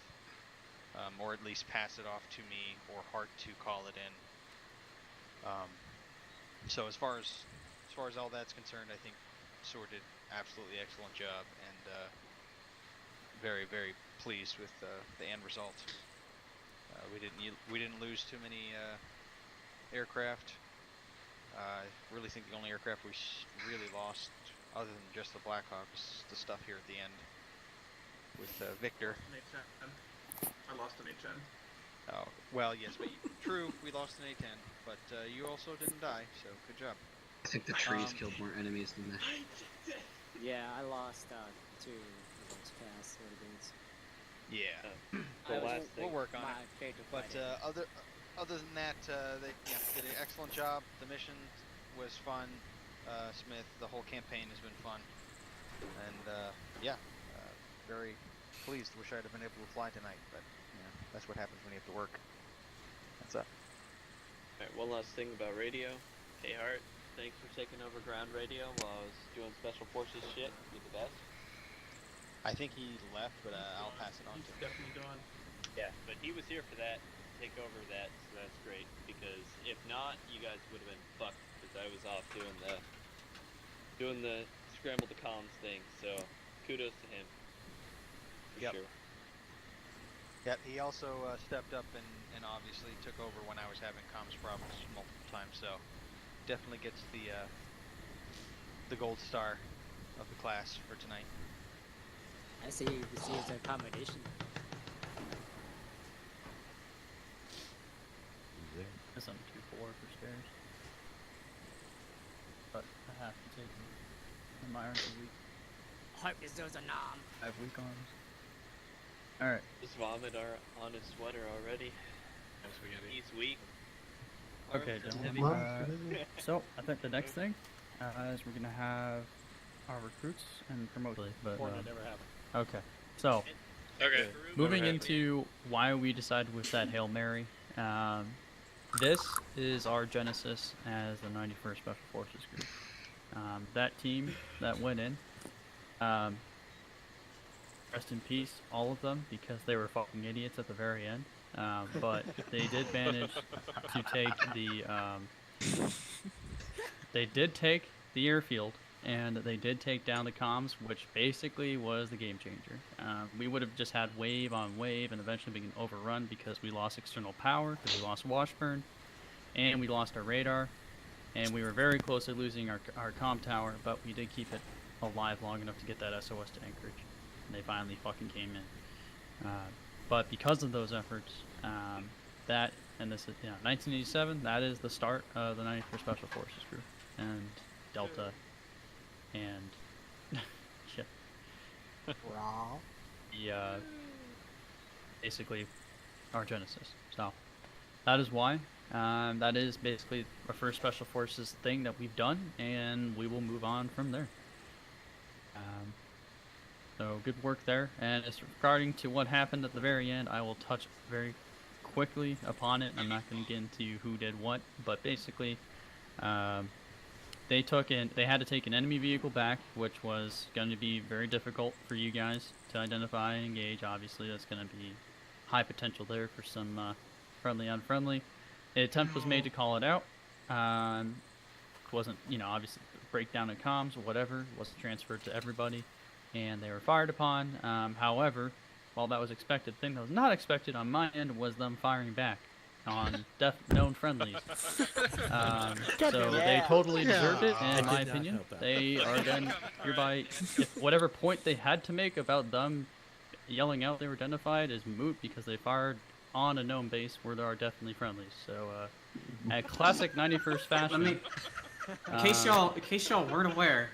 Speaker 10: or at least pass it off to me or Hart to call it in. So as far as all that's concerned, I think Sword did absolutely excellent job, and very, very pleased with the end result. We didn't lose too many aircraft. I really think the only aircraft we really lost, other than just the Blackhawk, was the stuff here at the end with Victor.
Speaker 19: I lost an A-10.
Speaker 10: Oh, well, yes, but true, we lost an A-10, but you also didn't die, so good job.
Speaker 17: I think the trees killed more enemies than that.
Speaker 20: Yeah, I lost 2 of those past renegades.
Speaker 10: Yeah, we'll work on it. But other than that, they did an excellent job. The mission was fun. Smith, the whole campaign has been fun, and very pleased. Wish I'd have been able to fly tonight, but that's what happens when you have to work. That's up.
Speaker 21: Alright, one last thing about radio. Hey Hart, thanks for taking over ground radio while I was doing special forces shit. You're the best.
Speaker 10: I think he left, but I'll pass it on to him.
Speaker 19: Definitely gone.
Speaker 21: Yeah, but he was here for that, take over that, so that's great. Because if not, you guys would have been fucked. Because I was off doing the scramble the comms thing. So kudos to him. For sure.
Speaker 10: Yep, he also stepped up and obviously took over when I was having comms problems multiple times. So definitely gets the gold star of the class for tonight.
Speaker 20: I see you received a accommodation.
Speaker 4: That's on 2-4 for spares. But I have to take them. My arms a week.
Speaker 20: Hope this does a nom.
Speaker 4: I have weak arms. Alright.
Speaker 21: Just vomit on his sweater already. He's weak.
Speaker 4: Okay, gentlemen. So, I think the next thing is we're going to have our recruits and promote. But,
Speaker 2: never happened.
Speaker 4: okay, so moving into why we decided with that Hail Mary. This is our genesis as the 91st Special Forces Group. That team that went in, rest in peace, all of them, because they were fucking idiots at the very end. But they did manage to take the airfield, and they did take down the comms, which basically was the game changer. We would have just had wave on wave and eventually been overrun because we lost external power, because we lost Washburn, and we lost our radar, and we were very close to losing our comm tower, but we did keep it alive long enough to get that SOS to Anchorage, and they finally fucking came in. But because of those efforts, and this is 1987, that is the start of the 91st Special Forces Group, and Delta, and shit. Basically our genesis. So that is why. That is basically our first Special Forces thing that we've done, and we will move on from there. So good work there. And as regarding to what happened at the very end, I will touch very quickly upon it. I'm not going to get into who did what, but basically, they had to take an enemy vehicle back, which was going to be very difficult for you guys to identify and engage. Obviously, that's going to be high potential there for some friendly, unfriendly. An attempt was made to call it out. Wasn't, obviously breakdown in comms or whatever, wasn't transferred to everybody, and they were fired upon. However, while that was expected, the thing that was not expected on my end was them firing back on known friendlies. So they totally deserved it, in my opinion. They are then hereby, if whatever point they had to make about them yelling out they were identified is moot because they fired on a known base where there are definitely friendlies. So, a classic 91st fashion.
Speaker 12: In case y'all weren't aware,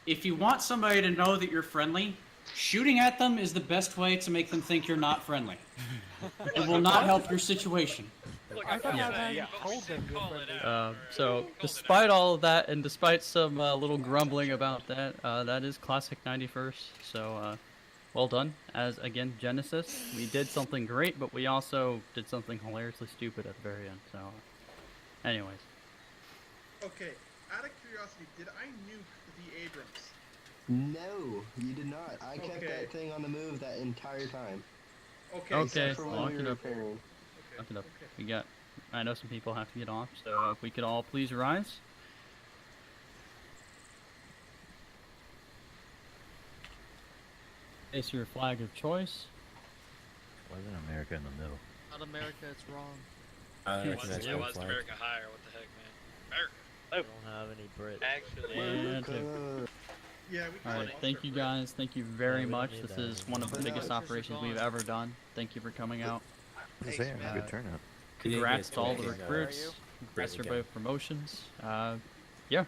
Speaker 12: if you want somebody to know that you're friendly, shooting at them is the best way to make them think you're not friendly. It will not help your situation.
Speaker 16: I thought I told them you're friendly.
Speaker 4: So, despite all of that, and despite some little grumbling about that, that is classic 91st. So, well done. As, again, Genesis, we did something great, but we also did something hilariously stupid at the very end. So, anyways.
Speaker 19: Okay, out of curiosity, did I nuke the Abrams?
Speaker 7: No, you did not. I kept that thing on the move that entire time.
Speaker 19: Okay.
Speaker 4: Okay,
Speaker 7: For when
Speaker 4: lock
Speaker 7: we
Speaker 4: it
Speaker 7: were
Speaker 4: up.
Speaker 7: repairing.
Speaker 4: Lock it up. We got. I know some people have to get off, so if we could all please rise. Place your flag of choice.
Speaker 11: Why isn't America in the middle?
Speaker 5: Not America, it's wrong.
Speaker 21: Why wasn't America higher? What the heck, man? America.
Speaker 11: I don't have any Brits.
Speaker 21: Actually,
Speaker 19: yeah, we
Speaker 4: Alright, thank you guys. Thank you very much. This is one of the biggest operations we've ever done. Thank you for coming out.
Speaker 11: Good turnout.
Speaker 4: Congrats to all the recruits. Congrats for both promotions. Yeah,